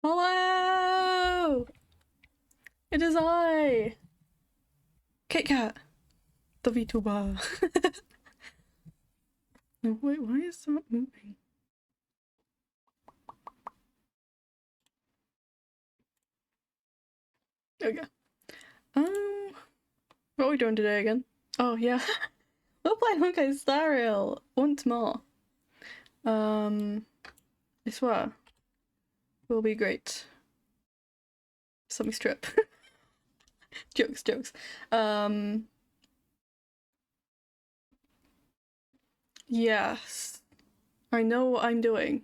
Hello! It is I! Kit Kat! The VTuber. No, wait, why is that moving? There we go. What are we doing today again? Oh, yeah. We're playing Honkai Star Rail once more. I swear. Will be great. Let me strip. Jokes. Yes. I know what I'm doing.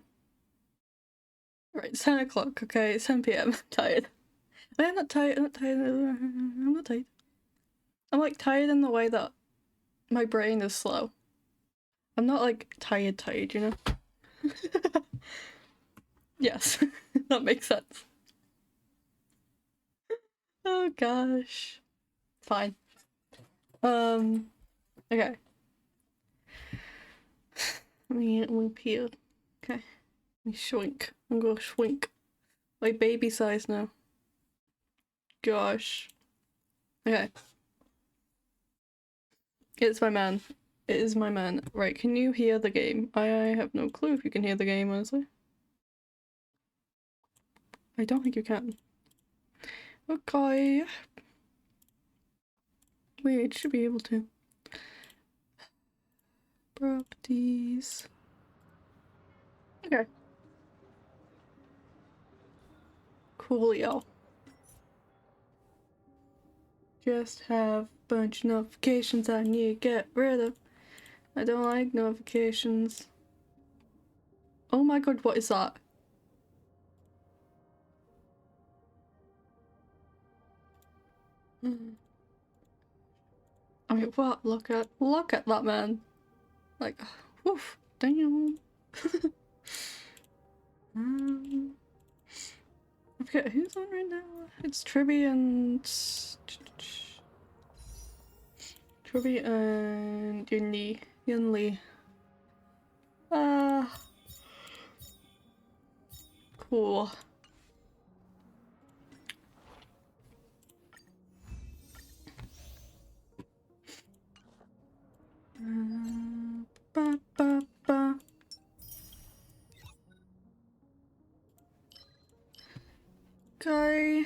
Right, it's 10 o'clock, okay? It's 10 PM. I'm tired. I'm not tired. I'm not tired. I'm like tired in the way that my brain is slow. I'm not like tired, you know? Yes, that makes sense. Oh gosh. Fine. Okay. Let me loop here. Okay. Let me shrink. I'm gonna shrink. Like baby size now. Gosh. Okay. It's my man. It is my man. Right, can you hear the game? I have no clue if you can hear the game, honestly. I don't think you can. Okay. Wait, it should be able to. Properties. Okay. Coolio. Just have a bunch of notifications I need to get rid of. I don't like notifications. Oh my god, what is that? I mean, what? Look at that man. Like, woof, damn. I forget who's on right now. It's Tribby and Yunli. Cool. Okay.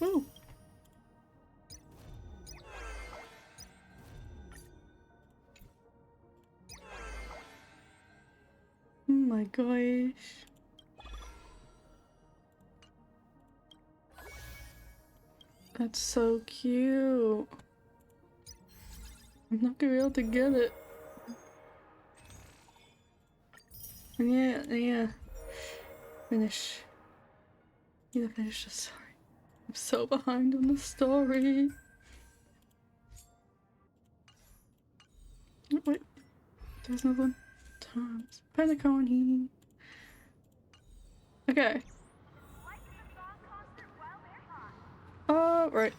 Ooh. Oh my gosh. That's so cute. I'm not gonna be able to get it. Yeah. Finish. Either finish the story. I'm so behind on the story. Oh, wait. There's another one. Times. Penacony. Okay. Right.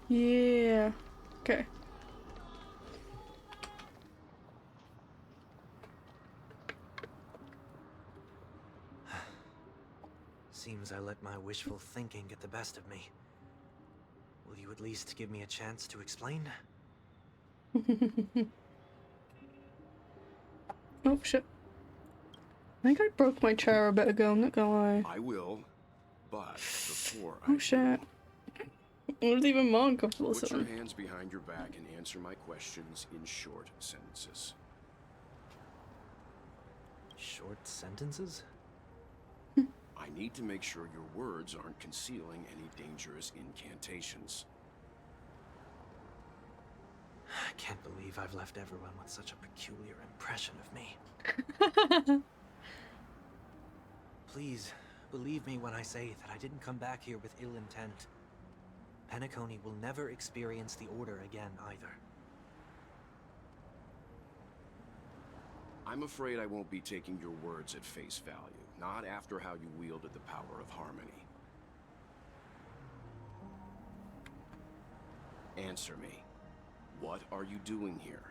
Yeah. Okay. Seems I let my wishful thinking get the best of me. Will you at least give me a chance to explain? Oh shit. I think I broke my chair a bit ago, I'm not gonna lie. I will, but before oh shit. It was even more uncomfortable. Put your hands behind your back and answer my questions in short sentences. Short sentences? I need to make sure your words aren't concealing any dangerous incantations. I can't believe I've left everyone with such a peculiar impression of me. Please, believe me when I say that I didn't come back here with ill intent. Penacony will never experience the Order again, either. I'm afraid I won't be taking your words at face value, not after how you wielded the power of harmony. Answer me. What are you doing here?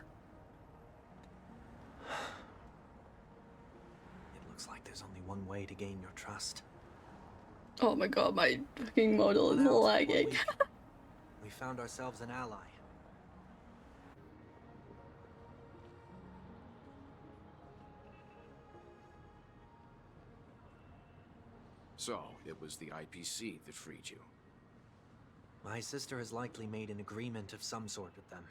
It looks like there's only one way to gain your trust. Oh my god, my fucking model is On out, one lagging. week, we found ourselves an ally. So, it was the IPC that freed you. My sister has likely made an agreement of some sort with them.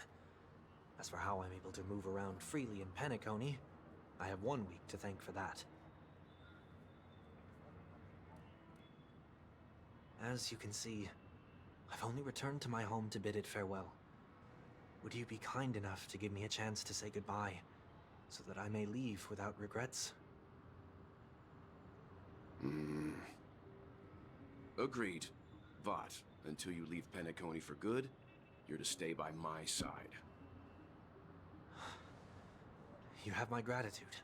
As for how I'm able to move around freely in Penacony, I have 1 week to thank for that. As you can see, I've only returned to my home to bid it farewell. Would you be kind enough to give me a chance to say goodbye, so that I may leave without regrets? Agreed. But, until you leave Penacony for good, you're to stay by my side. You have my gratitude.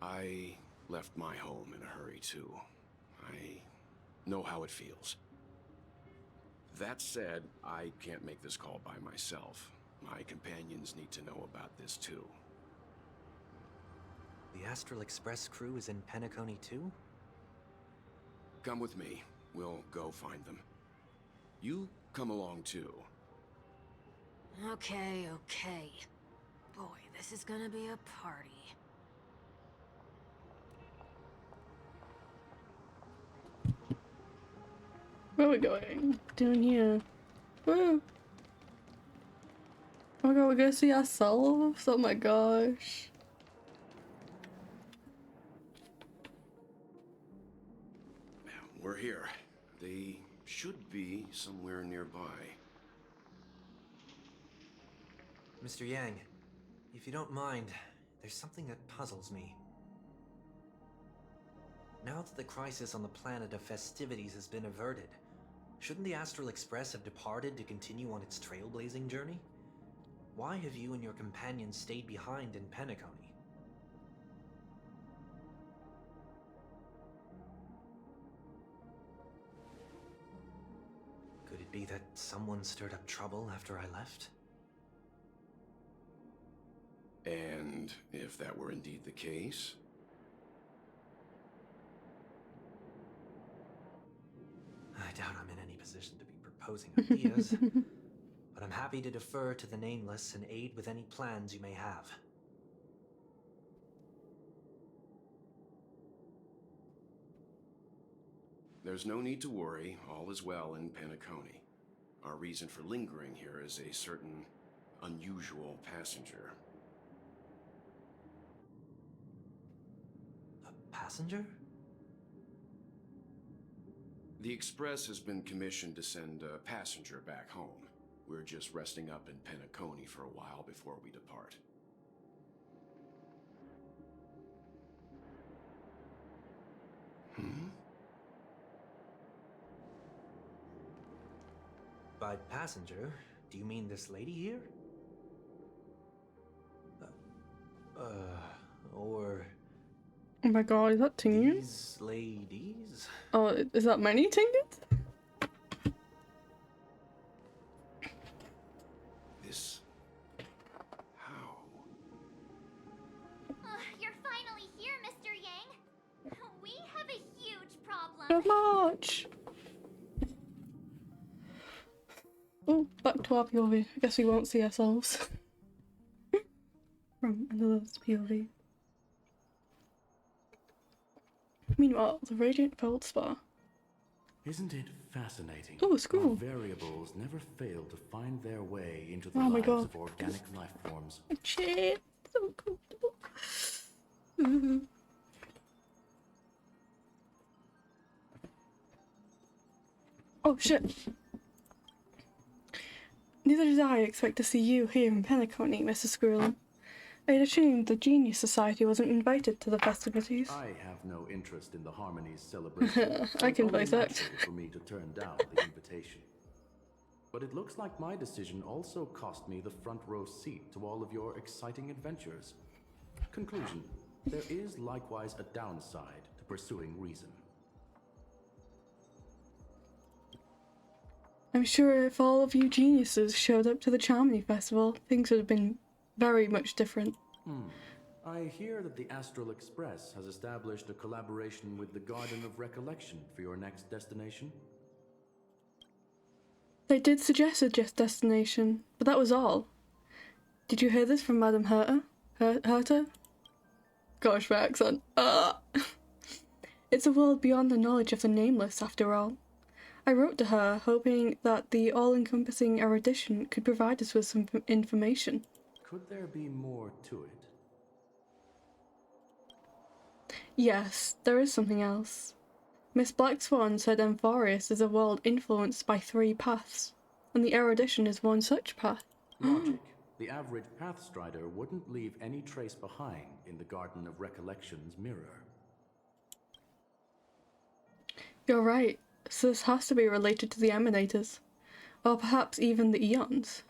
I left my home in a hurry, too. I know how it feels. That said, I can't make this call by myself. My companions need to know about this, too. The Astral Express crew is in Penacony too? Come with me. We'll go find them. You come along, too. Okay, okay. Boy, this is gonna be a party. Where are we going? Down here. Woo! Oh my god, we're gonna see ourselves? Oh my gosh. We're here. They should be somewhere nearby. Mr. Yang, if you don't mind, there's something that puzzles me. Now that the crisis on the planet of festivities has been averted, shouldn't the Astral Express have departed to continue on its trailblazing journey? Why have you and your companions stayed behind in Penacony? Could it be that someone stirred up trouble after I left? And if that were indeed the case, I doubt I'm in any position to be proposing ideas, but I'm happy to defer to the Nameless and aid with any plans you may have. there's no need to worry. All is well in Penacony. Our reason for lingering here is a certain unusual passenger. A passenger? The Express has been commissioned to send a passenger back home. We're just resting up in Penacony for a while before we depart. By passenger, do you mean this lady here? Or Oh my god, is that Tingus? these ladies? Oh, is that many Tingus? This... how? You're finally here, Mr. Yang. We have a huge problem. So much! Oh, back to our POV. I guess we won't see ourselves. From another's POV. Meanwhile, the Radiant Feldspar. Isn't it fascinating? Oh, it's cool. How variables never fail to find their way into the Oh my lives god. of organic life forms. A chair. So comfortable. Mhm. Oh shit. Neither did I expect to see you here in Penacony, Mrs. Squirrel. I had assumed the Genius Society wasn't invited to the festivities. I have no interest in the Harmony's celebration. I can It's only voice act. natural for me to turn down the invitation. But it looks like my decision also cost me the front row seat to all of your exciting adventures. Conclusion: there is likewise a downside to pursuing reason. I'm sure if all of you geniuses showed up to the Charmony Festival, things would have been very much different. I hear that the Astral Express has established a collaboration with the Garden of Recollection for your next destination. They did suggest a destination, but that was all. Did you hear this from Madame Herta? Gosh, my accent. It's a world beyond the knowledge of the nameless, after all. I wrote to her, hoping that the all-encompassing erudition could provide us with some information. Could there be more to it? Yes, there is something else. Miss Blackswan said Amphoreus is a world influenced by 3 paths, and the erudition is one such path. Logic. The average Pathstrider wouldn't leave any trace behind in the Garden of Recollection's mirror. You're right, so this has to be related to the Emanators, or perhaps even the Eons.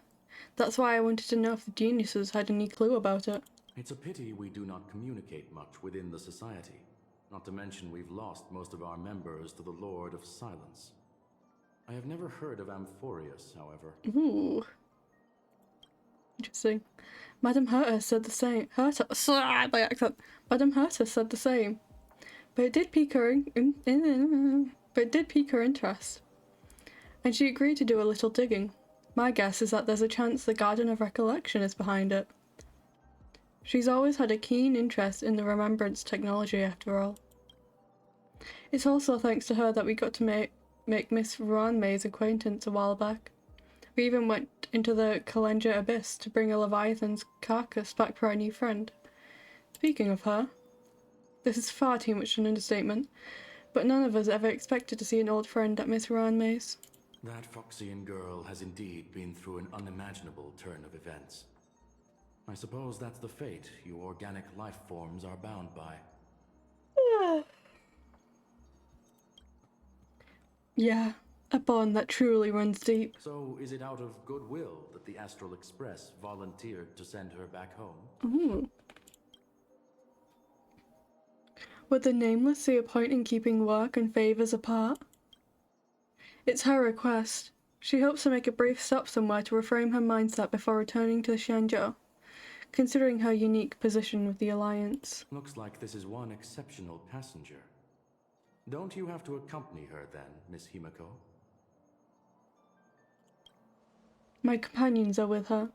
That's why I wanted to know if the geniuses had any clue about it. It's a pity we do not communicate much within the society. Not to mention we've lost most of our members to the Lord of Silence. I have never heard of Amphoreus, however. Ooh. Interesting. Madame Herta said the same. By accent. Madame Herta said the same. But it did pique her interest. And she agreed to do a little digging. My guess is that there's a chance the Garden of Recollection is behind it. She's always had a keen interest in the remembrance technology, after all. It's also thanks to her that we got to make Miss Ranmay's acquaintance a while back. We even went into the Kalenja Abyss to bring a Leviathan's carcass back for our new friend. Speaking of her, this is far too much an understatement, but none of us ever expected to see an old friend at Miss Ranmay's. That Foxian girl has indeed been through an unimaginable turn of events. I suppose that's the fate you organic life forms are bound by. Yeah, a bond that truly runs deep. So is it out of goodwill that the Astral Express volunteered to send her back home? Ooh. Would the Nameless see a point in keeping work and favours apart? It's her request. She hopes to make a brief stop somewhere to reframe her mindset before returning to Shenzhou, considering her unique position with the Alliance. Looks like this is one exceptional passenger. Don't you have to accompany her then, Miss Himiko? My companions are with her.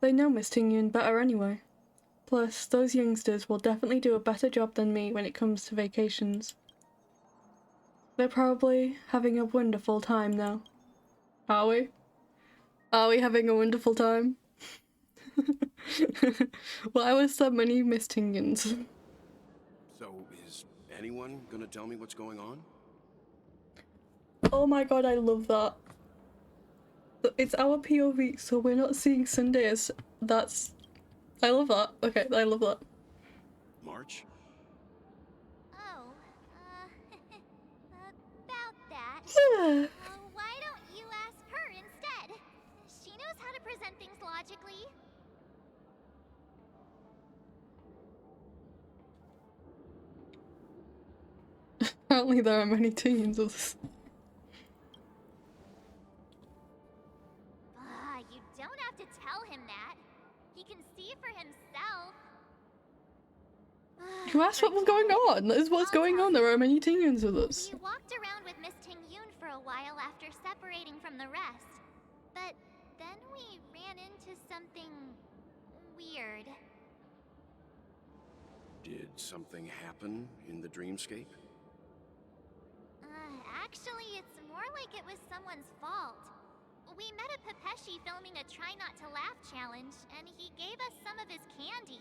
They know Miss Tingyun better anyway. Plus, those youngsters will definitely do a better job than me when it comes to vacations. They're probably having a wonderful time now. Are we? Are we having a wonderful time? Why was so many Miss Tingyuns? So, is anyone gonna tell me what's going on? Oh my god, I love that. It's our POV, so we're not seeing Sunday as... That's... I love that. Okay, I love that. March? Oh, about that. Why don't you ask her instead? She knows how to present things logically. Apparently there are many teens of this. You don't have to tell him that. He can see for himself. You asked what was going on. That is what's going on. There are many teens with us. We walked around with Miss Tingyun for a while after separating from the rest. But then we ran into something weird. Did something happen in the dreamscape? Actually, it's more like it was someone's fault. We met a Pepeshi filming a Try Not to Laugh challenge, and he gave us some of his candy.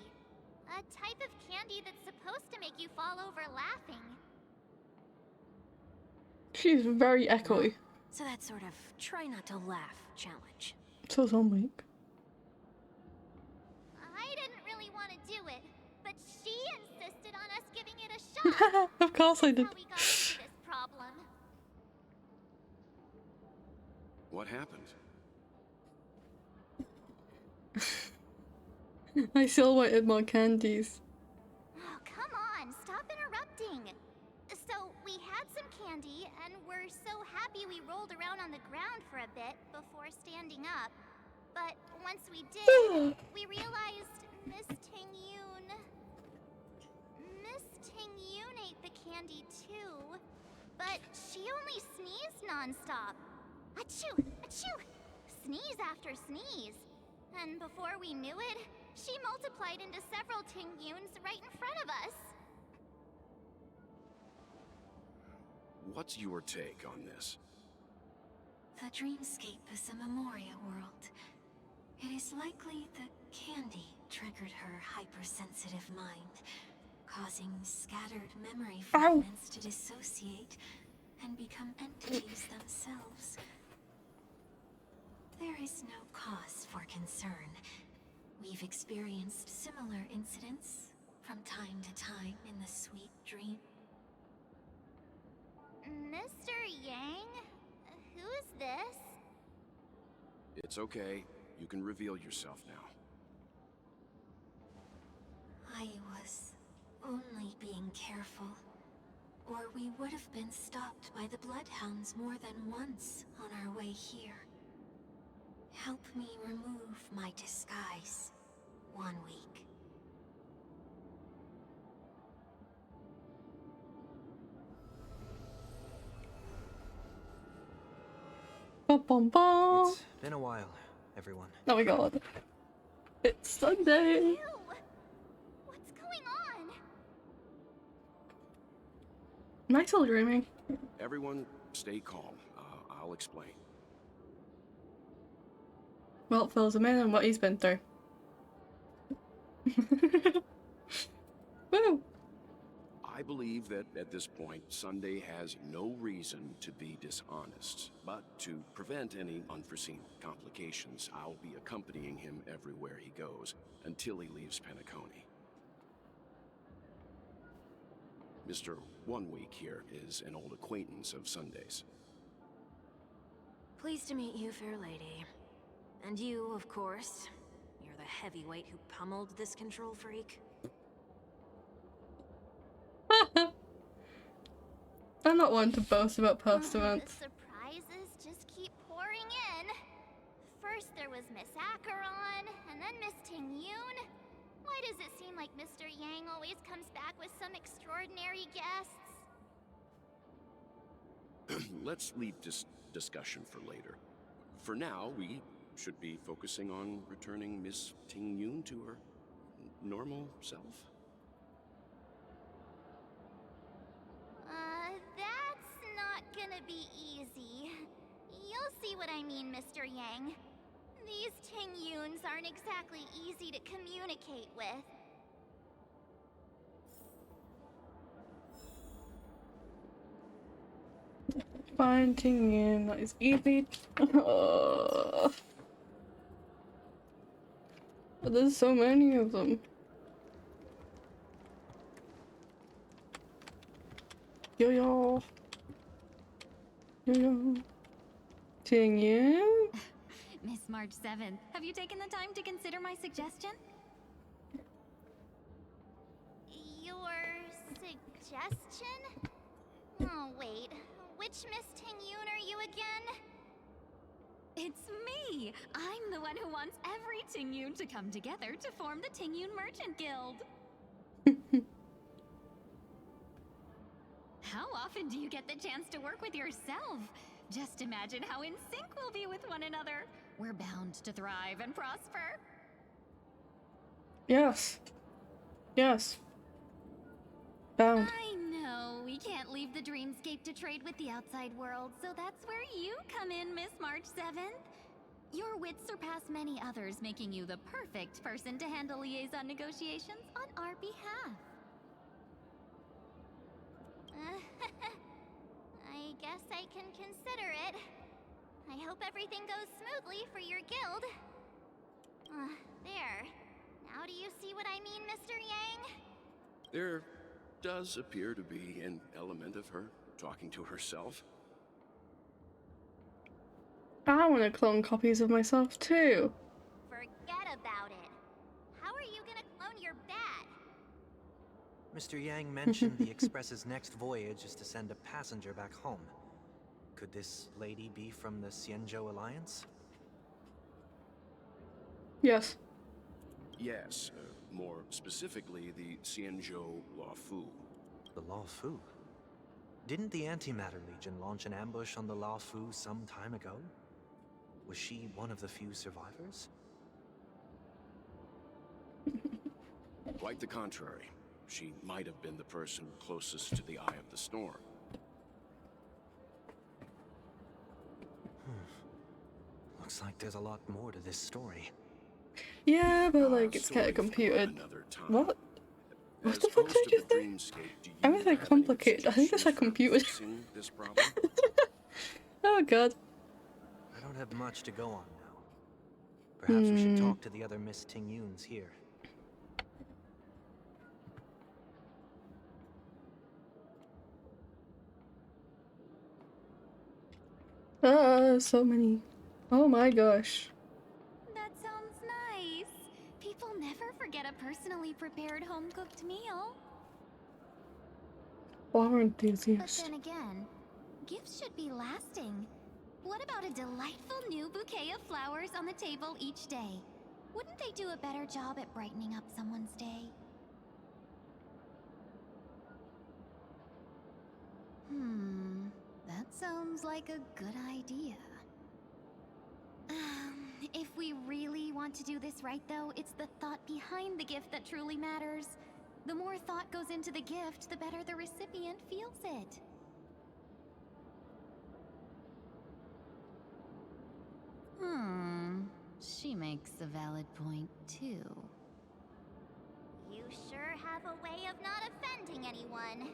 A type of candy that's supposed to make you fall over laughing. She's very echoey. So that sort of try not to laugh challenge. So Tom Week. I didn't really want to do it, but she insisted on us giving it a shot. Of course I did. That's how we got into this problem. What happened? I still wanted more candies. Oh, come on, stop interrupting. So, we had some candy, and we're so happy we rolled around on the ground for a bit before standing up. But once we did, we realized Miss Tingyun ate the candy too, but she only sneezed nonstop. Achoo! Achoo! Sneeze after sneeze. And before we knew it, she multiplied into several Tingyuns right in front of us. What's your take on this? The dreamscape is a Memoria world. It is likely the candy triggered her hypersensitive mind, causing scattered memory fragments to dissociate and become entities themselves. There is no cause for concern. We've experienced similar incidents from time to time in the sweet dream. Mr. Yang? Who's this? It's okay. You can reveal yourself now. I was only being careful, or we would have been stopped by the Bloodhounds more than once on our way here. Help me remove my disguise. 1 week. Bum, bum, bum. It's been a while, everyone. Oh my god. It's Sunday. Ew! What's going on? Am I still dreaming? Everyone, stay calm. I'll explain. Well, fills him in on what he's been through. Woo! I believe that at this point, Sunday has no reason to be dishonest. But to prevent any unforeseen complications, I'll be accompanying him everywhere he goes until he leaves Penacony. Mr. 1 Week here is an old acquaintance of Sunday's. Pleased to meet you, fair lady. And you, of course. You're the heavyweight who pummeled this control freak. I'm not one to boast about past events. The surprises just keep pouring in. First there was Miss Acheron, and then Miss Tingyun. Why does it seem like Mr. Yang always comes back with some extraordinary guests? Let's leave this discussion for later. For now, we should be focusing on returning Miss Tingyun to her normal self. That's not gonna be easy. You'll see what I mean, Mr. Yang. These Tingyuns aren't exactly easy to communicate with. Finding in that is easy. But there's so many of them. Yo yo. Yo yo. Tingyun? Miss March 7th, have you taken the time to consider my suggestion? Your suggestion? Oh, wait. Which Miss Tingyun are you again? It's me! I'm the one who wants every Tingyun to come together to form the Tingyun Merchant Guild. How often do you get the chance to work with yourself? Just imagine how in sync we'll be with one another. We're bound to thrive and prosper. Yes. Yes. Bound. I know, we can't leave the dreamscape to trade with the outside world, so that's where you come in, Miss March 7th. Your wits surpass many others, making you the perfect person to handle liaison negotiations on our behalf. I guess I can consider it. I hope everything goes smoothly for your guild. There. Now do you see what I mean, Mr. Yang? There does appear to be an element of her talking to herself. I want to clone copies of myself too. Forget about it. How are you gonna clone your bat? Mr. Yang mentioned the Express's next voyage is to send a passenger back home. Could this lady be from the Xianzhou Alliance? Yes. Yes, more specifically, the Xianzhou Luofu. The Luofu? Didn't the Antimatter Legion launch an ambush on the Luofu some time ago? Was she one of the few survivors? Quite the contrary. She might have been the person closest to the eye of the storm. Looks like there's a lot more to this story. Yeah, but like it's kind of computed. What? What the fuck did you say? I was like complicated. I think it's like computed. This problem? Oh god. I don't have much to go on now. Perhaps we should talk to the other Miss Tingyuns here. So many. Oh my gosh. That sounds nice. People never forget a personally prepared home-cooked meal. Flower But enthusiast. then again, gifts should be lasting. What about a delightful new bouquet of flowers on the table each day? Wouldn't they do a better job at brightening up someone's day? That sounds like a good idea. If we really want to do this right, though, it's the thought behind the gift that truly matters. The more thought goes into the gift, the better the recipient feels it. She makes a valid point, too. You sure have a way of not offending anyone.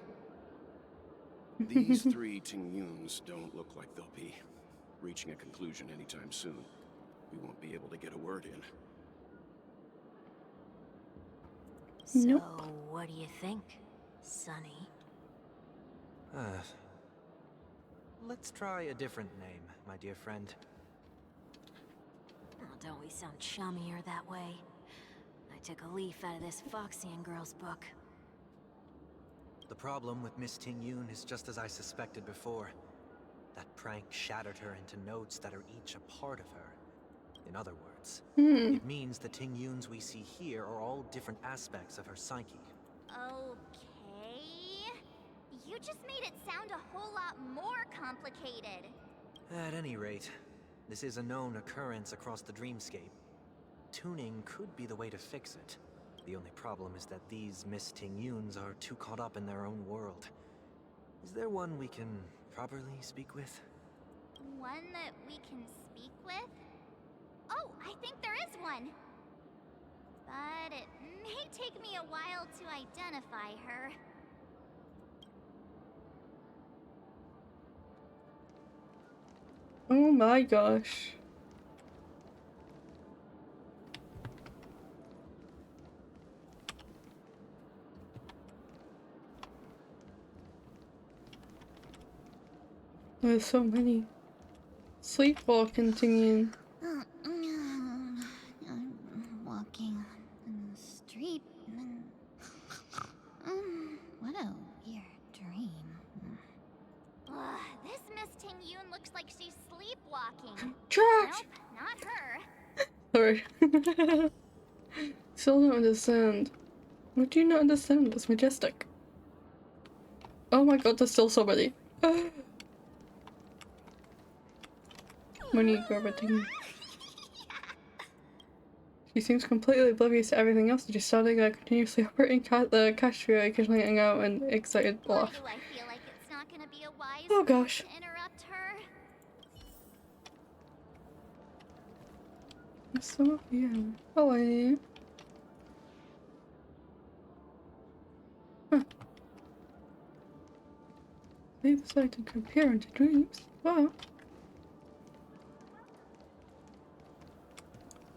These three Tingyuns don't look like they'll be reaching a conclusion anytime soon. We won't be able to get a word in. So, what do you think, Sonny? Let's try a different name, my dear friend. Oh, don't we sound chummier that way? I took a leaf out of this Foxian girl's book. The problem with Miss Tingyun is just as I suspected before. That prank shattered her into notes that are each a part of her. In other words, it means the Tingyuns we see here are all different aspects of her psyche. Okay. You just made it sound a whole lot more complicated. At any rate, this is a known occurrence across the dreamscape. Tuning could be the way to fix it. The only problem is that these Miss Tingyuns are too caught up in their own world. Is there one we can properly speak with? One that we can speak with? Oh, I think there is one. But it may take me a while to identify her. Oh my gosh. There's so many. Sleepwalking Tingyun. I'm walking in the street and... what a weird dream. Ugh, this Miss Tingyun looks like she's sleepwalking. Trash! Nope, not her. Sorry. Still don't understand. What do you not understand? It's majestic. Oh my god, there's still so many. Money gravitating. She seems completely oblivious to everything else, just starting continuously operating the cash trio, occasionally hanging out and excited Why laugh. do I feel like it's not gonna be a wise Oh move gosh. to interrupt her? So yeah. Hello. Huh. They decided to appear into dreams. Wow.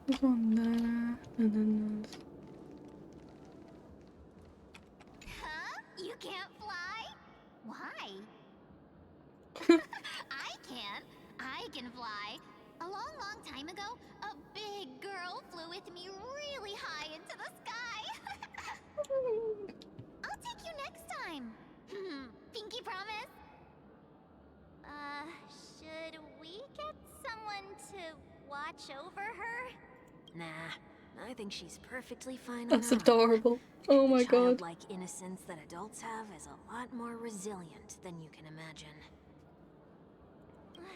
There's one there, and then there's... Huh? You can't fly? Why? I can. I can fly. A long time ago, a big girl flew with me really high into the sky. I'll take time. Pinky promise? Should we get someone to watch over her? Nah, I think she's perfectly fine on That's her own. adorable. Oh my The god. childlike innocence that adults have is a lot more resilient than you can imagine.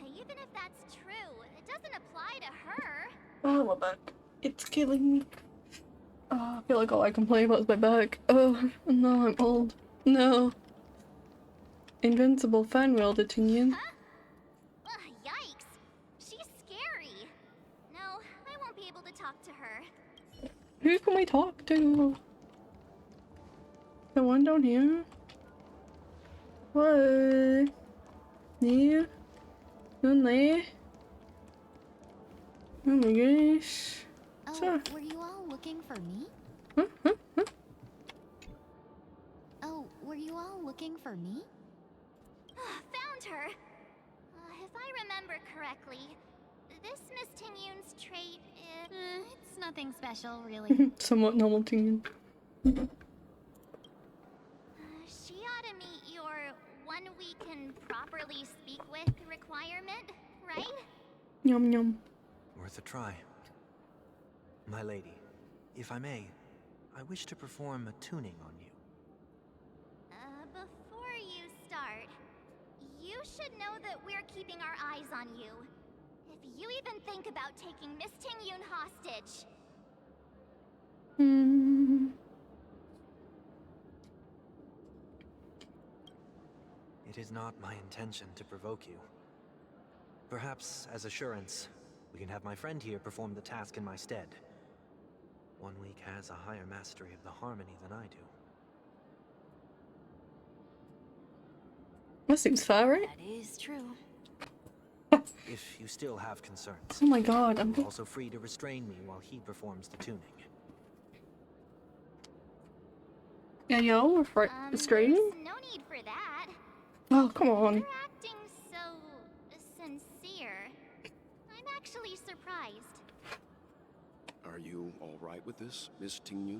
Even if that's true, it doesn't apply to her. Oh, my back. It's killing me. Oh, I feel like all I can play about is my back. Oh, no, I'm old. No. Invincible fan welded Tinian. Huh? Yikes. She's scary. No, I won't be able to talk to her. Who can we talk to? The one down here? What? Yeah? Down there? Oh my gosh. Oh, Sure. were you all looking for me? Huh? Huh? Huh? Oh, were you all looking for me? Found her. If I remember correctly, this Miss Tinyun's trait is... It's nothing special, really. Somewhat normal Tinian. She ought to meet your one we can properly speak with requirement, right? Yum yum. Worth a try. My lady, if I may, I wish to perform a tuning on you. Before you start, you should know that we're keeping our eyes on you. If you even think about taking Miss Tingyun hostage. Hmm. It is not my intention to provoke you. Perhaps, as assurance, we can have my friend here perform the task in my stead. One week has a higher mastery of the harmony than I do. That seems fair, right? That is true. If you still have concerns, Oh my god, I'm you're also free to restrain me while he performs the tuning. yeah, yo, we're restraining? There's no need for that. Oh, come on. You're acting so sincere. I'm actually surprised. Are you all right with this, Miss Tingyun?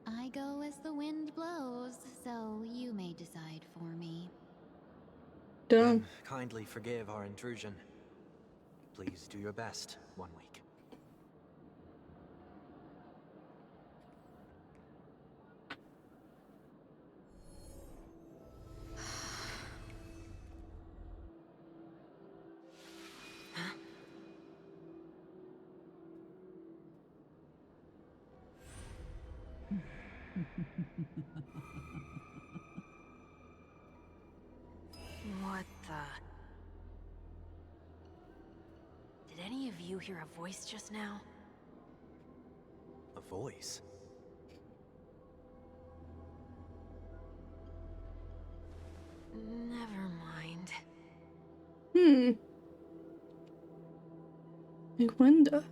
I go as the wind blows, so you may decide for me. Done. Then kindly forgive our intrusion. Please do your best, 1 week. What the... Did any of you hear a voice just now? A voice? Never mind. I wonder.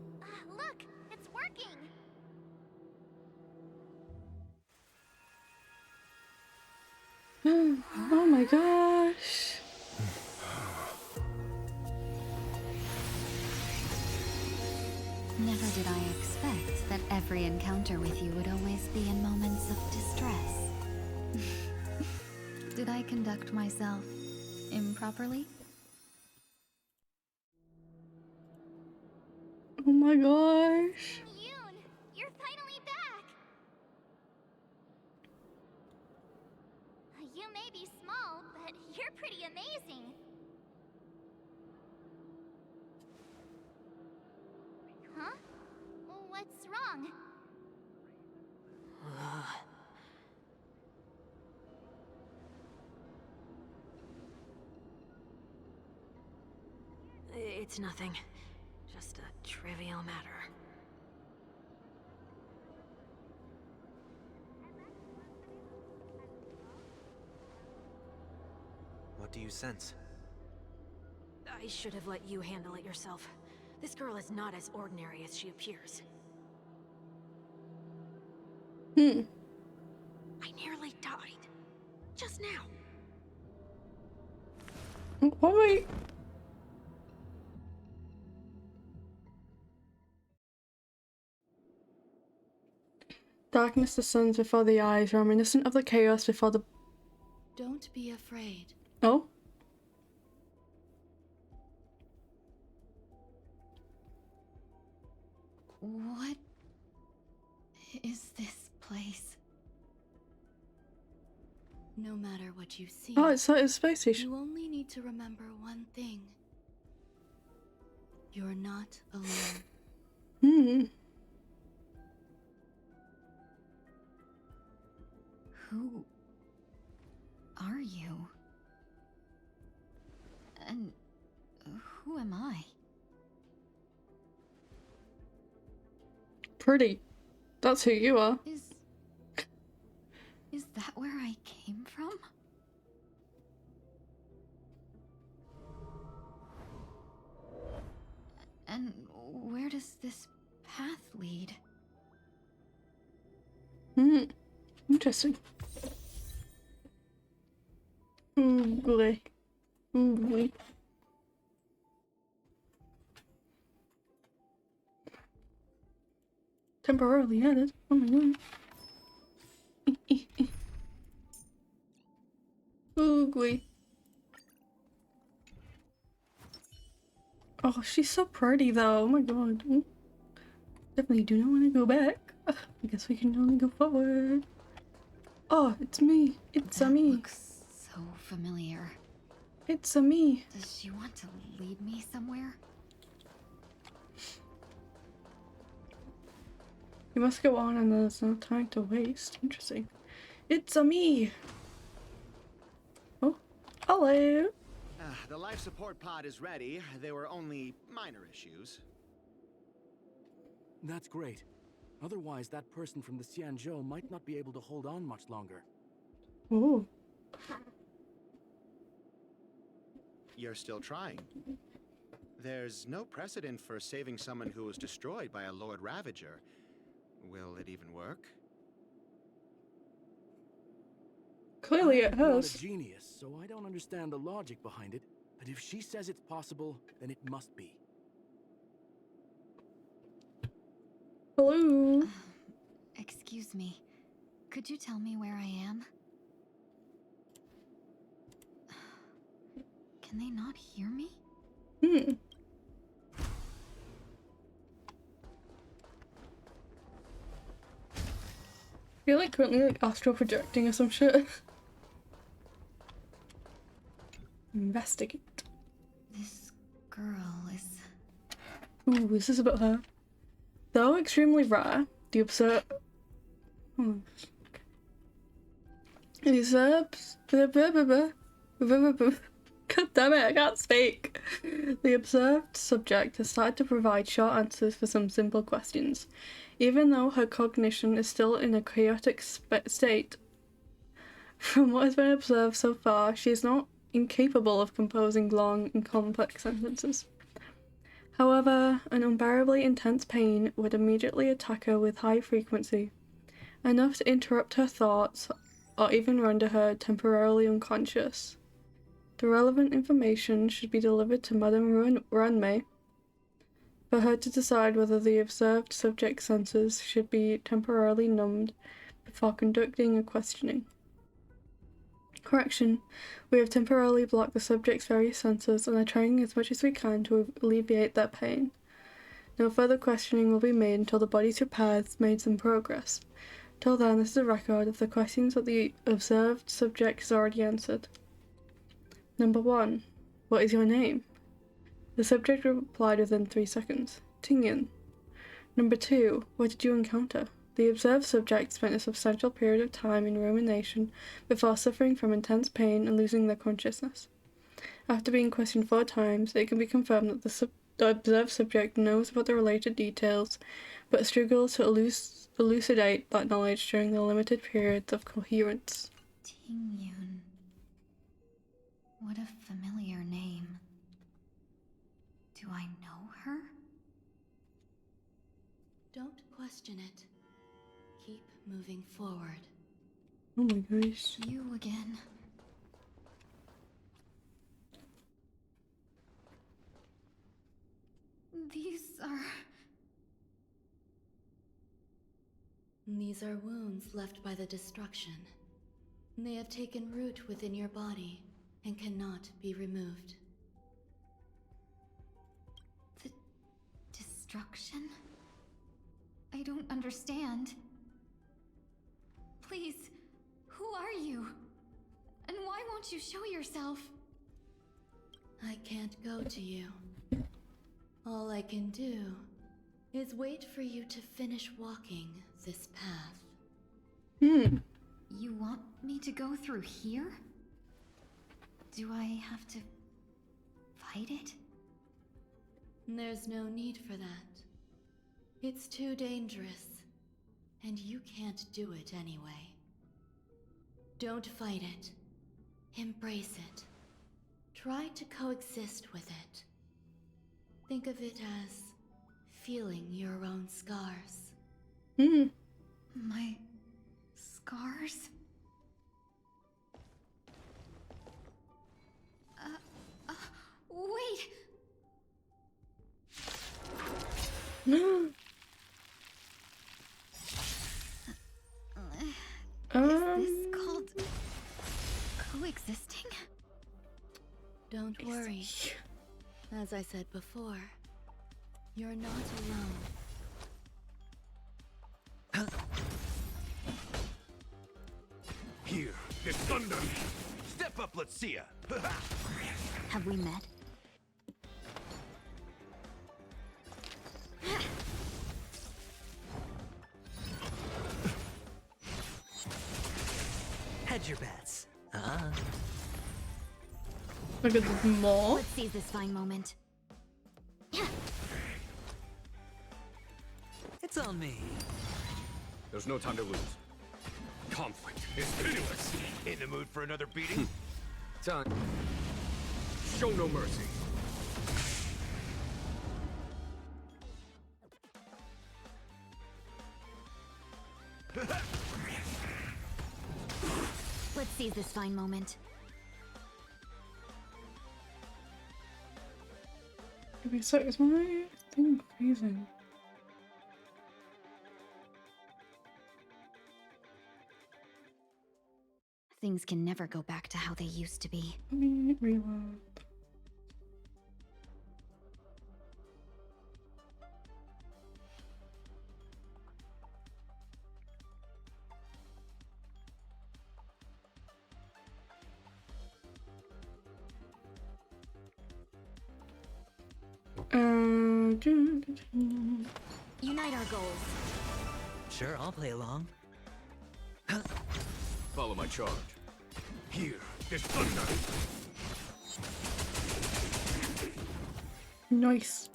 Look, it's working. Oh my gosh. Never did I expect that every encounter with you would always be in moments of distress. Did I conduct myself improperly? Oh my gosh. Yoon, you're finally back. You may be small, but you're pretty amazing. Huh? What's wrong? It's nothing. Just a trivial matter. What do you sense? I should have let you handle it yourself. This girl is not as ordinary as she appears. I nearly died. Just now. What were you... Darkness descends before the eyes, reminiscent of the chaos before the... Don't be afraid. Oh? What is this place? No matter what you see, Oh, it's a space station. you only need to remember one thing. You're not alone. Hmm. Who are you? And who am I? Pretty. That's who you are. Is that where I came from? And where does this path lead? Hmm. Interesting. Oh boy. Oh boy. Temporarily added. Oh my god. Oh boy. Oh, she's so pretty though. Oh my god. Definitely do not want to go back. I guess we can only go forward. Oh, it's me. It's a That me. looks so familiar. It's a me. Does she want to lead me somewhere? You must go on and there's no time to waste. Interesting. It's a me. Oh, hello. The life support pod is ready. There were only minor issues. That's great. Otherwise, that person from the Xianzhou might not be able to hold on much longer. Oh. You're still trying. There's no precedent for saving someone who was destroyed by a Lord Ravager. Will it even work? Clearly it I'm not a has. genius, so I don't understand the logic behind it. But if she says it's possible, then it must be. Hello. Excuse me. Could you tell me where I am? Can they not hear me? Hmm. I feel like currently like astral projecting or some shit. Investigate. This girl is... Ooh, this is about her. Though extremely rare, the absurd. Oh. These herbs. God damn it, I can't speak. The observed subject has started to provide short answers for some simple questions. Even though her cognition is still in a chaotic state, from what has been observed so far, she is not incapable of composing long and complex sentences. However, an unbearably intense pain would immediately attack her with high frequency, enough to interrupt her thoughts or even render her temporarily unconscious. The relevant information should be delivered to Madame Ranmei for her to decide whether the observed subject's senses should be temporarily numbed before conducting a questioning. Correction, we have temporarily blocked the subject's various senses and are trying as much as we can to alleviate their pain. No further questioning will be made until the body's repair has made some progress. Till then, this is a record of the questions that the observed subject has already answered. Number 1. What is your name? The subject replied within 3 seconds. Tingyan. Number 2. What did you encounter? The observed subject spent a substantial period of time in rumination before suffering from intense pain and losing their consciousness. After being questioned 4 times, it can be confirmed that the observed subject knows about the related details, but struggles to elucidate that knowledge during the limited periods of coherence. Tingyun. What a familiar name. Do I know her? Don't question it. Keep moving forward. Oh my gosh. You again. These are... These are wounds left by the destruction. They have taken root within your body and cannot be removed. The destruction? I don't understand. Please, who are you? And why won't you show yourself? I can't go to you. All I can do is wait for you to finish walking this path. You want me to go through here? Do I have to fight it? There's no need for that. It's too dangerous, and you can't do it anyway. Don't fight it. Embrace it. Try to coexist with it. Think of it as feeling your own scars. My scars? Wait! Is this called coexisting? Don't worry. As I said before, you're not alone. Here, this thunder! Step up, let's see ya! Have we met? Hedge your bets. Look at this more. Let's seize this fine moment. It's on me. There's no time to lose. Conflict is pitiless! In the mood for another beating? Time. Show no mercy. Let's seize this fine moment. Okay, so is my thing freezing? Things can never go back to how they used to be. Let me reload. Unite our goals. Sure, I'll play along. Follow my charge. Here, this thunder! Nice.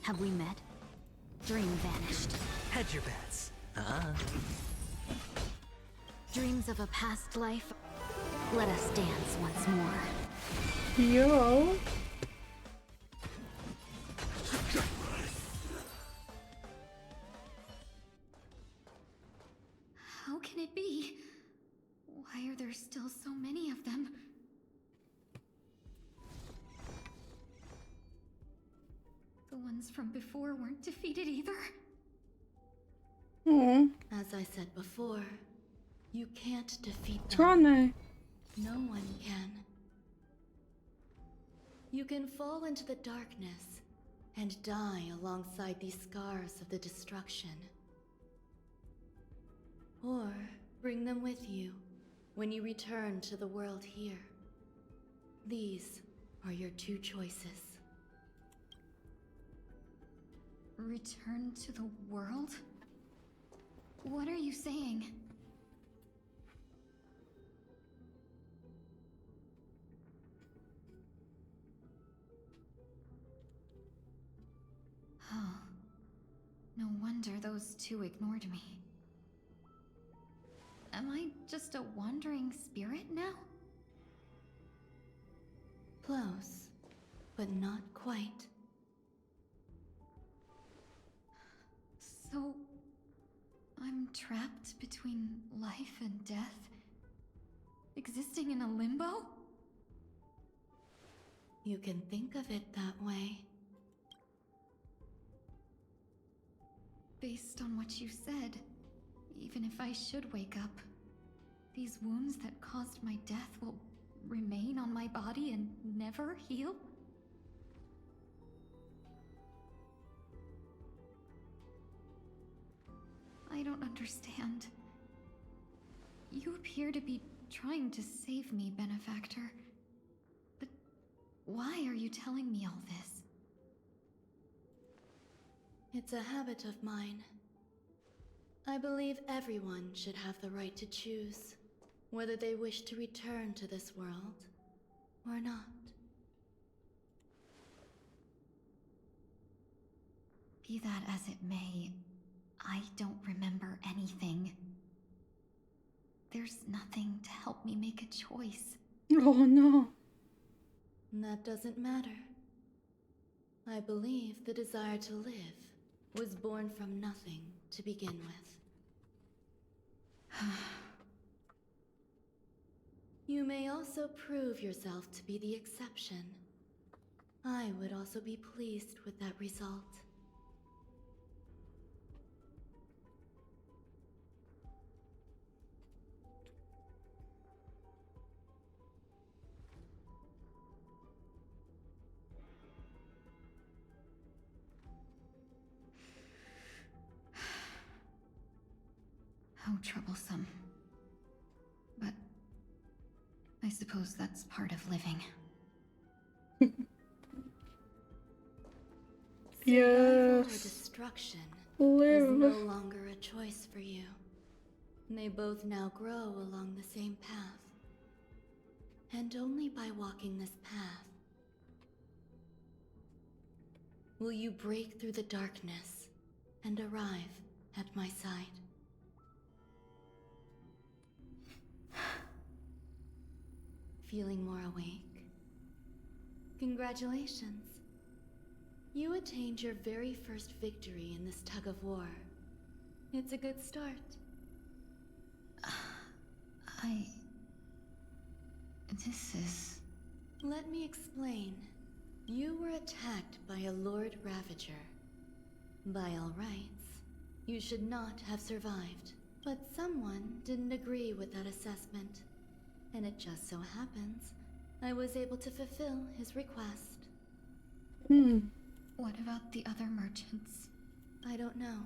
Have we met? Dream vanished. Hedge your bets. Dreams of a past life. Let us dance once more. Yo. How can it be? Why are there still so many of them? The ones from before weren't defeated either. As I said before, you can't defeat What's them. wrong there? No one can. You can fall into the darkness and die alongside these scars of the destruction. Or bring them with you when you return to the world here. These are your two choices. Return to the world? What are you saying? Oh, no wonder those two ignored me. Am I just a wandering spirit now? Close, but not quite. So, I'm trapped between life and death? Existing in a limbo? You can think of it that way. Based on what you said, even if I should wake up, these wounds that caused my death will remain on my body and never heal? I don't understand. You appear to be trying to save me, Benefactor. But why are you telling me all this? It's a habit of mine. I believe everyone should have the right to choose whether they wish to return to this world or not. Be that as it may, I don't remember anything. There's nothing to help me make a choice. Oh no. That doesn't matter. I believe the desire to live was born from nothing to begin with. You may also prove yourself to be the exception. I would also be pleased with that result. How troublesome. But I suppose that's part of living. Survival or Yes. destruction Live. is no longer a choice for you. They both now grow along the same path. And only by walking this path will you break through the darkness and arrive at my side. Feeling more awake? Congratulations. You attained your very first victory in this tug of war. It's a good start. This is... Let me explain. You were attacked by a Lord Ravager. By all rights, you should not have survived. But someone didn't agree with that assessment. And it just so happens, I was able to fulfill his request. What about the other merchants? I don't know.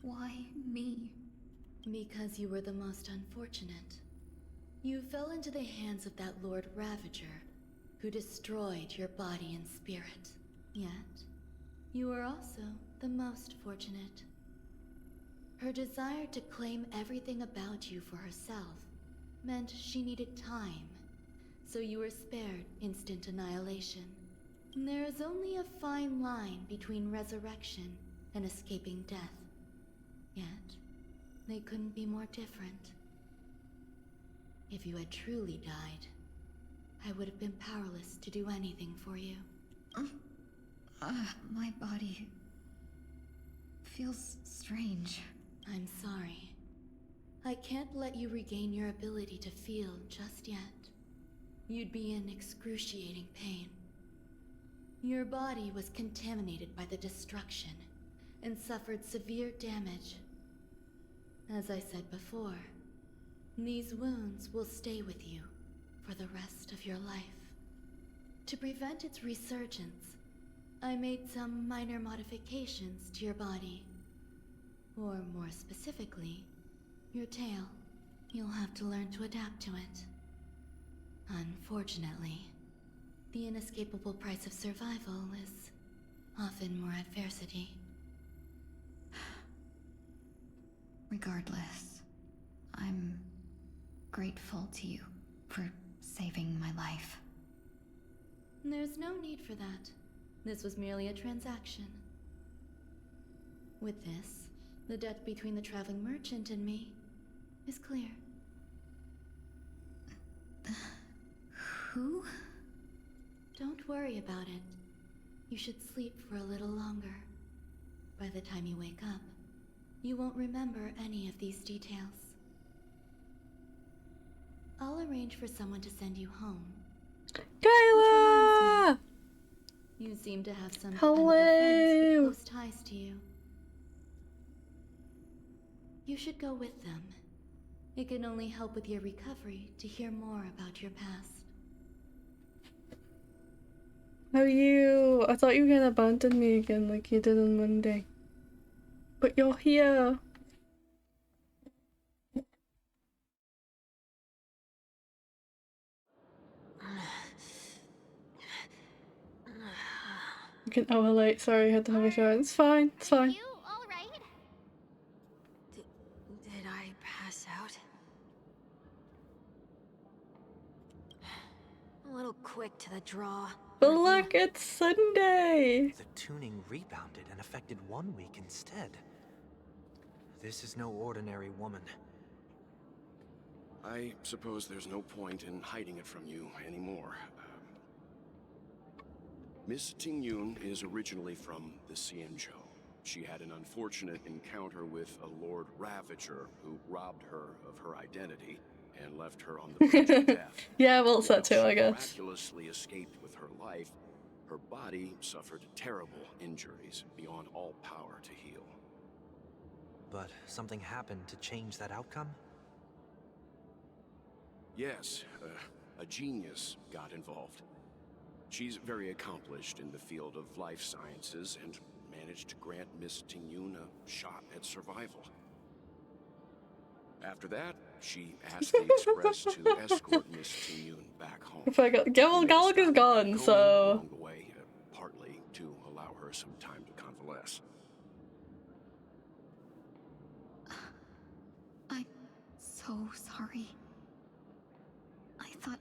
Why me? Because you were the most unfortunate. You fell into the hands of that Lord Ravager, who destroyed your body and spirit. Yet, you were also the most fortunate. Her desire to claim everything about you for herself meant she needed time, so you were spared instant annihilation. There is only a fine line between resurrection and escaping death. Yet, they couldn't be more different. If you had truly died, I would have been powerless to do anything for you. My body feels strange. I'm sorry. I can't let you regain your ability to feel just yet. You'd be in excruciating pain. Your body was contaminated by the destruction and suffered severe damage. As I said before, these wounds will stay with you for the rest of your life. To prevent its resurgence, I made some minor modifications to your body. Or more specifically, your tail. You'll have to learn to adapt to it. Unfortunately, the inescapable price of survival is often more adversity. Regardless, I'm grateful to you for saving my life. There's no need for that. This was merely a transaction. With this, the debt between the traveling merchant and me is clear. Who? Don't worry about it. You should sleep for a little longer. By the time you wake up, you won't remember any of these details. I'll arrange for someone to send you home. Kayla! You seem to have some Hello. dependable friends with close ties to you. You should go with them. It can only help with your recovery to hear more about your past. How are you? I thought you were gonna abandon me again like you did on Monday. But you're here. Like an hour late, sorry, I had to have a shower. It's fine, it's fine. You all right? Did I pass out? A little quick to the draw. But look, it's Sunday! The tuning rebounded and affected 1 week instead. This is no ordinary woman. I suppose there's no point in hiding it from you anymore. Miss Ting-Yun is originally from the Xianzhou. She had an unfortunate encounter with a Lord Ravager who robbed her of her identity and left her on the verge of death. Yeah, well, it's that too, While I she guess. miraculously escaped with her life, her body suffered terrible injuries beyond all power to heal. But something happened to change that outcome? Yes, a genius got involved. She's very accomplished in the field of life sciences and managed to grant Miss Ting-Yun a shot at survival. After that, she asked the Express to escort Miss Ting-Yun back home. If I got Gallic is gone, so Along the way, partly to allow her some time to convalesce. I'm so sorry. I thought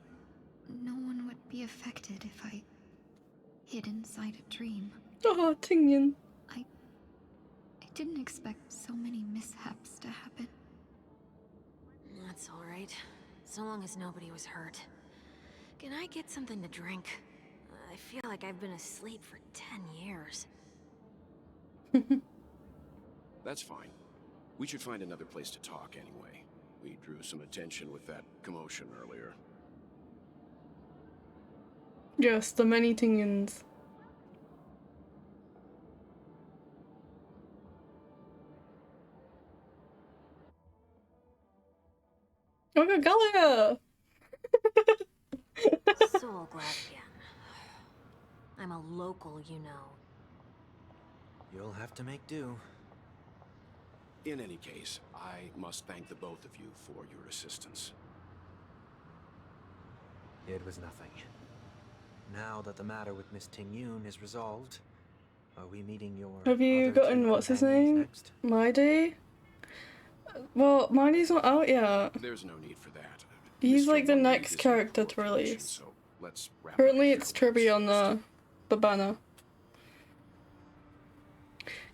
no one would be affected if I hid inside a dream. oh, Ting-Yun. I didn't expect so many mishaps to happen. That's alright. So long as nobody was hurt. Can I get something to drink? I feel like I've been asleep for 10 years. That's fine. We should find another place to talk anyway. We drew some attention with that commotion earlier. Yes, the many Ting-Yuns. Oh my god, Gallia! So glad again. I'm a local, you know. You'll have to make do. In any case, I must thank the both of you for your assistance. It was nothing. Now that the matter with Miss Ting-Yun is resolved, are we meeting your Have you other gotten two what's his companions name? next? Mighty? Well, Mighty's not out yet. There's no need for that. He's Mr. like the Wonderly next is in character to location, release. so let's wrap up Currently the it's Tribby farewells on the banner. first.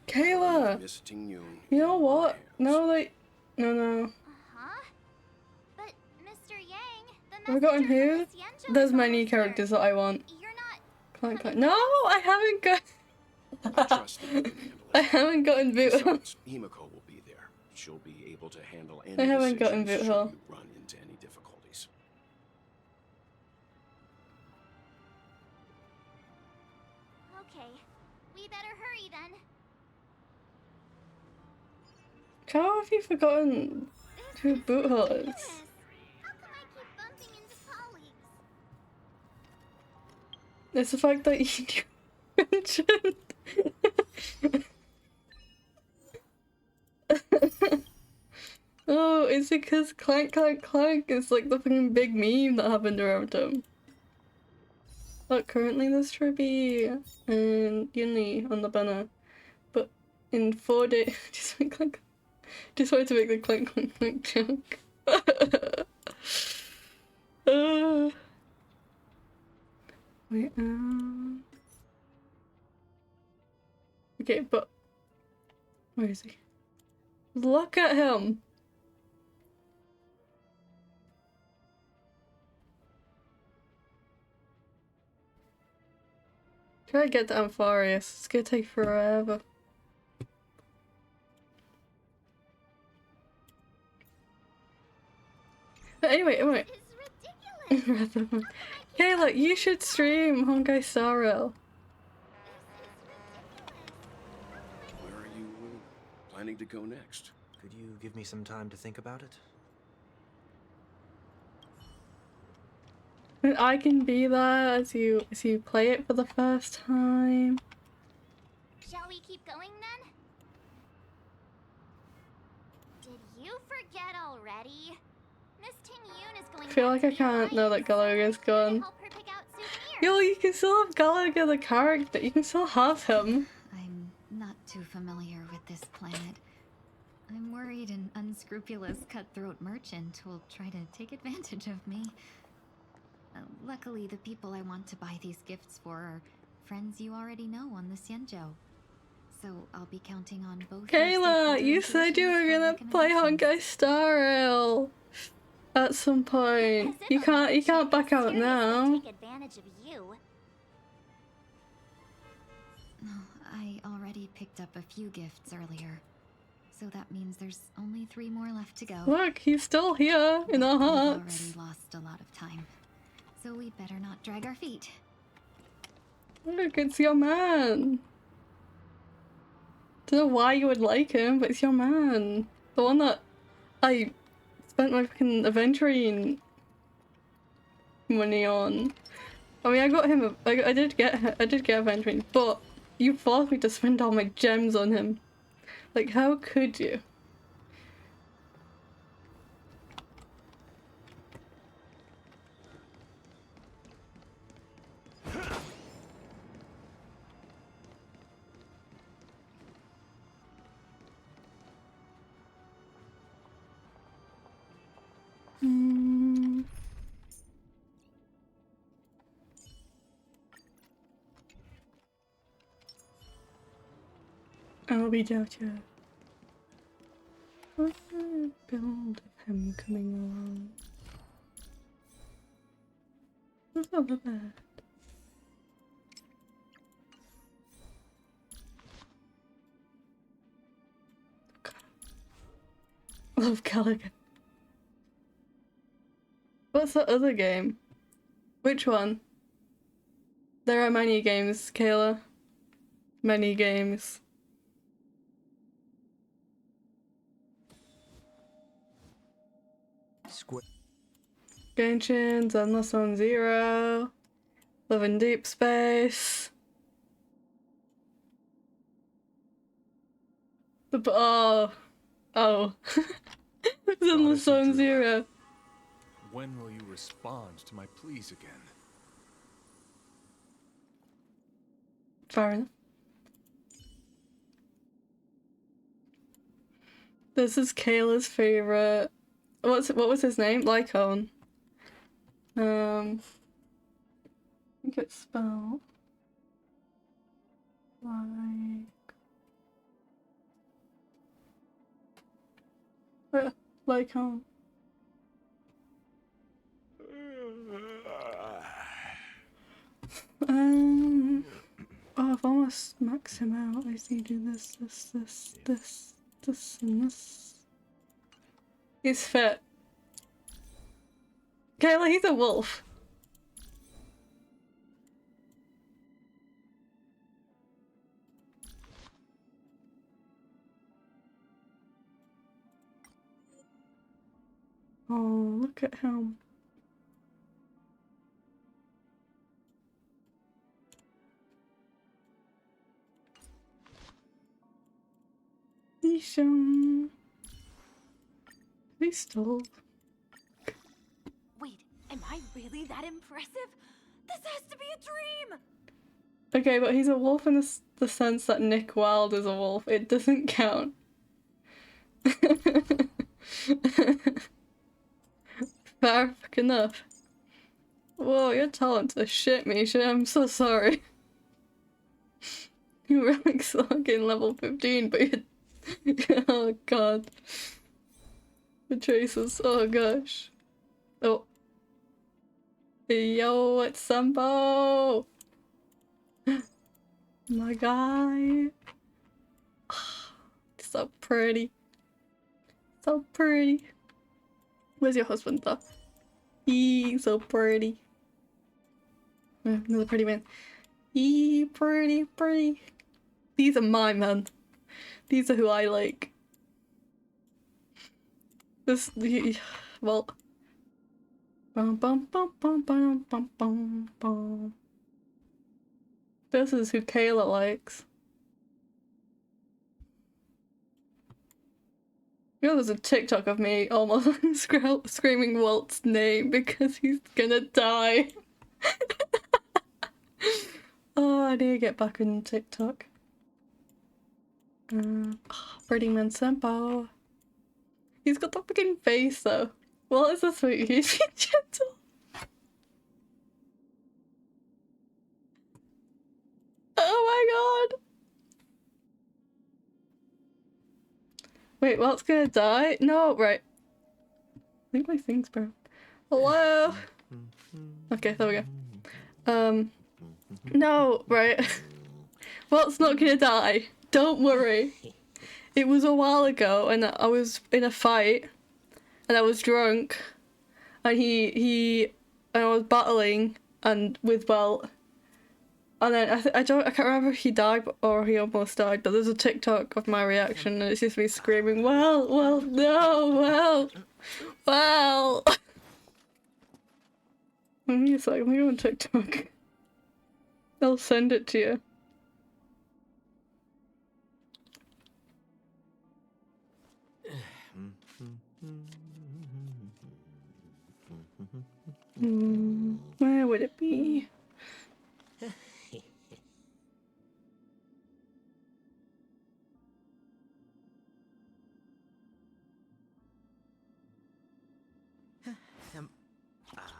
Kayla! Miss Ting-Yun You know in what? your No, hands. like... No. Uh-huh. But Mr. Yang, the Have I gotten messenger who? from the Xianzhou There's is many almost here. characters that I want. You're not... Clank, clank. No, I haven't got... I trust that you can handle I it. haven't gotten boot. Besides, Himiko will be there. She'll be able to handle any I haven't gotten decisions boot should hole. you run into any difficulties. Okay. We better hurry then. How have you forgotten who boot hole is? Goodness. How come I keep bumping into colleagues? It's the fact that you mentioned. Oh, it's because clank clank clank is like the fucking big meme that happened around him. Look, currently there's Tribby and Yunli on the banner, but in 4 days, just wanted to make the clank clank clank joke. Wait, okay, but where is he? Look at him. Try to get to Amphoreus. It's gonna take forever. But anyway. It's ridiculous. Kayla, you should stream Honkai Star Rail. planning to go next? Could you give me some time to think about it? I can be there as you play it for the first time. Shall we keep going then? Did you forget already? Miss Ting Yoon is going I feel back like to I the can't know that Alliance, Gallagher's so we need to gone. help her pick out souvenirs. Yo, you can still have Gallagher the character. You can still have him. I'm not too familiar with this planet. I'm worried an unscrupulous cutthroat merchant will try to take advantage of me. Luckily, the people I want to buy these gifts for are friends you already know on the Xianzhou. So I'll be counting on both. Kayla, you said you were gonna play Honkai Star Rail at some point. You can't back out now. Take advantage of you. I already picked up a few gifts earlier. So that means there's only 3 more left to go. Look, he's still here in our hearts. We've already lost a lot of time. So we'd better not drag our feet. Look, it's your man. Don't know why you would like him, but it's your man. The one that I spent my fucking adventuring money on. I mean, I got him. I did get adventuring, but you forced me to spend all my gems on him. Like, how could you? I'll be Jojo. What's the build of him coming along? What's over there? Love Callaghan. What's the other game? Which one? There are many games, Kayla. Many games. Genshin, Endless Zone Zero, Love in Deep Space. Oh. Endless Zone Zero. When will you respond to my pleas again? Fair enough. This is Kayla's favorite. What was his name? Lycone. I think it's spelled Lycone. Oh, I've almost maxed him out. I just need to do this, and this. He's fit. Kayla, he's a wolf. Oh, look at him. Nishon. They stole. Wait, am I really that impressive? This has to be a dream! Okay, but he's a wolf in the sense that Nick Wilde is a wolf. It doesn't count. Fair enough. Whoa, your talents are shit, Misha. I'm so sorry. You were like slugging level 15, but you oh god. The traces, oh gosh. Oh. Yo, it's Sambo! My guy. So pretty. So pretty. Where's your husband though? He's so pretty. Another pretty man. Pretty. These are my men. These are who I like. This well. Bum, bum, bum, bum, bum, bum, bum, bum. This is who Kayla likes. You know, there's a TikTok of me almost screaming Walt's name because he's gonna die. Oh, I need to get back on TikTok. Pretty Man Senpai. He's got the fucking face though. Walt is a sweet, he's gentle. Oh my god! Wait, Walt's gonna die? No, right. I think my thing's broke. Hello? Okay, there we go. No, right. Walt's not gonna die. Don't worry. It was a while ago and I was in a fight and I was drunk and and I was battling and with Walt. And then I can't remember if he died or he almost died, but there's a TikTok of my reaction and it's just me screaming, well, no, well. Let me go on TikTok. I'll send it to you. Where would it be?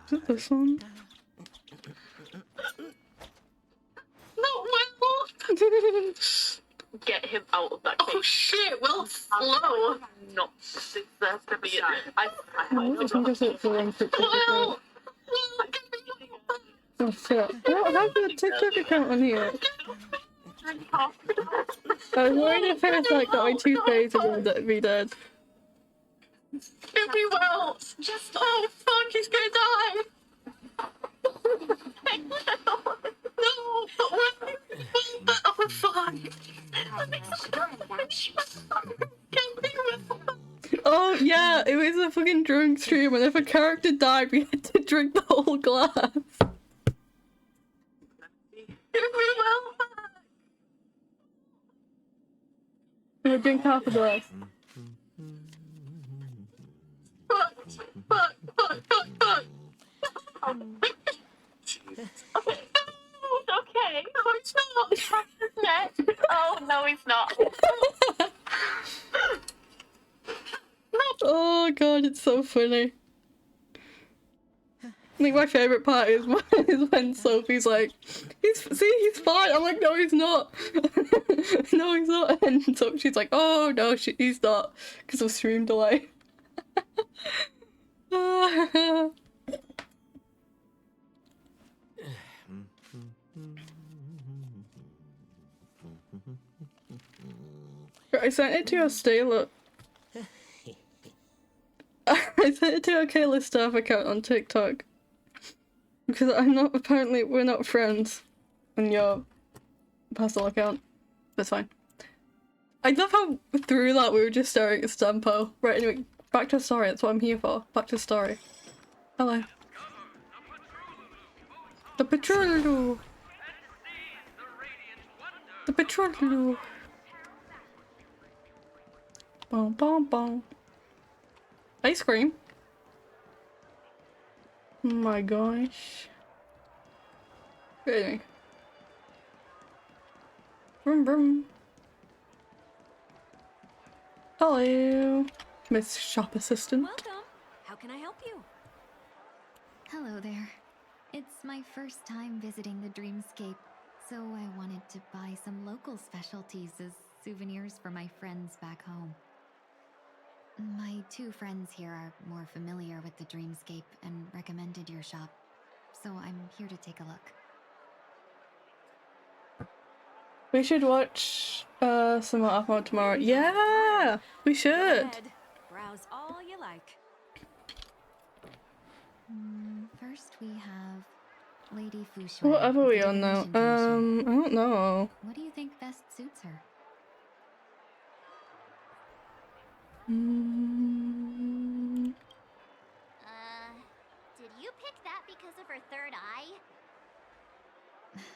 Is it this one? No, Will! Get him out of that cave. Oh shit, Will's slow! Not deserve to be I I think it's the wrong TikTok account. Oh shit. I don't have a TikTok account on here. I was worried if it was like that my 2 days ago that it'd be dead. Give me Will! Just oh fuck, he's gonna die! No, but Will! Oh fuck! Oh yeah, it was a fucking drunk stream and if a character died we had to drink the whole glass. Give me Will! We drink half a glass. Fuck. Okay. No, he's not. Oh, no, he's not. Oh god, it's so funny. I think my favourite part is when Sophie's like, he's fine. I'm like, no, he's not. No, he's not. And so she's like, oh no, he's not, because of stream delay. I sent it to your Stayla. I sent it to our Kayla staff account on TikTok. Because we're not friends on your personal account. That's fine. I love how through that we were just staring at Stampo. Right, anyway, back to the story, that's what I'm here for. Back to the story. Hello. The Patrol! The Patrol! Boom, boom, boom. Ice cream? Oh my gosh. Really? Vroom vroom. Hello, Miss Shop Assistant. Welcome. How can I help you? Hello there. It's my first time visiting the Dreamscape, so I wanted to buy some local specialties as souvenirs for my friends back home. My 2 friends here are more familiar with the Dreamscape and recommended your shop, so I'm here to take a look. We should watch some more Aphmore tomorrow. Yeah, we should. Browse all you like. First we have Lady Fushui. What are we on now? I don't know. What do you think best suits her?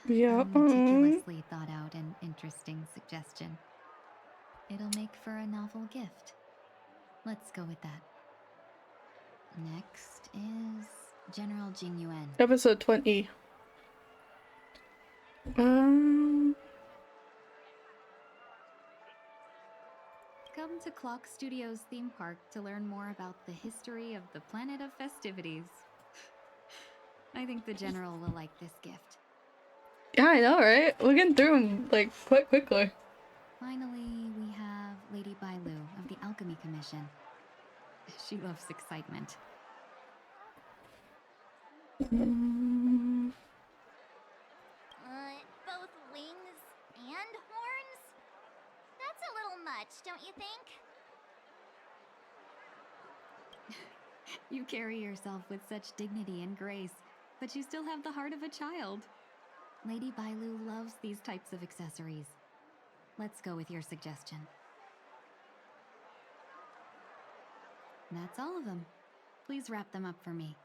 Yeah. A meticulously thought out and interesting suggestion. It'll make for a novel gift. Let's go with that. Next is General Jing Yuan. Episode 20. Come to Clock Studios theme park to learn more about the history of the planet of festivities. I think the General will like this gift. Yeah, I know, right? We're getting through them, like, quite quickly. Finally, we have Lady Bailu of the Alchemy Commission. She loves excitement. Both wings and horns? That's a little much, don't you think? You carry yourself with such dignity and grace, but you still have the heart of a child. Lady Bailu loves these types of accessories. Let's go with your suggestion. That's all of them. Please wrap them up for me.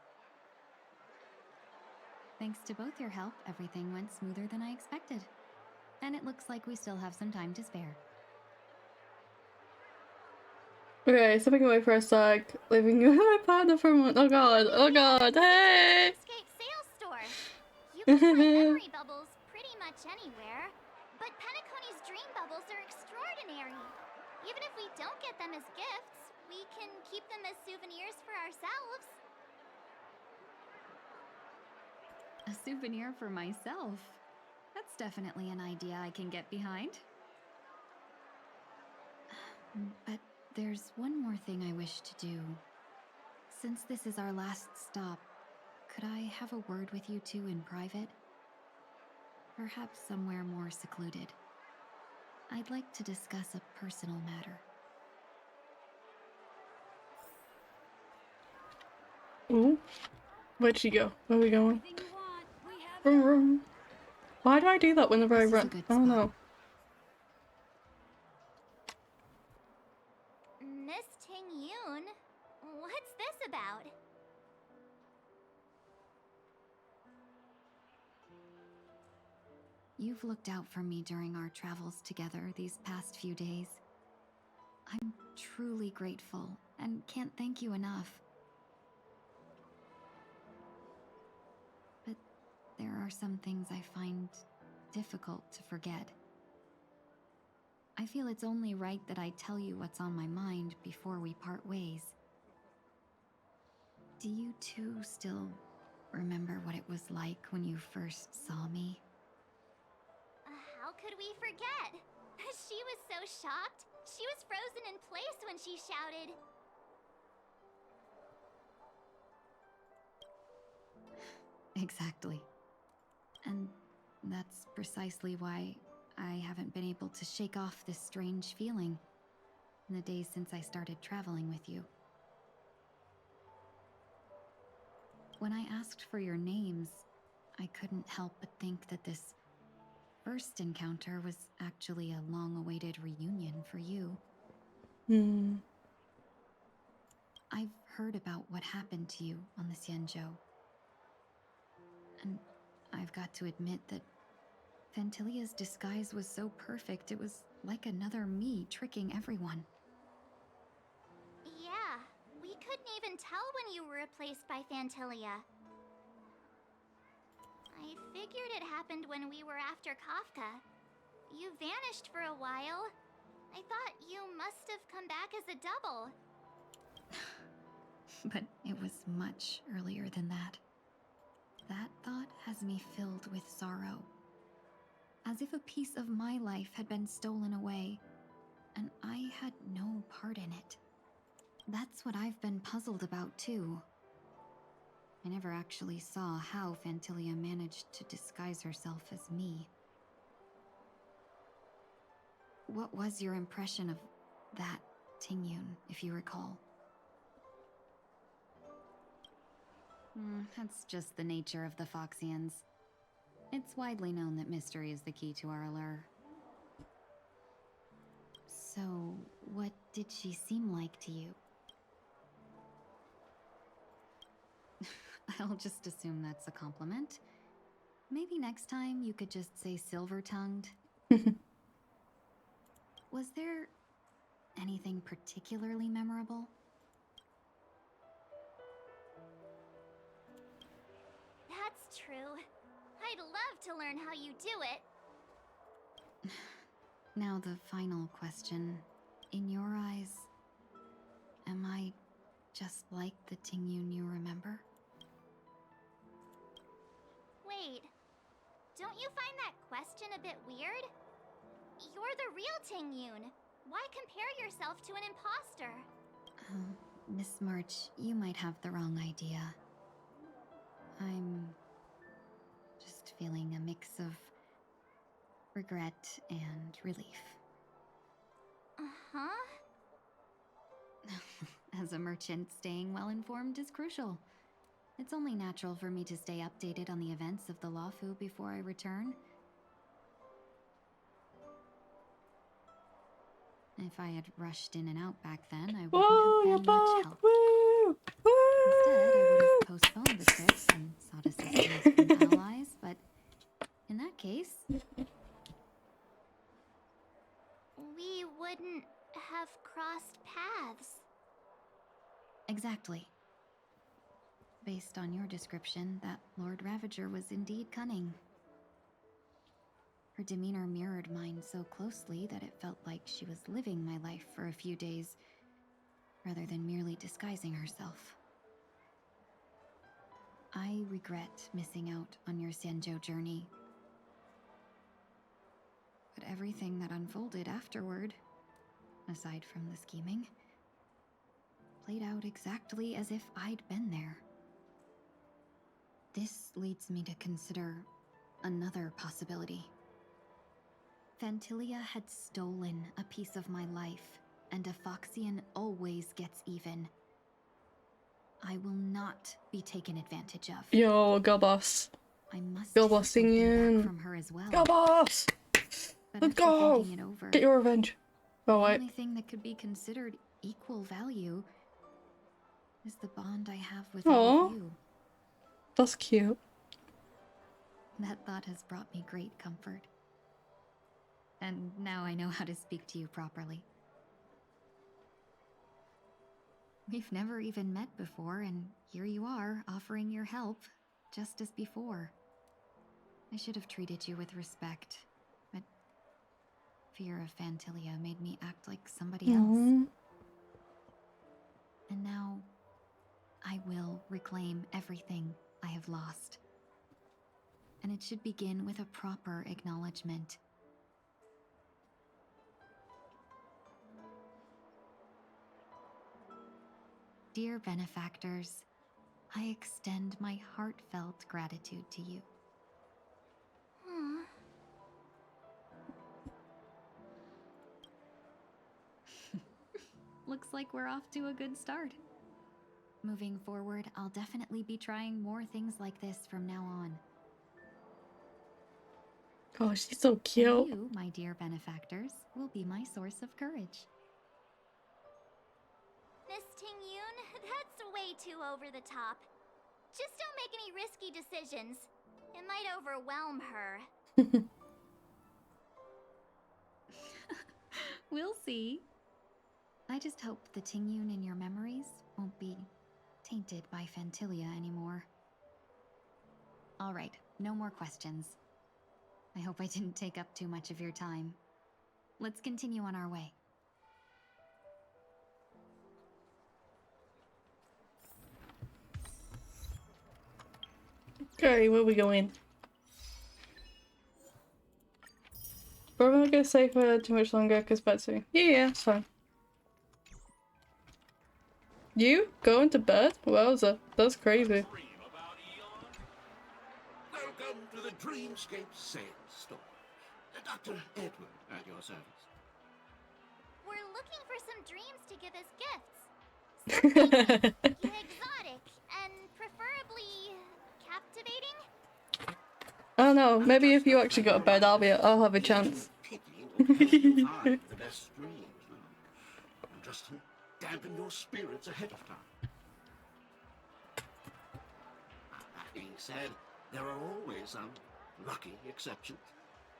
Thanks to both your help, everything went smoother than I expected. And it looks like we still have some time to spare. Okay, stepping away for a sec, leaving you and my partner for a moment. Oh god, hey! Escape sales store. You can find memory bubbles pretty much anywhere, but Penacony's dream bubbles are extraordinary. Even if we don't get them as gifts, we can keep them as souvenirs for ourselves. A souvenir for myself. That's definitely an idea I can get behind. But there's one more thing I wish to do. Since this is our last stop, could I have a word with you two in private? Perhaps somewhere more secluded. I'd like to discuss a personal matter. Ooh. Where'd she go? Where are we going? Vroom, vroom. Why do I do that whenever I run? I don't know. Miss Ting Yoon, what's this about? You've looked out for me during our travels together these past few days. I'm truly grateful and can't thank you enough. But there are some things I find difficult to forget. I feel it's only right that I tell you what's on my mind before we part ways. Do you two still remember what it was like when you first saw me? How could we forget? She was so shocked. She was frozen in place when she shouted. Exactly. And that's precisely why I haven't been able to shake off this strange feeling in the days since I started traveling with you. When I asked for your names, I couldn't help but think that this first encounter was actually a long-awaited reunion for you. I've heard about what happened to you on the Xianzhou. And I've got to admit that Fantilia's disguise was so perfect, it was like another me tricking everyone. Yeah, we couldn't even tell when you were replaced by Fantilia. I figured it happened when we were after Kafka. You vanished for a while. I thought you must have come back as a double. But it was much earlier than that. That thought has me filled with sorrow. As if a piece of my life had been stolen away, and I had no part in it. That's what I've been puzzled about too. I never actually saw how Fantilia managed to disguise herself as me. What was your impression of that Tingyun, if you recall? That's just the nature of the Foxians. It's widely known that mystery is the key to our allure. So, what did she seem like to you? I'll just assume that's a compliment. Maybe next time you could just say silver-tongued. Was there anything particularly memorable? That's true. I'd love to learn how you do it. Now the final question. In your eyes, am I just like the Tingyun you remember? Wait, don't you find that question a bit weird? You're the real Tingyun. Why compare yourself to an imposter? Miss March, you might have the wrong idea. I'm just feeling a mix of regret and relief. Uh-huh. As a merchant, staying well-informed is crucial. It's only natural for me to stay updated on the events of the Lawfu before I return. If I had rushed in and out back then, I wouldn't have been much help. Woo! Instead, I would have postponed the trip and sought assistance from allies, but in that case... We wouldn't have crossed paths. Exactly. Based on your description, that Lord Ravager was indeed cunning. Her demeanor mirrored mine so closely that it felt like she was living my life for a few days, rather than merely disguising herself. I regret missing out on your Sanjo journey. But everything that unfolded afterward, aside from the scheming, played out exactly as if I'd been there. This leads me to consider another possibility. Phantilia had stolen a piece of my life, and a Foxian always gets even. I will not be taken advantage of. Yo, go boss. I must go take boss something back from her as well. Go boss! But Let's after go! thinking it over, Get your revenge. Oh, the wait. only thing that could be considered equal value is the bond I have with all of you. That's cute. That thought has brought me great comfort. And now I know how to speak to you properly. We've never even met before, and here you are, offering your help, just as before. I should have treated you with respect, but fear of Phantilia made me act like somebody else. And now, I will reclaim everything I have lost. And it should begin with a proper acknowledgement. Dear benefactors, I extend my heartfelt gratitude to you. Looks like we're off to a good start. Moving forward, I'll definitely be trying more things like this from now on. Oh, she's so cute. And you, my dear benefactors, will be my source of courage. Miss Tingyun, that's way too over the top. Just don't make any risky decisions. It might overwhelm her. We'll see. I just hope the Tingyun in your memories won't be tainted by Phantilia anymore. Alright, no more questions. I hope I didn't take up too much of your time. Let's continue on our way. Okay, where are we going? We're not gonna stay for too much longer because Betsy. Yeah, it's fine. You going to bed? Wowza, that's crazy. Welcome to the Dreamscape Sales Store. Dr. Edward at your service. We're looking for some dreams to give as gifts. Something exotic and preferably captivating. I don't know, maybe if you actually got a bed, I'll have a chance. The best dreams now. Just dampen your spirits ahead of time. being said, there are always some lucky exceptions.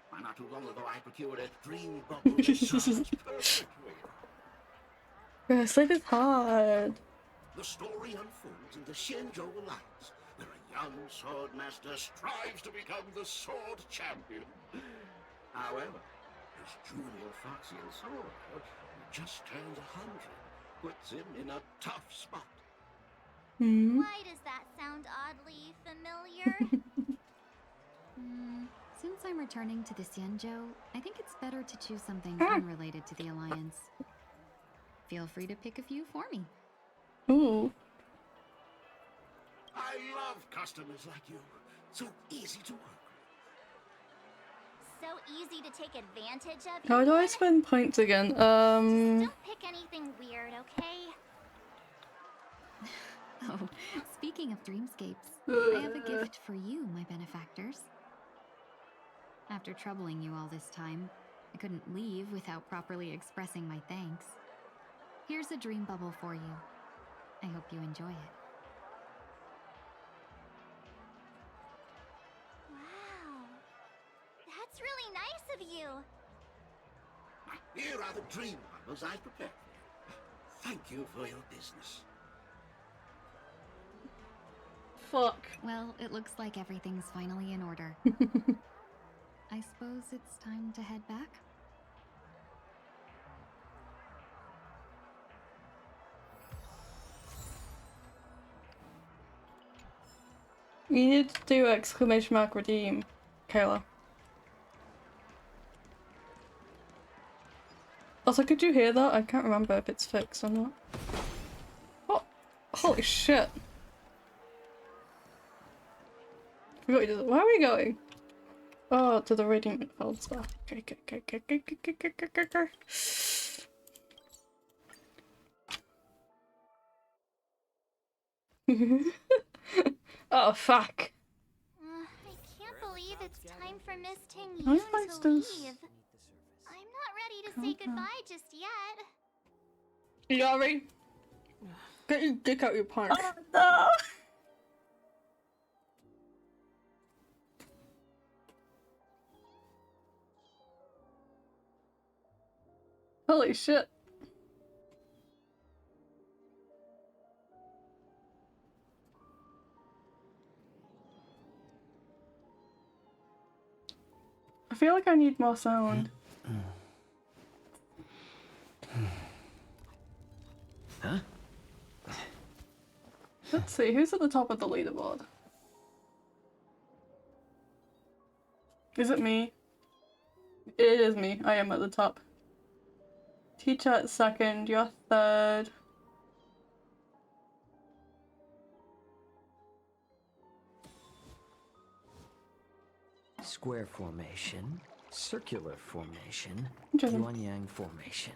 Why, not too long ago I procured a dream bubble that charged perfectly. Sleep is hard. The story unfolds in the Shenzhou Alliance, where a young sword master strives to become the sword champion. However, his junior Foxian sword, who just turned 100, puts him in a tough spot. Why does that sound oddly familiar? Since I'm returning to the Xianzhou, I think it's better to choose something unrelated to the Alliance. Feel free to pick a few for me. Ooh. I love customers like you. So easy to work So easy to take advantage of. How do I spend points again? Just don't pick anything weird, okay? Oh, speaking of dreamscapes, I have a gift for you, my benefactors. After troubling you all this time, I couldn't leave without properly expressing my thanks. Here's a dream bubble for you. I hope you enjoy it. Wow. That's really nice of you. Here are the dream bubbles I prepared for you. Thank you for your business. Fuck. Well, it looks like everything's finally in order. I suppose it's time to head back? You need to do exclamation mark redeem, Kayla. Also, could you hear that? I can't remember if it's fixed or not. Oh, holy shit. Forgot you did it. Where are we going? Oh, to the radiant field stuff. Oh, fuck. I can't believe it's time for Miss Ting How Yun do I to still- leave. I'm not ready to say goodbye just yet. Yari, get your dick out your pants. Oh no! Holy shit. I feel like I need more sound. Huh? Let's see, who's at the top of the leaderboard? Is it me? It is me. I am at the top. Teacher at second, you're third. Square formation, circular formation, Interesting. yuan-yang formation.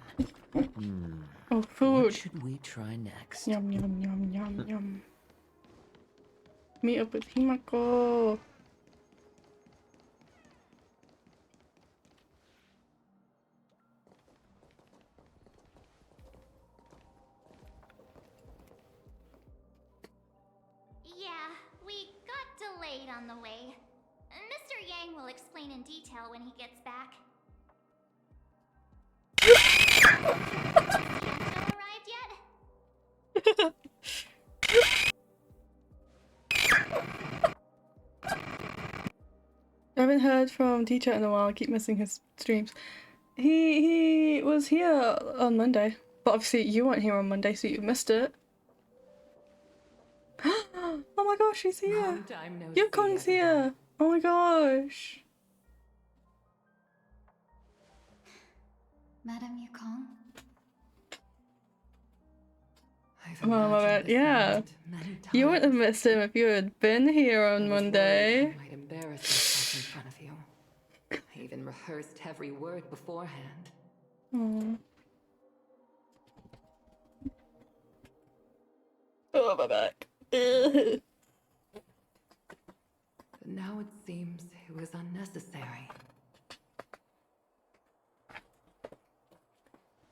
Oh, food. What should we try next? Yum yum yum yum yum. Meet up with Himako. Yeah, we got delayed on the way. Mr. Yang will explain in detail when he gets back. Still arrived yet? I haven't heard from teacher in a while. I keep missing his streams. He was here on Monday, but obviously you weren't here on Monday, so you missed it. Oh my gosh, he's here! Yukon's here! Oh my gosh! Madam Yukong? Well, yeah. You wouldn't have missed him if you had been here on Monday. I might embarrass myself in front of you. I even rehearsed every word beforehand. Aww. Oh, my back. But now it seems it was unnecessary.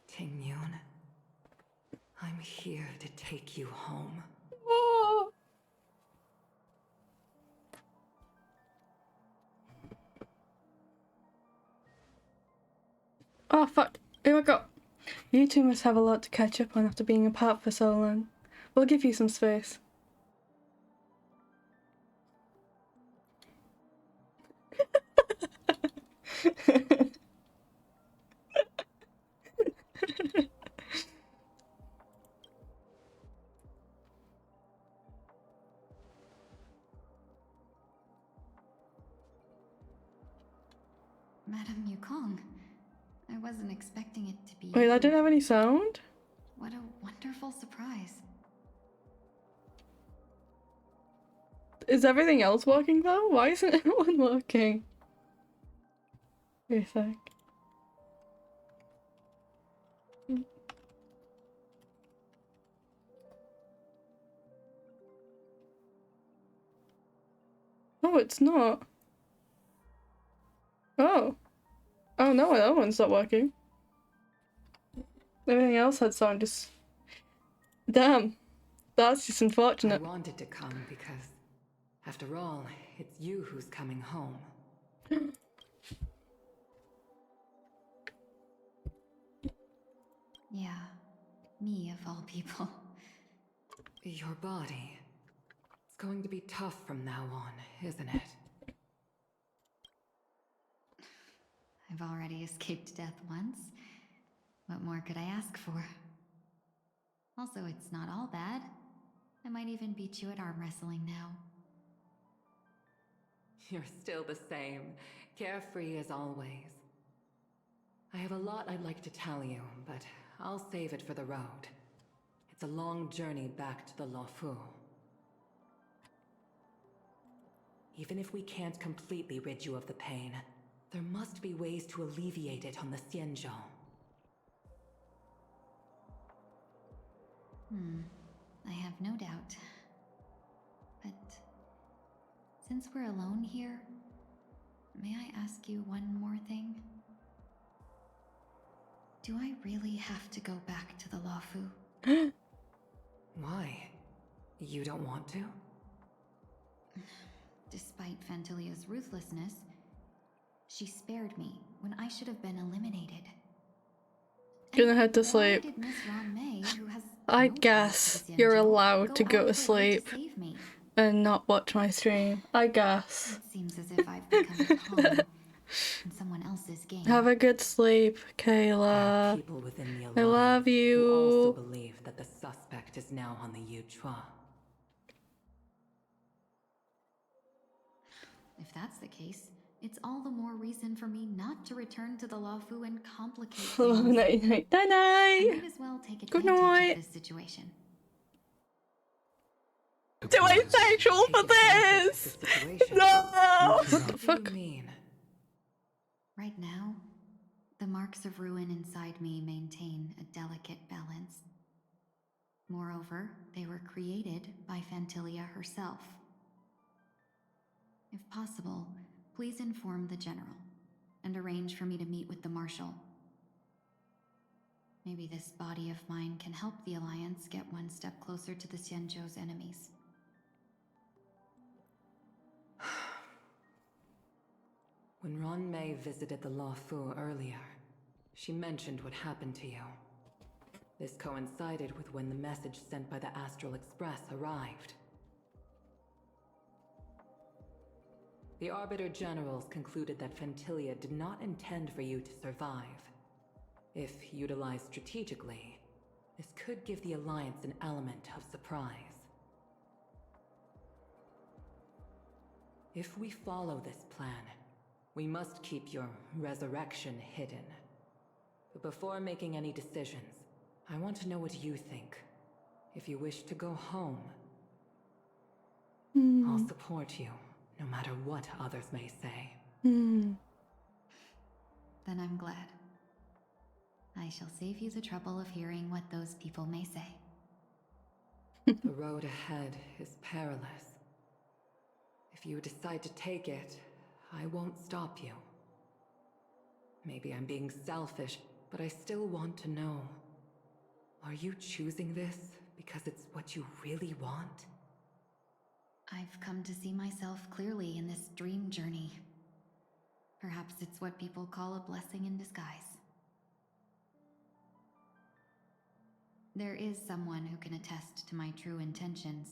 Ting Yun, I'm here to take you home. Oh. Oh fuck. Here I go. You two must have a lot to catch up on after being apart for so long. We'll give you some space. Madame Yukong, I wasn't expecting it to be Wait, you. I didn't have any sound? What a wonderful surprise. Is everything else working though? Why isn't everyone working? Wait a sec. Oh, it's not. Oh. Oh no, that one's not working. Everything else had sound, just... Damn. That's just unfortunate. I wanted to come because, after all, it's you who's coming home. Yeah, me of all people. Your body. It's going to be tough from now on, isn't it? I've already escaped death once. What more could I ask for? Also, it's not all bad. I might even beat you at arm wrestling now. You're still the same, carefree as always. I have a lot I'd like to tell you, but I'll save it for the road. It's a long journey back to the Luofu. Even if we can't completely rid you of the pain, there must be ways to alleviate it on the Xianzhou. I have no doubt. But since we're alone here, may I ask you one more thing? Do I really have to go back to the Luofu? Why? You don't want to? Despite Phantilia's ruthlessness, she spared me when I should have been eliminated. Gonna head to sleep. Why did Miss Ron May, who has I no ties guess to the you're Xianzhou, allowed go to go out to of her way sleep to save me? and not watch my stream. I guess. It seems as if I've become a pawn in someone else's game. Have a good sleep, There are Kayla. people within the I Alliance love who also you. believe that the suspect is now on the Yuchua. If that's the case, it's all the more reason for me not to return to the Luofu and complicate things. Night, night, night, I night. might as well take Good advantage night. of this situation. Do I sexual for this? No! What the What do fuck? you mean? Right now, the marks of ruin inside me maintain a delicate balance. Moreover, they were created by Phantilia herself. If possible, please inform the General and arrange for me to meet with the Marshal. Maybe this body of mine can help the Alliance get one step closer to the Xianzhou's enemies. When Ron May visited the Luofu earlier, she mentioned what happened to you. This coincided with when the message sent by the Astral Express arrived. The Arbiter Generals concluded that Phantilia did not intend for you to survive. If utilized strategically, this could give the Alliance an element of surprise. If we follow this plan, we must keep your resurrection hidden. But before making any decisions, I want to know what you think. If you wish to go home, I'll support you, no matter what others may say. Then I'm glad. I shall save you the trouble of hearing what those people may say. The road ahead is perilous. If you decide to take it, I won't stop you. Maybe I'm being selfish, but I still want to know. Are you choosing this because it's what you really want? I've come to see myself clearly in this dream journey. Perhaps it's what people call a blessing in disguise. There is someone who can attest to my true intentions.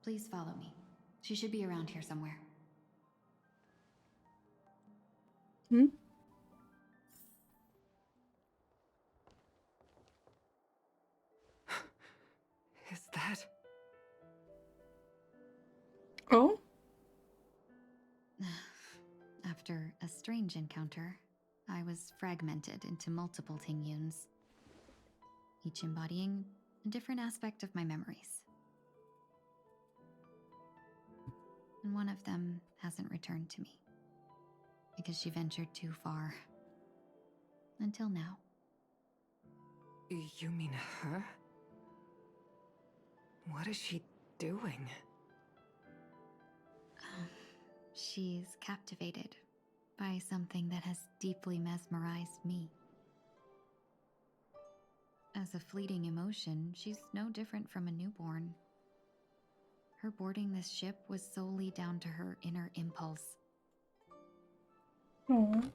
Please follow me. She should be around here somewhere. Hmm? Is that... Oh? After a strange encounter, I was fragmented into multiple Tingyuns, each embodying a different aspect of my memories. And one of them hasn't returned to me, because she ventured too far. Until now. You mean her? What is she doing? She's captivated by something that has deeply mesmerized me. As a fleeting emotion, she's no different from a newborn. Her boarding this ship was solely down to her inner impulse. Aww.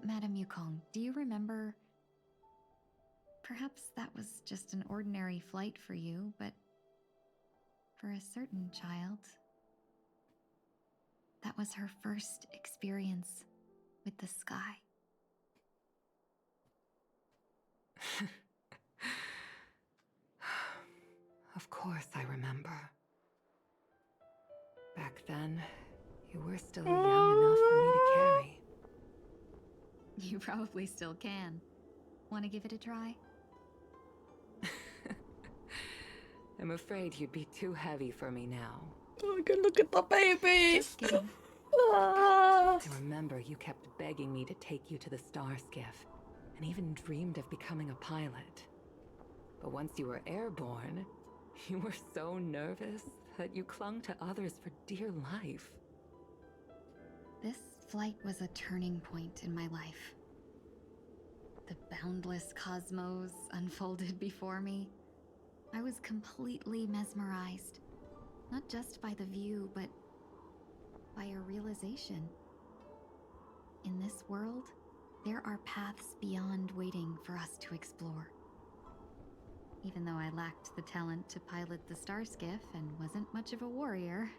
Madame Yukong, do you remember? Perhaps that was just an ordinary flight for you, but for a certain child, that was her first experience with the sky. Of course I remember. Back then, you were still young enough for me to carry. You probably still can. Want to give it a try? I'm afraid you'd be too heavy for me now. Oh, good, look at the babies! Just kidding. Ah. I remember you kept begging me to take you to the star skiff, and even dreamed of becoming a pilot. But once you were airborne, you were so nervous that you clung to others for dear life. This flight was a turning point in my life. The boundless cosmos unfolded before me. I was completely mesmerized, not just by the view, but by a realization. In this world, there are paths beyond waiting for us to explore. Even though I lacked the talent to pilot the star skiff and wasn't much of a warrior,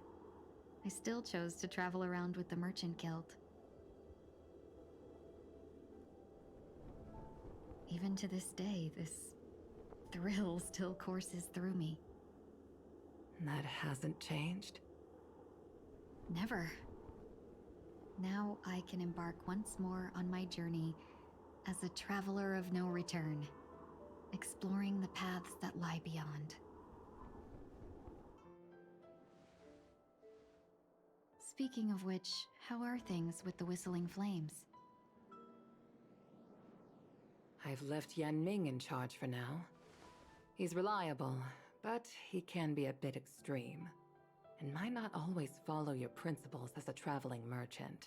I still chose to travel around with the Merchant Guild. Even to this day, this thrill still courses through me. That hasn't changed? Never. Now I can embark once more on my journey as a traveler of no return, exploring the paths that lie beyond. Speaking of which, how are things with the Whistling Flames? I've left Yan Ming in charge for now. He's reliable, but he can be a bit extreme, and might not always follow your principles as a traveling merchant.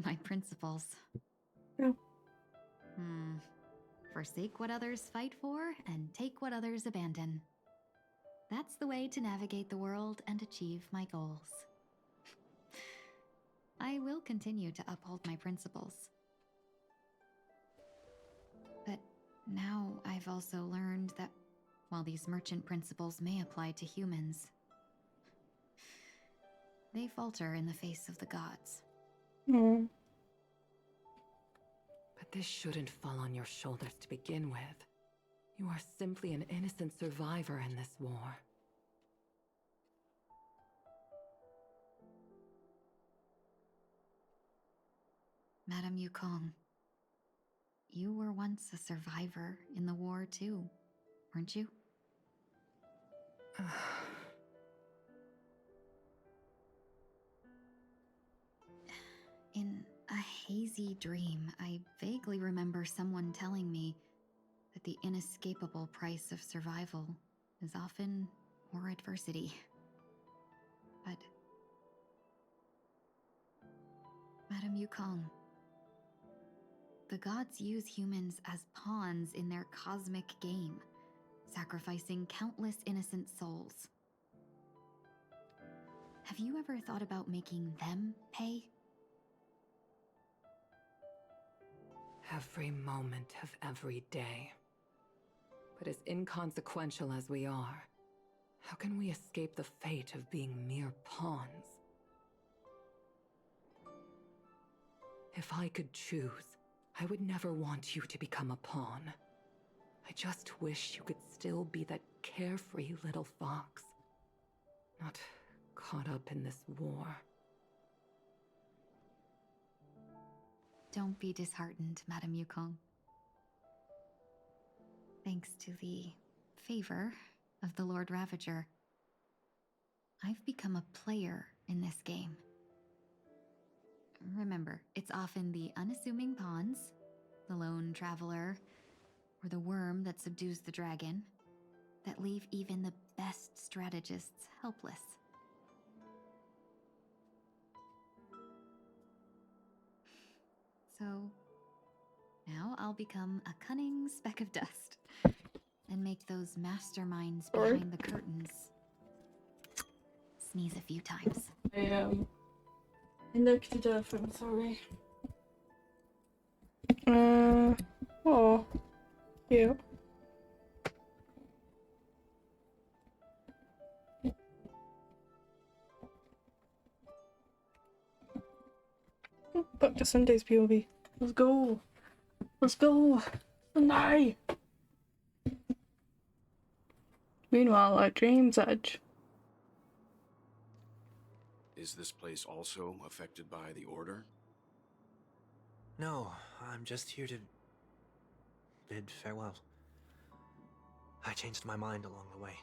My principles. Yeah. Forsake what others fight for, and take what others abandon. That's the way to navigate the world and achieve my goals. I will continue to uphold my principles. But now I've also learned that while these merchant principles may apply to humans, they falter in the face of the gods. Mm. But this shouldn't fall on your shoulders to begin with. You are simply an innocent survivor in this war. Madame Yukong, you were once a survivor in the war too, weren't you? In a hazy dream, I vaguely remember someone telling me that the inescapable price of survival is often more adversity. But Madame Yukong, the gods use humans as pawns in their cosmic game, sacrificing countless innocent souls. Have you ever thought about making them pay? Every moment of every day. But as inconsequential as we are, how can we escape the fate of being mere pawns? If I could choose, I would never want you to become a pawn. I just wish you could still be that carefree little fox. Not caught up in this war. Don't be disheartened, Madame Yukong. Thanks to the favor of the Lord Ravager, I've become a player in this game. Remember, it's often the unassuming pawns, the lone traveler, or the worm that subdues the dragon, that leave even the best strategists helpless. So, now I'll become a cunning speck of dust, and make those masterminds behind the curtains sneeze a few times. I looked it up, I'm sorry. Oh, cute. Back to Sunday's POV. Let's go. Let's go. Sunday. Meanwhile, at Dream's Edge. Is this place also affected by the Order? No, I'm just here to bid farewell. I changed my mind along the way.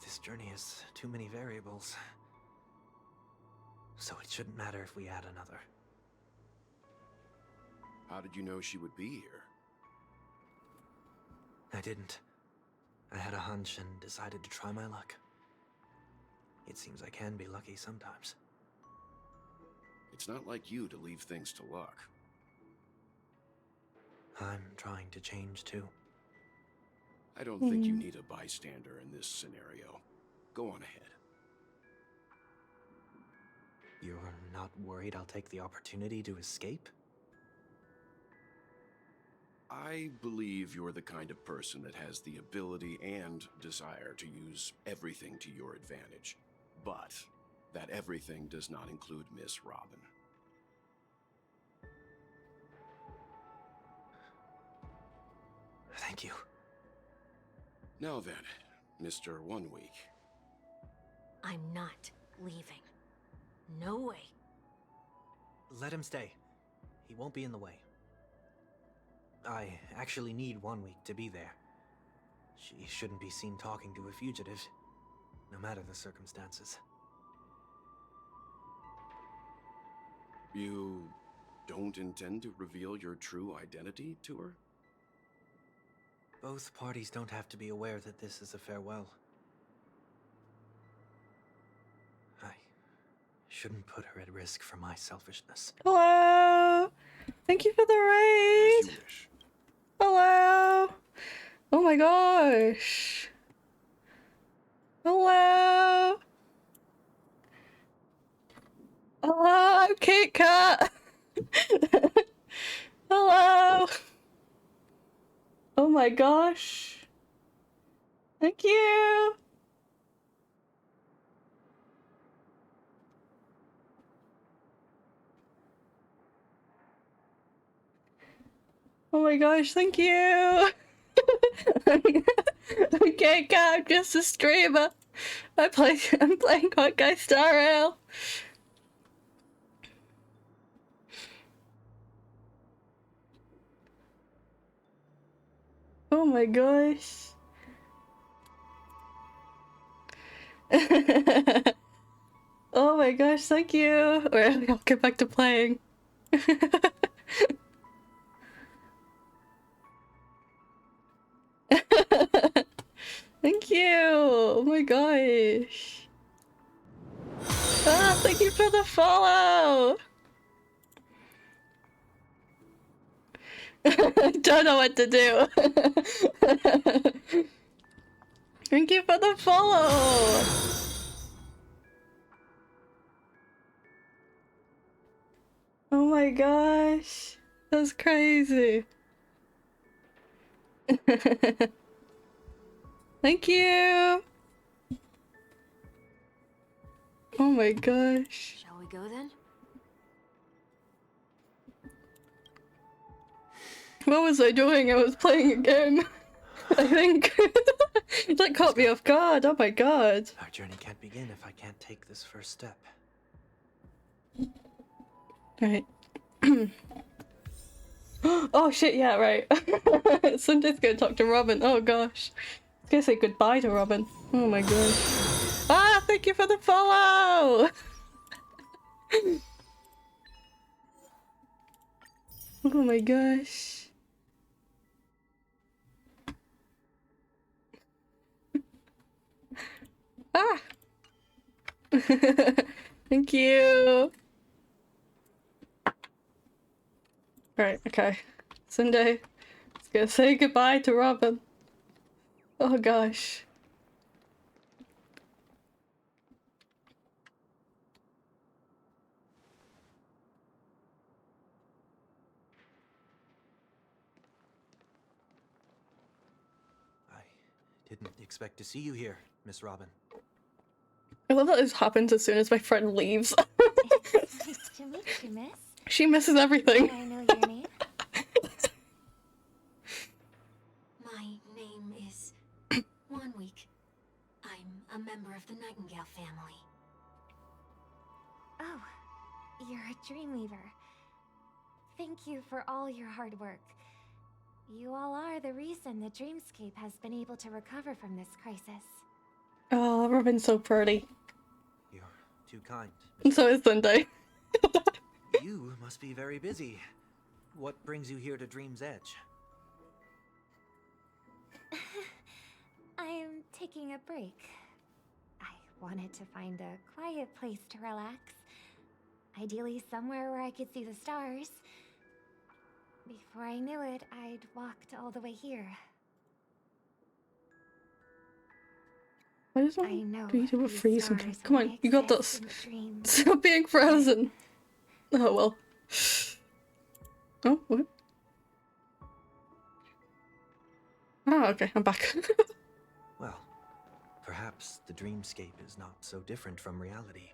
This journey has too many variables. So it shouldn't matter if we add another. How did you know she would be here? I didn't. I had a hunch and decided to try my luck. It seems I can be lucky sometimes. It's not like you to leave things to luck. I'm trying to change too. I don't think you need a bystander in this scenario. Go on ahead. You're not worried I'll take the opportunity to escape? I believe you're the kind of person that has the ability and desire to use everything to your advantage. But that everything does not include Miss Robin. Thank you. Now then, Mr. 1 Week. I'm not leaving. No way. Let him stay. He won't be in the way. I actually need 1 week to be there. She shouldn't be seen talking to a fugitive, no matter the circumstances. You don't intend to reveal your true identity to her? Both parties don't have to be aware that this is a farewell. I shouldn't put her at risk for my selfishness. Hello! Thank you for the raid! As you wish. Hello! Oh my gosh! Hello! Hello, I'm Kit Kat! Hello! Oh my gosh! Thank you! Oh my gosh, thank you! Okay, God, I'm just a streamer. I'm playing Hawkeye Star Rail. Oh my gosh. Oh my gosh, thank you. Alright, I'll get back to playing. Thank you! Oh my gosh! Ah, thank you for the follow! Don't know what to do. Thank you for the follow! my gosh. That's crazy. Thank you. Oh my gosh. Shall we go then? What was I doing? I was playing a game. I think. That caught me off guard. Oh my god. Our journey can't begin if I can't take this first step. Right. Oh shit, yeah, right. Sunday's gonna talk to Robin. Oh gosh. I was gonna say goodbye to Robin. Oh my gosh. Ah, thank you for the follow! Oh my gosh. Ah! Thank you! Right, okay. Sunday. Let's go say goodbye to Robin. Oh gosh. Didn't expect to see you here, Miss Robin. I love that this happens as soon as my friend leaves. It's nice to meet you, miss. She misses everything. May I know your name? My name is 1 week. I'm a member of the Nightingale family. Oh, you're a Dreamweaver. Thank you for all your hard work. You all are the reason the Dreamscape has been able to recover from this crisis. Oh, Robin's so pretty. You're too kind. And so is Sunday. You must be very busy. What brings you here to Dream's Edge? I'm taking a break. I wanted to find a quiet place to relax. Ideally somewhere where I could see the stars. Before I knew it, I'd walked all the way here. Why does I know EnVtuber these freeze stars sometimes? Come on, only you got exist this. in dreams. Stop being frozen. Oh well. Oh, what? Oh, okay, I'm back. Well, perhaps the dreamscape is not so different from reality.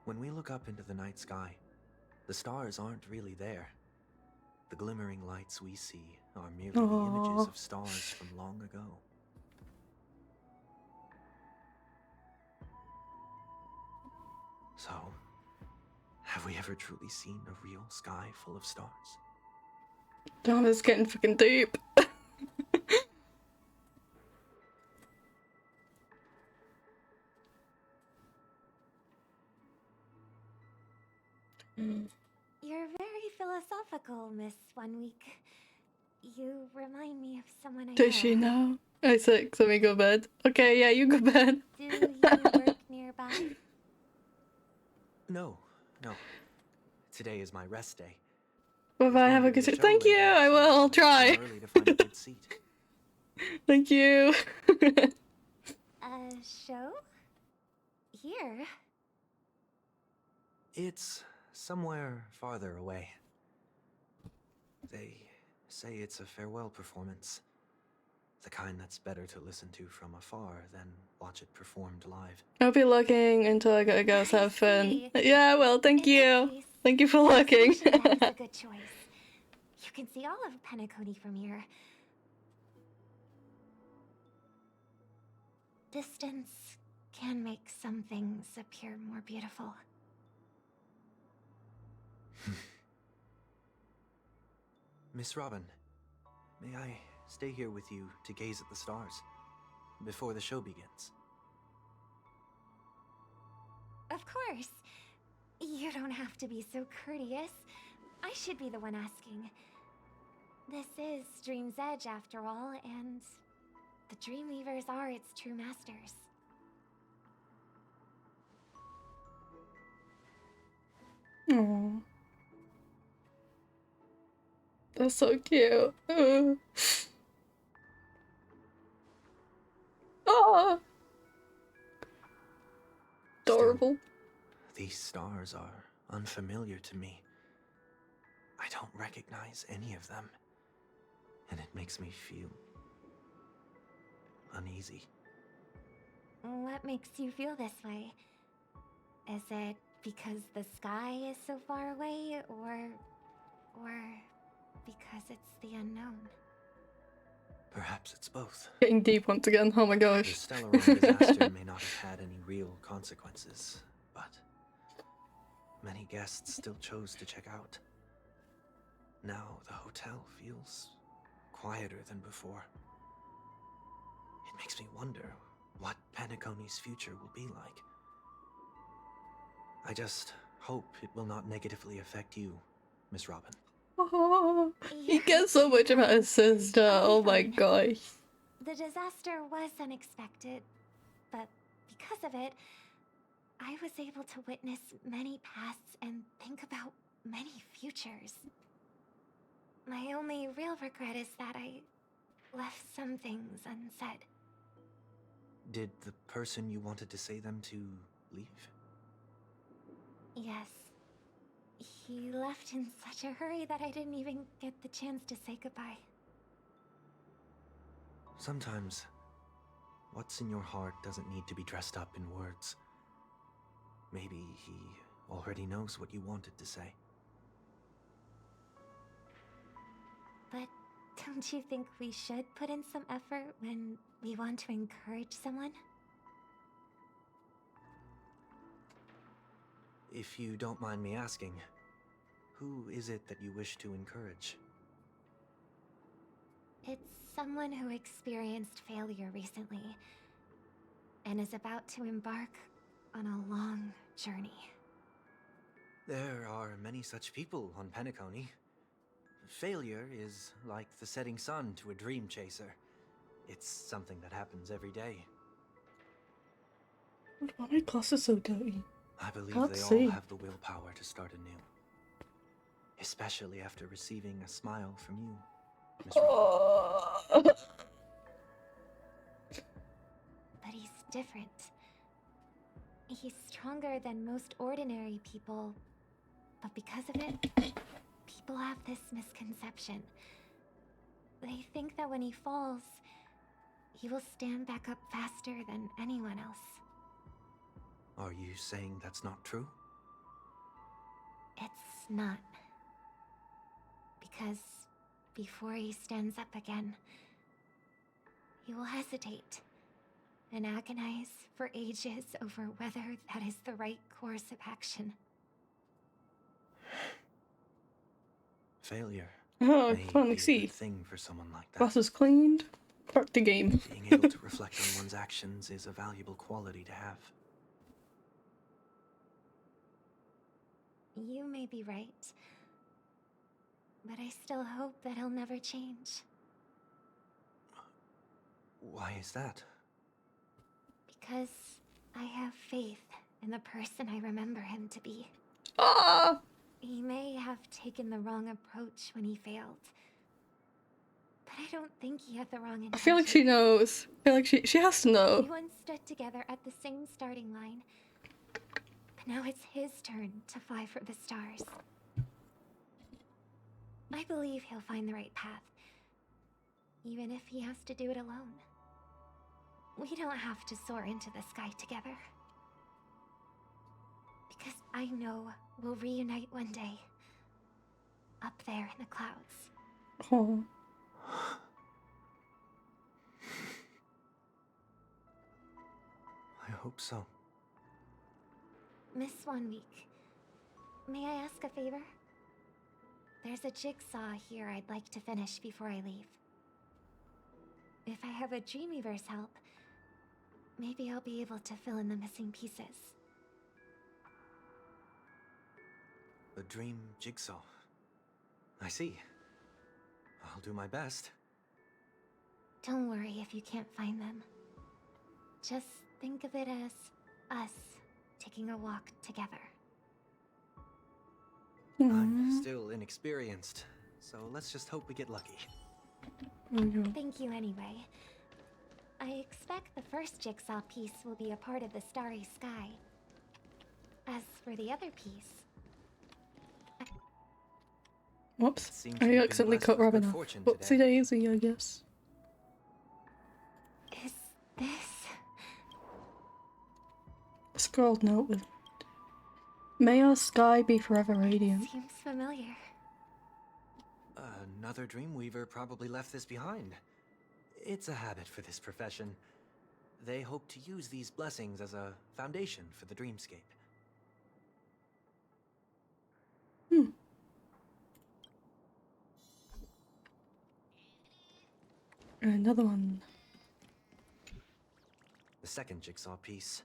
When we look up into the night sky, the stars aren't really there. The glimmering lights we see are merely the images of stars from long ago. So, have we ever truly seen a real sky full of stars? Damn, it's getting fucking deep. You're very philosophical, Miss 1 week. You remind me of someone I know. Does she know? I said, let me go bed. Okay, yeah, you go bed. Do you work nearby? No. Today is my rest day. Bye bye, have a good day. Thank you, I will, I'll try. Early to find a good seat. Thank you. A show? Here? It's somewhere farther away. They say it's a farewell performance. The kind that's better to listen to from afar than watch it performed live. I'll be looking until I gotta go, so have fun. Yeah, well, thank you. Thank you for looking. That's a good choice. You can see all of Penacony from here. Distance can make some things appear more beautiful. Miss Robin, may I stay here with you to gaze at the stars before the show begins? Of course. You don't have to be so courteous. I should be the one asking. This is Dream's Edge, after all, and the Dreamweavers are its true masters. Aww. That's so cute. Oh. Adorable. These stars are unfamiliar to me. I don't recognize any of them, and it makes me feel uneasy. What makes you feel this way? Is it because the sky is so far away, or because it's the unknown? Perhaps it's both. Getting deep once again. Oh my The gosh. Stellaron disaster may not have had any real consequences, but many guests still chose to check out. Now the hotel feels quieter than before. It makes me wonder what Penacony's future will be like. I just hope it will not negatively affect you, Miss Robin. Oh, he gets so much about his sister. Oh my gosh. The disaster was unexpected, but because of it, I was able to witness many pasts and think about many futures. My only real regret is that I left some things unsaid. Did the person you wanted to say them to leave? Yes. He left in such a hurry that I didn't even get the chance to say goodbye. Sometimes, what's in your heart doesn't need to be dressed up in words. Maybe he already knows what you wanted to say. But don't you think we should put in some effort when we want to encourage someone? If you don't mind me asking, who is it that you wish to encourage? It's someone who experienced failure recently and is about to embark on a long journey. There are many such people on Penacony. Failure is like the setting sun to a dream chaser. It's something that happens every day. Why are my glasses so dirty? I believe Can't they see. all have the willpower to start anew. Especially after receiving a smile from you, Miss Robin. But he's different. He's stronger than most ordinary people, but because of it, people have this misconception. They think that when he falls, he will stand back up faster than anyone else. Are you saying that's not true? It's not. Because before he stands up again, he will hesitate and agonize for ages over whether that is the right course of action. Failure Oh, may finally be a see. good thing for someone like that. Glasses cleaned. Back to game. Being able to reflect on one's actions is a valuable quality to have. You may be right, but I still hope that he'll never change. Why is that? Because I have faith in the person I remember him to be. Ah! He may have taken the wrong approach when he failed, but I don't think he had the wrong intention. I feel like she knows. I feel like she has to know. We once stood together at the same starting line, but now it's his turn to fly for the stars. I believe he'll find the right path, even if he has to do it alone. We don't have to soar into the sky together. Because I know we'll reunite one day. Up there in the clouds. Oh. I hope so. Miss 1 week. May I ask a favor? There's a jigsaw here I'd like to finish before I leave. If I have a Dreamweaver's help, maybe I'll be able to fill in the missing pieces. The dream jigsaw. I see. I'll do my best. Don't worry if you can't find them. Just think of it as us taking a walk together. I'm still inexperienced, so let's just hope we get lucky. Thank you anyway. I expect the first jigsaw piece will be a part of the starry sky. As for the other piece, Whoops. Seems to I have been accidentally blessed cut with Robin good off. fortune Whoopsie today. daisy, I guess. is this... Scrawled note with... May our sky be forever radiant. Seems familiar. Another Dreamweaver probably left this behind. It's a habit for this profession. They hope to use these blessings as a foundation for the dreamscape. Another one. The second jigsaw piece.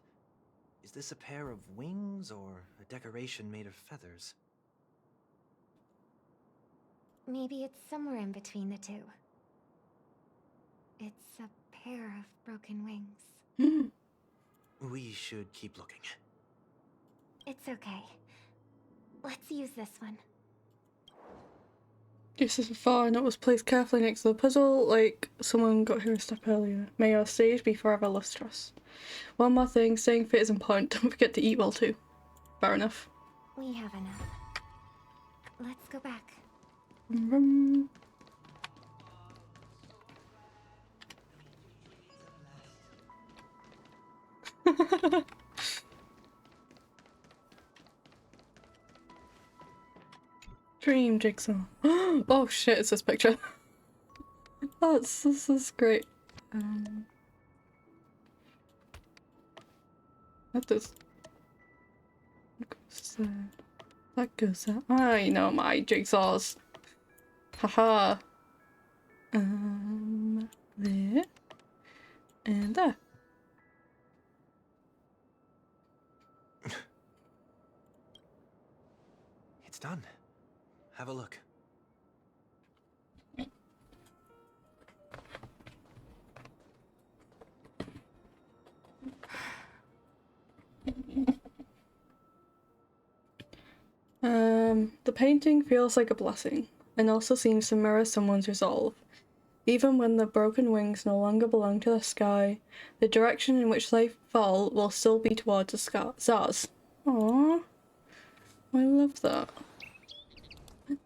Is this a pair of wings or a decoration made of feathers? Maybe it's somewhere in between the two. It's a pair of broken wings. We should keep looking. It's okay. Let's use this one. This is far, note was placed carefully next to the puzzle, like someone got here a step earlier. May our stage be forever lustrous. One more thing, staying fit is important. Don't forget to eat well too. Fair enough. We have enough. Let's go back. Dream jigsaw. Oh shit, it's this picture. This is great. That does. That goes there. I know my jigsaws. Haha. There. And there. It's done. Have a look. The painting feels like a blessing, and also seems to mirror someone's resolve. Even when the broken wings no longer belong to the sky, the direction in which they fall will still be towards the stars. Aww. I love that. Oh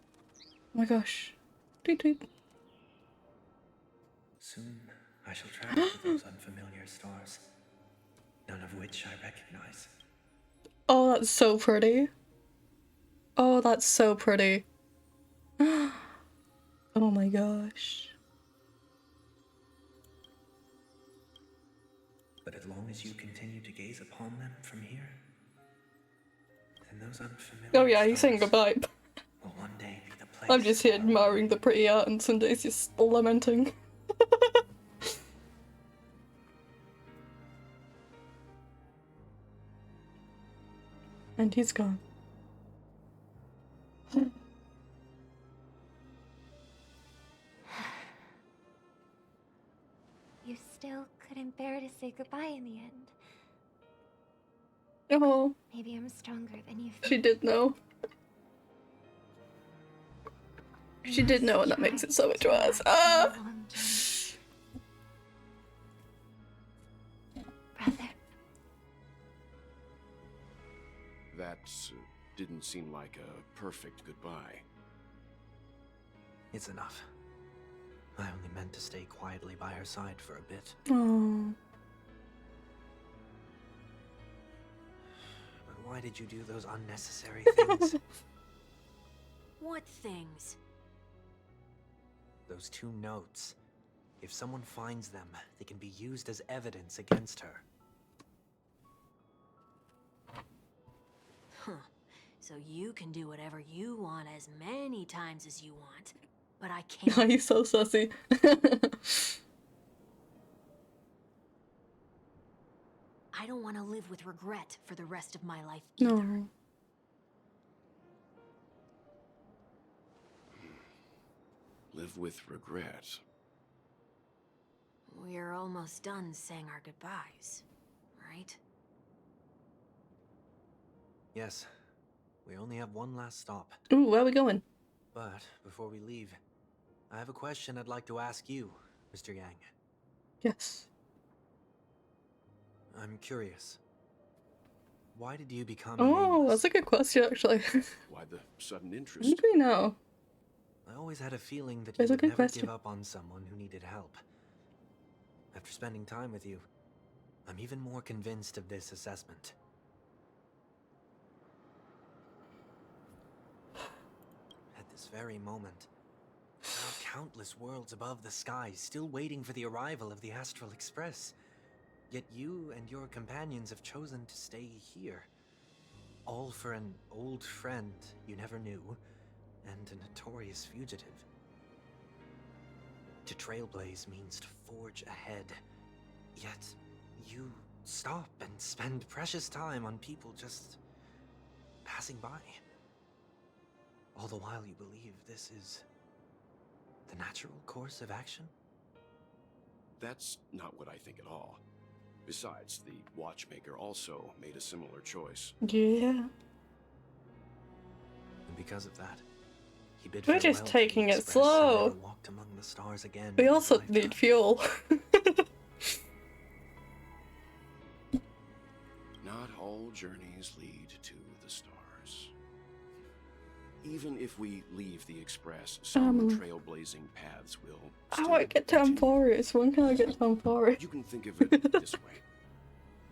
my gosh. Tweet tweet. Soon I shall travel to those unfamiliar stars, none of which I recognize. Oh, that's so pretty. Oh, that's so pretty. Oh my gosh. But as long as you continue to gaze upon them from here, then those unfamiliar Oh yeah, he's saying stars goodbye. will one day be the place. I'm just here admiring the pretty art and Sunday's just lamenting. And he's gone. You still couldn't bear to say goodbye in the end. Oh. Maybe I'm stronger than you think. She did know. She did know, and that makes it so much worse. Ah! Brother. That didn't seem like a perfect goodbye. It's enough. I only meant to stay quietly by her side for a bit. Oh. But why did you do those unnecessary things? What things? Those 2 notes. If someone finds them, they can be used as evidence against her. Huh. So you can do whatever you want as many times as you want, but I can't. Oh, he's so sassy. I don't want to live with regret for the rest of my life either. No. Live with regret. We're almost done saying our goodbyes, right? Yes. We only have one last stop. Ooh, where are we going? But before we leave, I have a question I'd like to ask you, Mr. Yang. Yes. I'm curious. Why did you become Oh, nameless? that's a good question, actually. Why the sudden I interest? think we know. I always had a feeling that That's you a would good never question. give up on someone who needed help. After spending time with you, I'm even more convinced of this assessment. At this very moment, there are countless worlds above the sky still waiting for the arrival of the Astral Express. Yet you and your companions have chosen to stay here. All for an old friend you never knew, and a notorious fugitive. To trailblaze means to forge ahead. Yet, you stop and spend precious time on people just passing by. All the while you believe this is the natural course of action? That's not what I think at all. Besides, the watchmaker also made a similar choice. Yeah. And because of that, he bid We're farewell just to taking the it Express and slow. never walked among the stars again. We in his also lifetime. need fuel. Not all journeys lead to the stars. Even if we leave the Express, some trailblazing paths will I still want to get to continue. Amphoreus. When can I get to Amphoreus? You can think of it this way.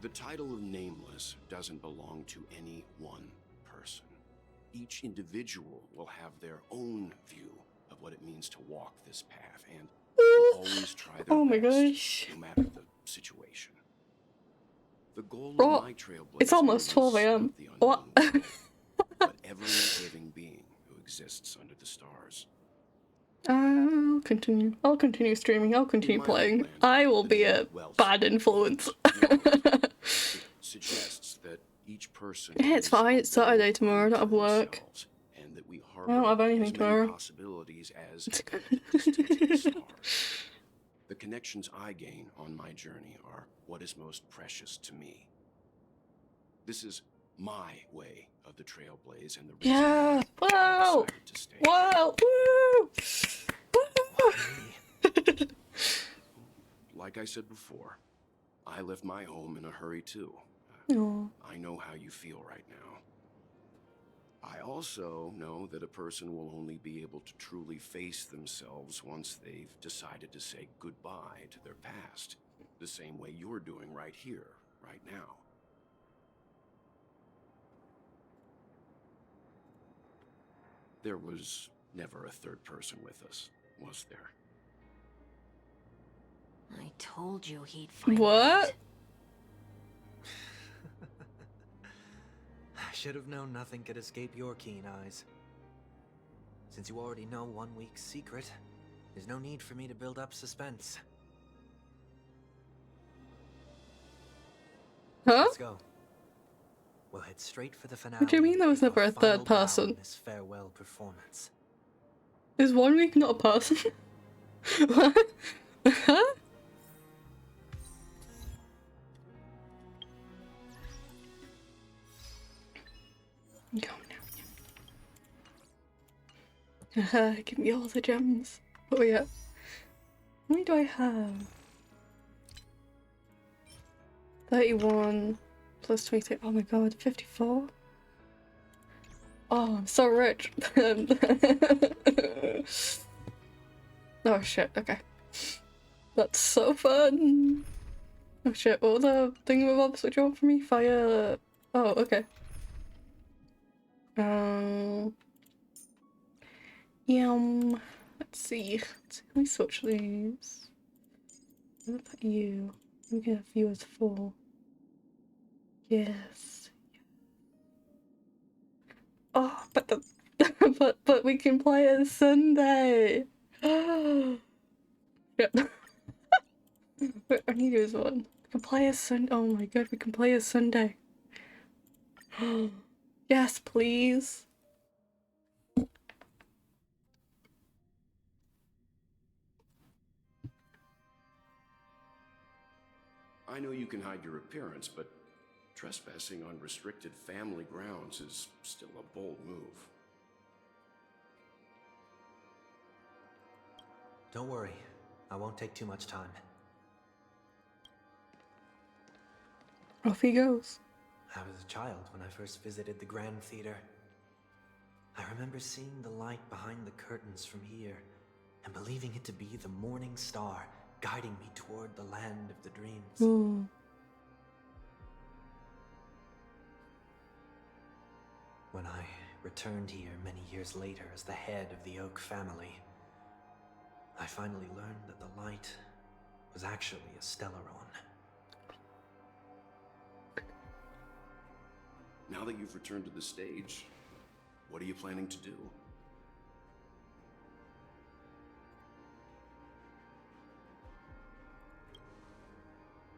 The title of Nameless doesn't belong to any one person. Each individual will have their own view of what it means to walk this path, and will always try their Oh my best, gosh. no matter the situation. The goal Bro, of my trailblazing it's almost is 12 AM. not the unknown What? world, but every living being who exists under the stars. I'll continue. I'll continue streaming. I'll continue my playing. homeland, I will the be name a Welsh bad influence. It suggests that each person Yeah, it's is fine. a It's Saturday world tomorrow. I don't have unto work. themselves, and that we I don't have harbor anything as many tomorrow. possibilities as distant stars. The connections I gain on my journey are what is most precious to me. This is my way of the trailblaze, and the reason Yeah. why I Wow. decided to stay. Wow. Woo. Woo. Like I said before, I left my home in a hurry too. Aw. I know how you feel right now. I also know that a person will only be able to truly face themselves once they've decided to say goodbye to their past, the same way you're doing right here, right now. There was never a third person with us, was there? I told you he'd find What? out. I should have known nothing could escape your keen eyes. Since you already know one week's secret, there's no need for me to build up suspense. Huh? Let's go. We'll head straight for the finale. What do you mean there was and give never our a third final bow person? in this farewell performance. Is 1 week not a person? What? Huh? Go now. Give me all the gems. Oh yeah. How many do I have? 31 plus 26. Oh my god, 54? Oh, I'm so rich. Oh shit, okay. That's so fun. Oh shit, what was the thingamabobs that you want from me? Fire. Oh, okay. Let's see. Let me switch these. What about you? We can have you as 4. Yes. Oh, but the but we can play it Sunday. Yep. Wait, I need to use one. We can play a Sunday. Oh my god, we can play a Sunday. Yes, please. I know you can hide your appearance, but trespassing on restricted family grounds is still a bold move. Don't worry, I won't take too much time. Off he goes. I was a child when I first visited the Grand Theater. I remember seeing the light behind the curtains from here and believing it to be the morning star guiding me toward the land of the dreams. Ooh. When I returned here many years later as the head of the Oak family, I finally learned that the light was actually a Stellaron. Now that you've returned to the stage, what are you planning to do?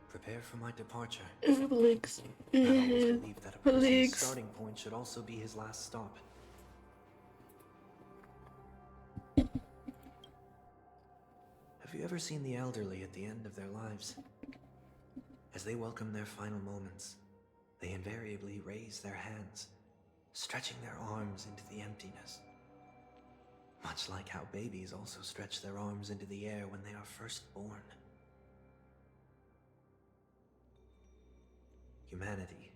Prepare for my departure. Legs. I always believed that a person's Legs. starting point should also be his last stop. Have you ever seen the elderly at the end of their lives? As they welcome their final moments, they invariably raise their hands, stretching their arms into the emptiness. Much like how babies also stretch their arms into the air when they are first born. Humanity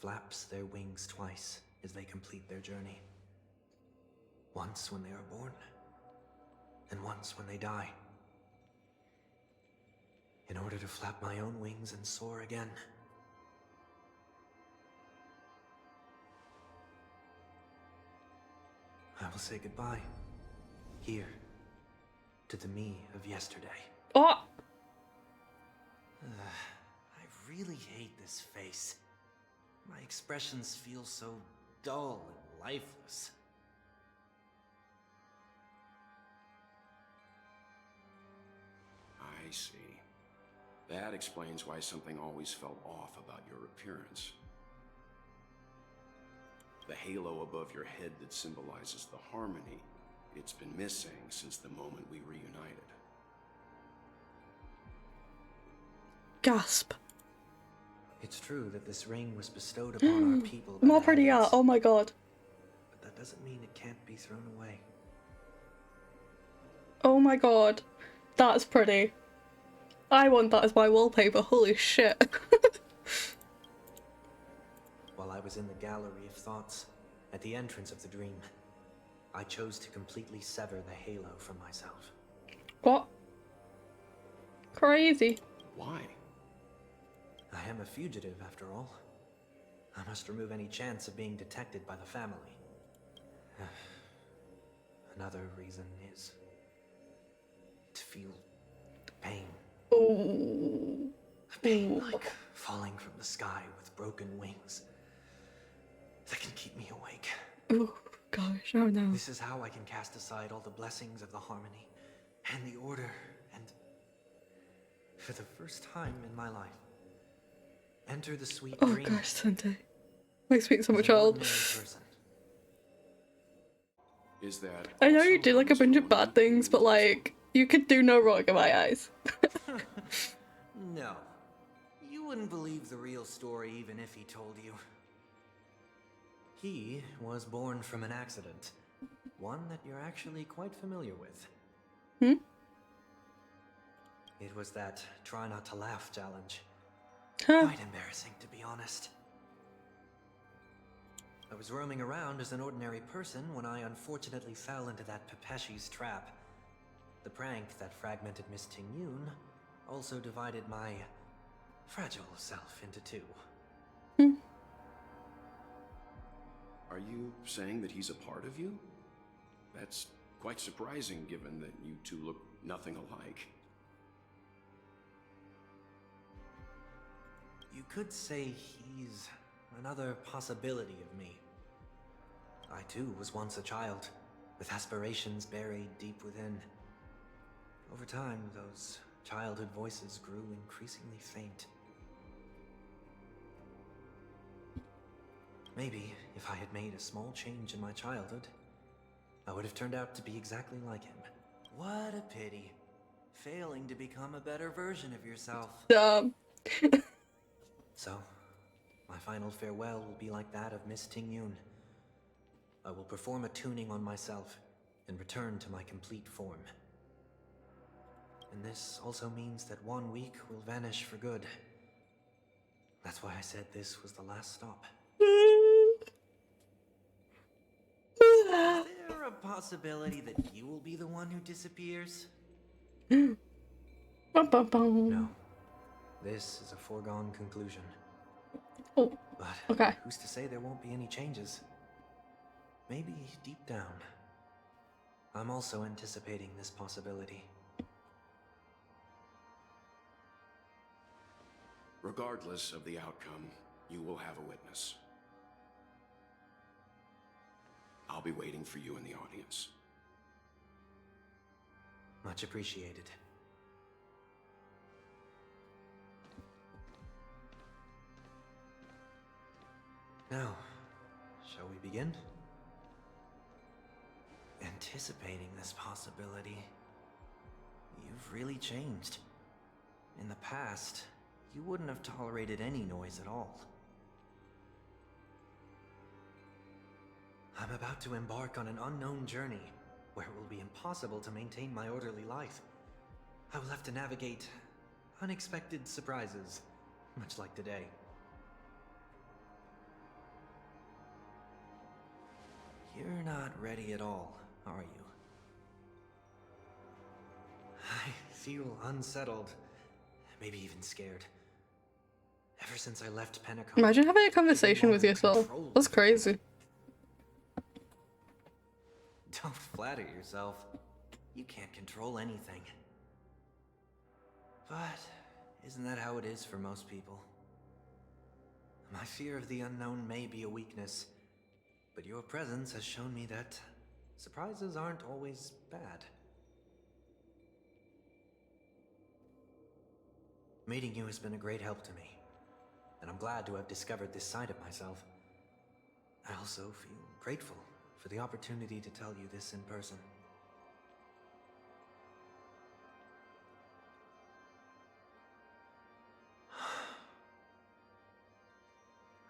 flaps their wings twice as they complete their journey. Once when they are born, and once when they die. In order to flap my own wings and soar again. I will say goodbye. Here. To the me of yesterday. Oh! I really hate this face. My expressions feel so dull and lifeless. I see. That explains why something always felt off about your appearance. The halo above your head that symbolizes the harmony, it's been missing since the moment we reunited. Gasp. It's true that this ring was bestowed upon our people by More the pretty heavens, art. Oh my god. but that doesn't mean it can't be thrown away. Oh my god. That's pretty. I want that as my wallpaper. Holy shit. While I was in the gallery of thoughts, at the entrance of the dream, I chose to completely sever the halo from myself. What? Crazy. Why? I am a fugitive, after all. I must remove any chance of being detected by the family. Another reason is to feel pain. Ooh. Pain like falling from the sky with broken wings that can keep me awake. Oh gosh, oh no. This is how I can cast aside all the blessings of the harmony and the order, and for the first time in my life, enter the sweet Oh dream. gosh, Sunday. Makes me so of much an old. ordinary person. Is that I know you also do like a how bunch Mr. of bad Williams things, but like, you could do no wrong in my eyes. No. You wouldn't believe the real story even if he told you. He was born from an accident. One that you're actually quite familiar with. Hmm? It was that try not to laugh challenge. Huh. Quite embarrassing, to be honest. I was roaming around as an ordinary person when I unfortunately fell into that Pepeshi's trap. The prank that fragmented Miss Ting-Yun also divided my fragile self into two. Are you saying that he's a part of you? That's quite surprising given that you two look nothing alike. You could say he's another possibility of me. I too was once a child, with aspirations buried deep within. Over time, those childhood voices grew increasingly faint. Maybe if I had made a small change in my childhood, I would have turned out to be exactly like him. What a pity. Failing to become a better version of yourself. So, my final farewell will be like that of Miss Ting-Yun. I will perform a tuning on myself and return to my complete form. And this also means that 1 week will vanish for good. That's why I said this was the last stop. Is there a possibility that you will be the one who disappears? No. This is a foregone conclusion. Oh, but okay. Who's to say there won't be any changes? Maybe deep down, I'm also anticipating this possibility. Regardless of the outcome, you will have a witness. I'll be waiting for you in the audience. Much appreciated. Now, shall we begin? Anticipating this possibility, you've really changed. In the past, you wouldn't have tolerated any noise at all. I'm about to embark on an unknown journey where it will be impossible to maintain my orderly life. I will have to navigate unexpected surprises, much like today. You're not ready at all, are you? I feel unsettled, maybe even scared. Ever since I left Pentecost. Imagine having a conversation with yourself. That's crazy. Don't flatter yourself. You can't control anything. But isn't that how it is for most people? My fear of the unknown may be a weakness, but your presence has shown me that surprises aren't always bad. Meeting you has been a great help to me, and I'm glad to have discovered this side of myself. I also feel grateful for the opportunity to tell you this in person.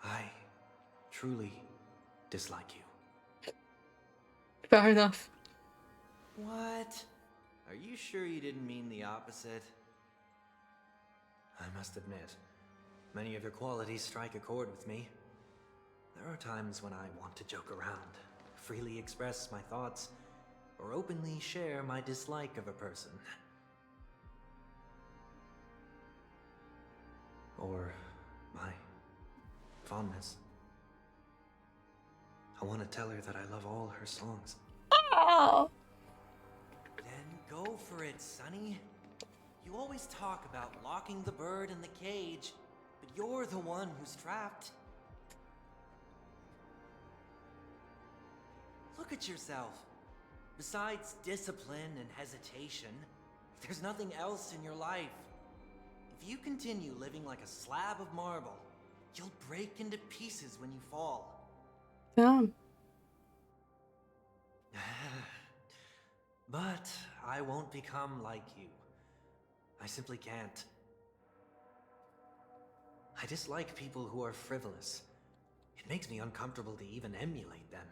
I truly dislike you. Fair enough. What? Are you sure you didn't mean the opposite? I must admit, many of your qualities strike a chord with me. There are times when I want to joke around, freely express my thoughts, or openly share my dislike of a person. Or my fondness. I want to tell her that I love all her songs. Oh. Then go for it, Sonny. You always talk about locking the bird in the cage, but you're the one who's trapped. Look at yourself. Besides discipline and hesitation, there's nothing else in your life. If you continue living like a slab of marble, you'll break into pieces when you fall. Damn. But I won't become like you. I simply can't. I dislike people who are frivolous. It makes me uncomfortable to even emulate them.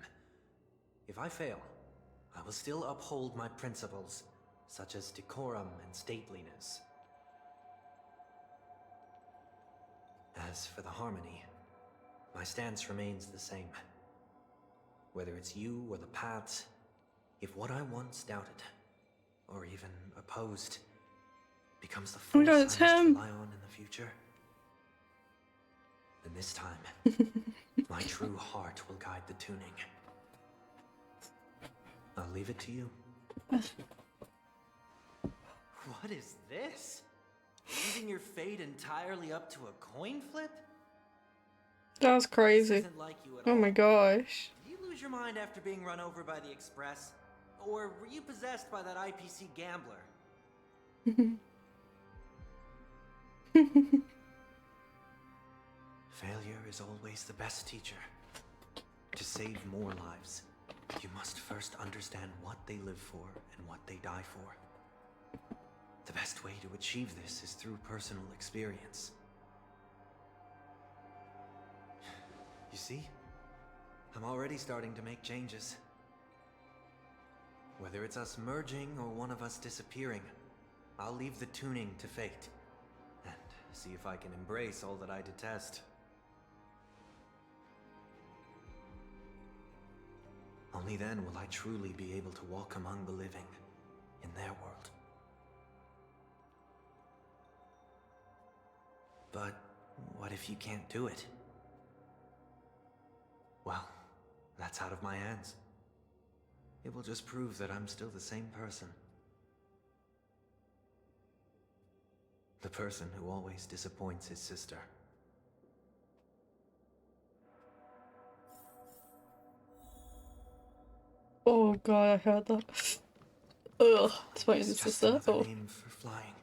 If I fail, I will still uphold my principles, such as decorum and stateliness. As for the harmony, my stance remains the same. Whether it's you or the paths, if what I once doubted, or even opposed, becomes the force I must rely on in the future, then this time, my true heart will guide the tuning. I'll leave it to you. What is this? Leaving your fate entirely up to a coin flip? That was crazy. This isn't like you at Oh all. my gosh. Did you lose your mind after being run over by the Express? Or were you possessed by that IPC gambler? Failure is always the best teacher. To save more lives, you must first understand what they live for and what they die for. The best way to achieve this is through personal experience. You see? I'm already starting to make changes. Whether it's us merging or one of us disappearing, I'll leave the tuning to fate. And see if I can embrace all that I detest. Only then will I truly be able to walk among the living in their world. But what if you can't do it? Well, that's out of my hands. It will just prove that I'm still the same person. The person who always disappoints his sister. Oh god, I heard that. Ugh, disappointing his Just sister. another Oh. name for flying.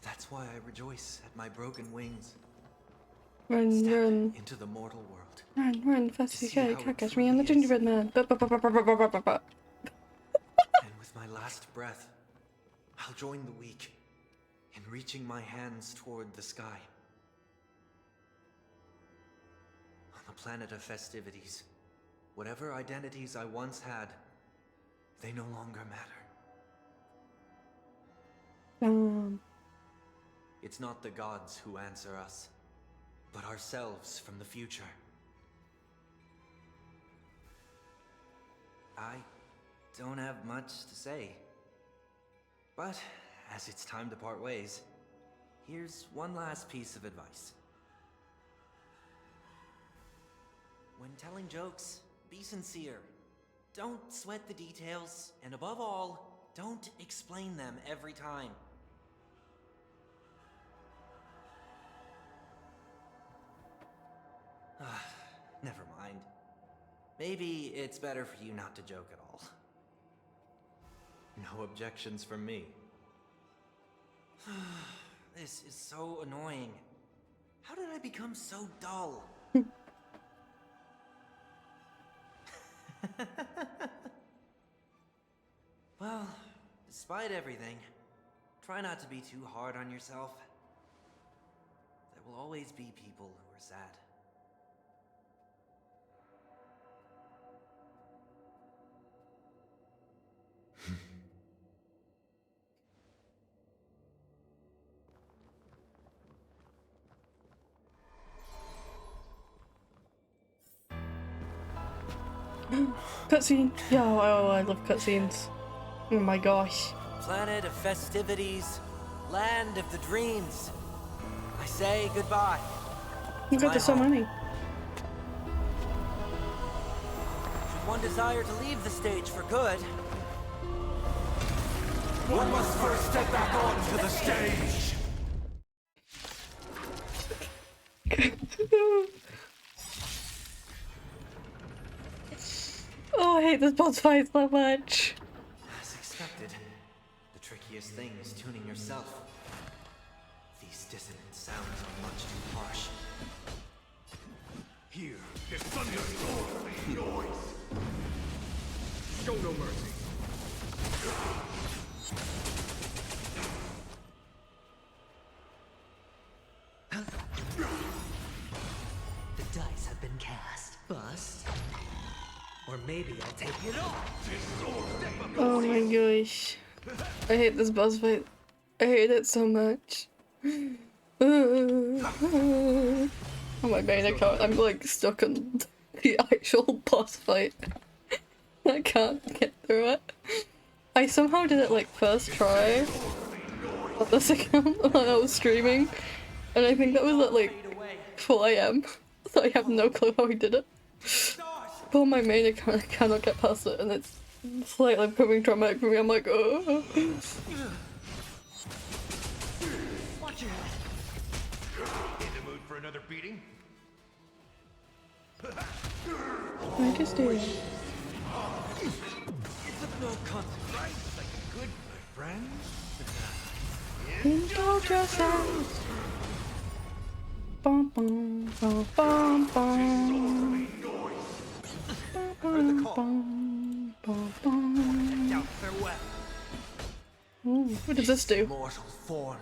That's why I rejoice at my broken wings. Run, Step run. into the mortal world. Run, run, fast as you see can. how Can't it catch me. I'm the truly is. gingerbread man. And with my last breath, I'll join the weak in reaching my hands toward the sky. On the planet of festivities, whatever identities I once had, they no longer matter. It's not the gods who answer us, but ourselves from the future. I don't have much to say. But, as it's time to part ways, here's one last piece of advice. When telling jokes, be sincere. Don't sweat the details, and above all, don't explain them every time. Never mind. Maybe it's better for you not to joke at all. No objections from me. This is so annoying. How did I become so dull? Well, despite everything, try not to be too hard on yourself. There will always be people who are sad. Cutscene. Yeah, oh, I love cutscenes. Oh my gosh. Planet of festivities, land of the dreams. I say goodbye. You got so many. Should one desire to leave the stage for good, One must first step back onto the stage. Oh, I hate this boss fight so much. as expected, the trickiest thing is tuning yourself. These dissonant sounds are much too harsh. Here is thunder. Noise. Show no mercy. The dice have been cast. Bust. Or maybe I'll take it off. Oh my gosh. I hate this boss fight. I hate it so much. Oh my main account, I'm like stuck on the actual boss fight. I can't get through it. I somehow did it like first try on this account when I was streaming, and I think that was at like 4 AM, so I have no clue how I did it. But on my main account I cannot get past it, and it's slightly becoming traumatic for me. I'm like, oh. Watch your head. In the mood for another beating? I just do it. It's of no consequence, like a good friend. Indulge yourselves. Bum bum bum bum bum. Bum bum bum. Now farewell. Ooh, what does this do? Mortal form.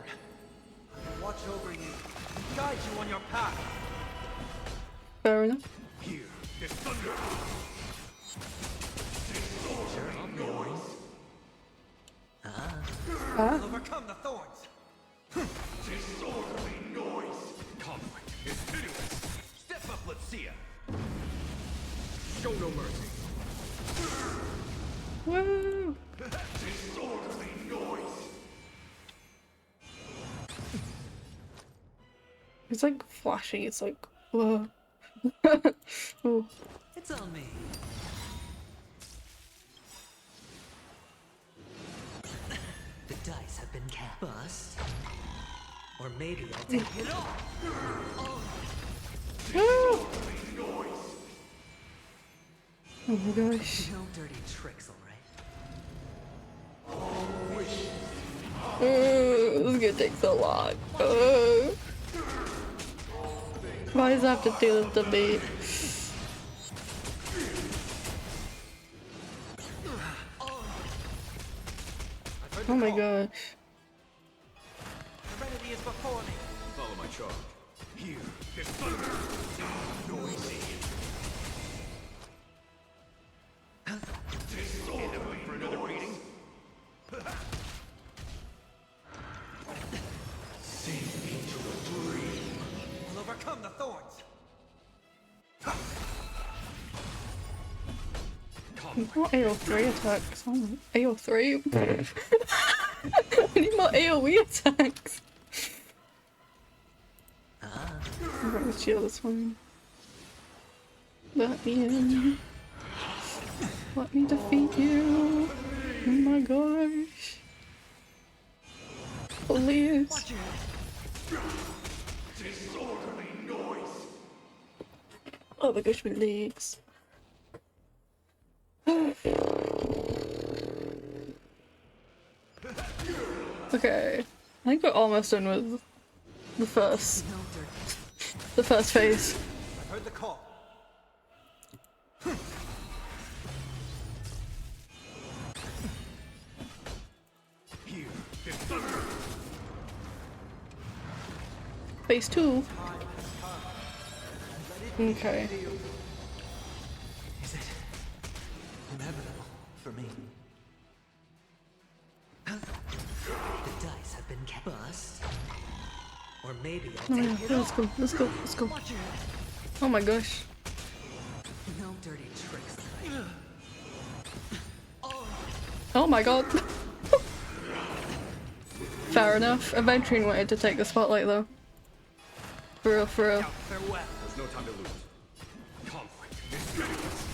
I will watch over you and guide you on your path. Fair enough. Here is thunder. Noise. Overcome the thorns. mercy. Woo! Disorderly noise. It's like flashing, it's like, whoa. Oh. It's on me. The dice have been cast. Bust. Or maybe I'll take it all. Oh my gosh. No dirty tricks, alright? This is gonna take so long. Why does it have to do this to me? Oh my gosh. Serenity is before me. Follow my charge. Here, this thunder. Noisy. Disorderly for another beating. Sink into a dream. I'll overcome the thorns. More AO3 attacks. Oh my. AO3? I need more AoE attacks. I'm going to shield this one. Let me in. Let me defeat you. Oh my gosh. Please. Disorderly noise. Oh my gosh, my legs. Okay. I think we're almost done with the first phase. I've heard the call. Here, this thunder. Phase 2. Okay. Is it inevitable for me? The dice have been cast. Bust. Or maybe I'll Oh take yeah, it let's all. go, let's go, let's go. Oh my gosh. No dirty tricks. Oh my god. Fair enough. Adventuring wanted to take the spotlight though. For real, for real. Farewell. There's no time to lose. Conflict is meaningless.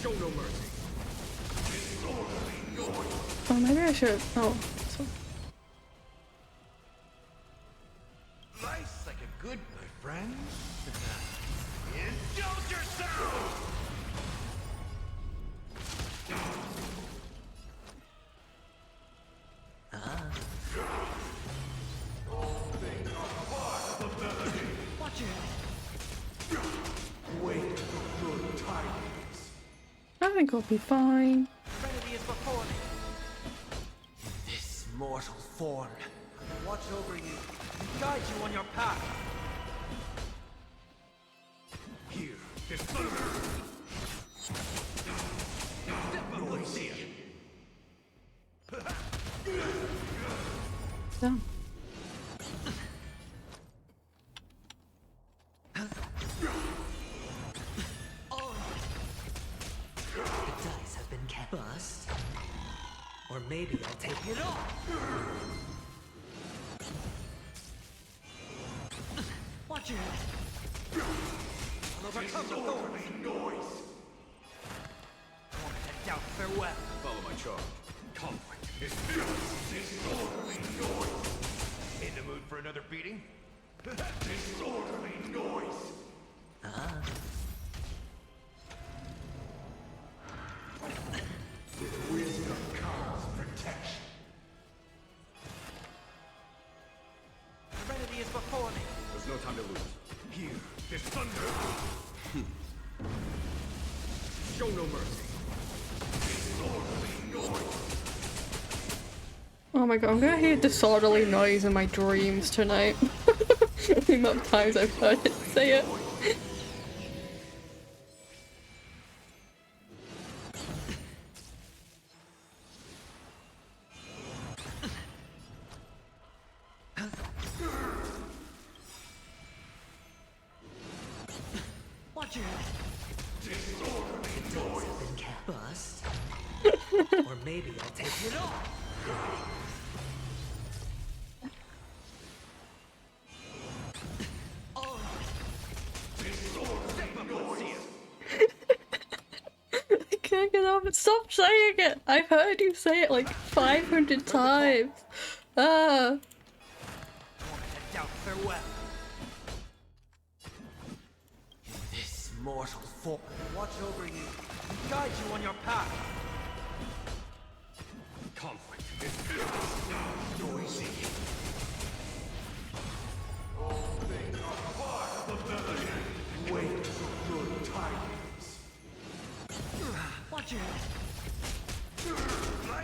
Show no mercy. Disorderly noise. Oh, maybe I should. Oh. So. Life's like a good, my friend. Indulge yourself! Watch it. Wait for good tidings. I think I'll be fine. Serenity is before me. In this mortal form, I will watch over you and guide you on your path. Here, this thunder. Step up, let's see it. Down. The dice have been cast. Bust. Or maybe I'll take it all. Watch it. I'll overcome the thorns. Noise. I won't let doubt farewell. Follow my charge. Conflict is disorderly noise. In the mood for another beating? Disorderly noise. Wisdom comes protection. Serenity is before me. There's no time to lose. Here, this thunder. Show no mercy. Disorderly noise. Oh my god, I'm gonna hear disorderly noise in my dreams tonight. The amount of times I've heard it say it. Watch it! Disorderly noise! Been cat bust. Or maybe I'll take it off. I can't get off it. Stop saying it! I've heard you say it like 500 times. Ah. Doubt farewell. This mortal form will watch over you and guide you on your path. Conflict is noisy. All things are part of the melody. Wait for good tidings. Watch it.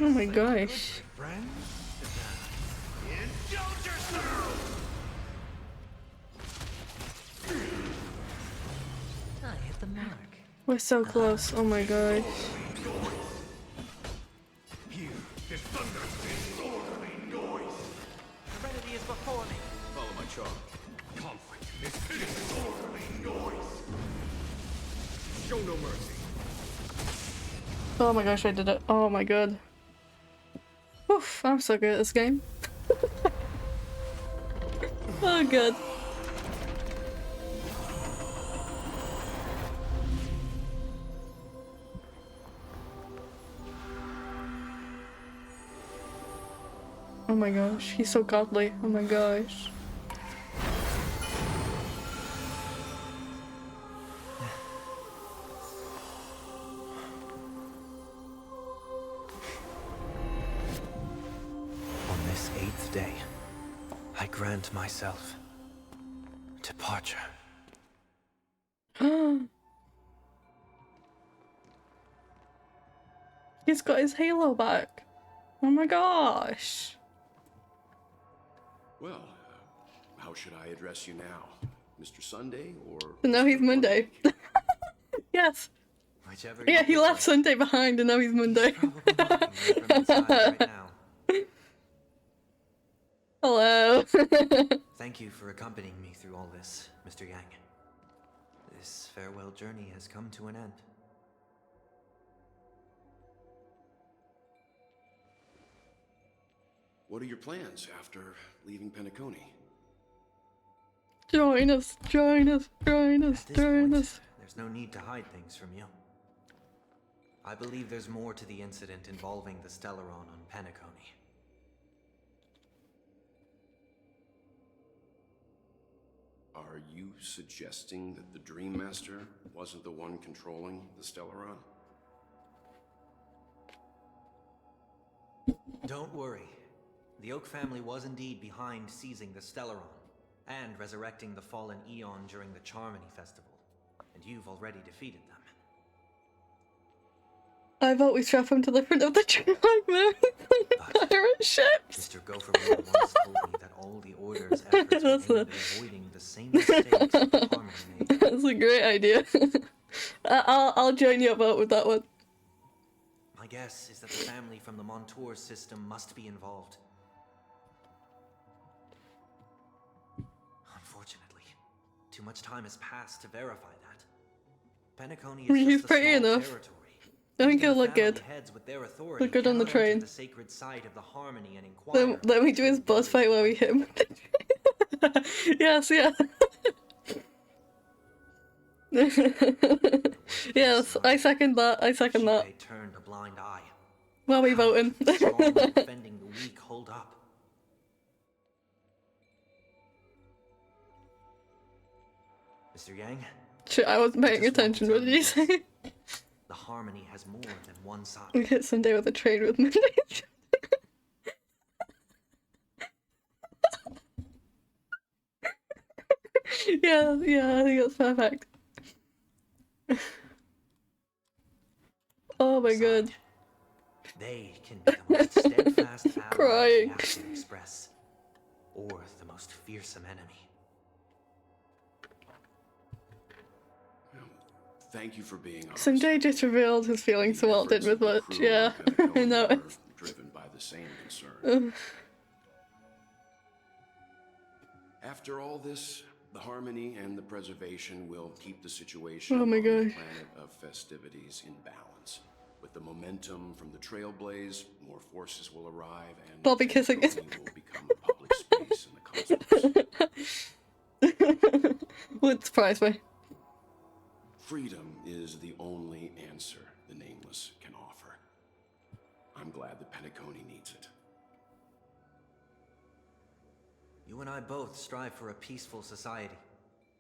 Oh my gosh. Friends? Indulge yourself! I hit the mark. We're so close. Oh my gosh. Here is thunder. Disorderly noise. Serenity is before me. Follow my charm. Conflict is disorderly noise. Show no mercy. Oh my gosh, I did it. Oh my god. Oof, I'm so good at this game. Oh god. Oh my gosh, he's so godly. Oh my gosh. On this 8th day, I grant myself departure. He's got his halo back. Oh my gosh. Well, how should I address you now? Mr. Sunday or... And now he's Monday. Yes. Whichever Yeah, he you left Sunday behind and now he's Monday. Hello. Thank you for accompanying me through all this, Mr. Yang. This farewell journey has come to an end. What are your plans after leaving Penacony? Join us, join us, join us, join us. There's no need to hide things from you. I believe there's more to the incident involving the Stellaron on Penacony. Are you suggesting that the Dream Master wasn't the one controlling the Stellaron? Don't worry. The Oak family was indeed behind seizing the Stellaron and resurrecting the fallen Eon during the Charmony Festival, and you've already defeated them. I vote we strap him to the front of the train like moving pirate ships. Mr. Gopher once told me that all the Order's efforts were aimed at avoiding the same mistakes that the Harmony made. That's a great idea. I'll join your vote with that one. My guess is that the family from the Montour system must be involved. Unfortunately, too much time has passed to verify that. Penacony is He's just a pretty small enough. territory. I think he'll look good. With their authority, Look good on the cannot enter train. the sacred site of the Harmony and inquire. Let me do his boss fight where we hit him. Yes, yeah. Yes, I second that. I second that. They turned a blind eye. Where are we voting? Strong defending the weak hold up. Mr. Yang? Shit, I wasn't paying attention. What did you say? The Harmony has more than one side. We hit Sunday with a train with Monday. Yeah, I think that's perfect. Oh my god. They can be the most steadfast ally Crying. the Astral Express, or the most fearsome enemy. Thank you for being honest. Sanjay just revealed his feelings to Walt did with much. Yeah, I know. Driven by the same concern. After all this, The harmony and the preservation will keep the situation Oh my on the gosh. planet of festivities in balance. With the momentum from the Trailblaze, more forces will arrive, and I'll be kissing it. Patagonia will become a public space in the cosmos. Would surprise me. Freedom is the only answer the Nameless can offer. I'm glad that Patagonia needs it. You and I both strive for a peaceful society,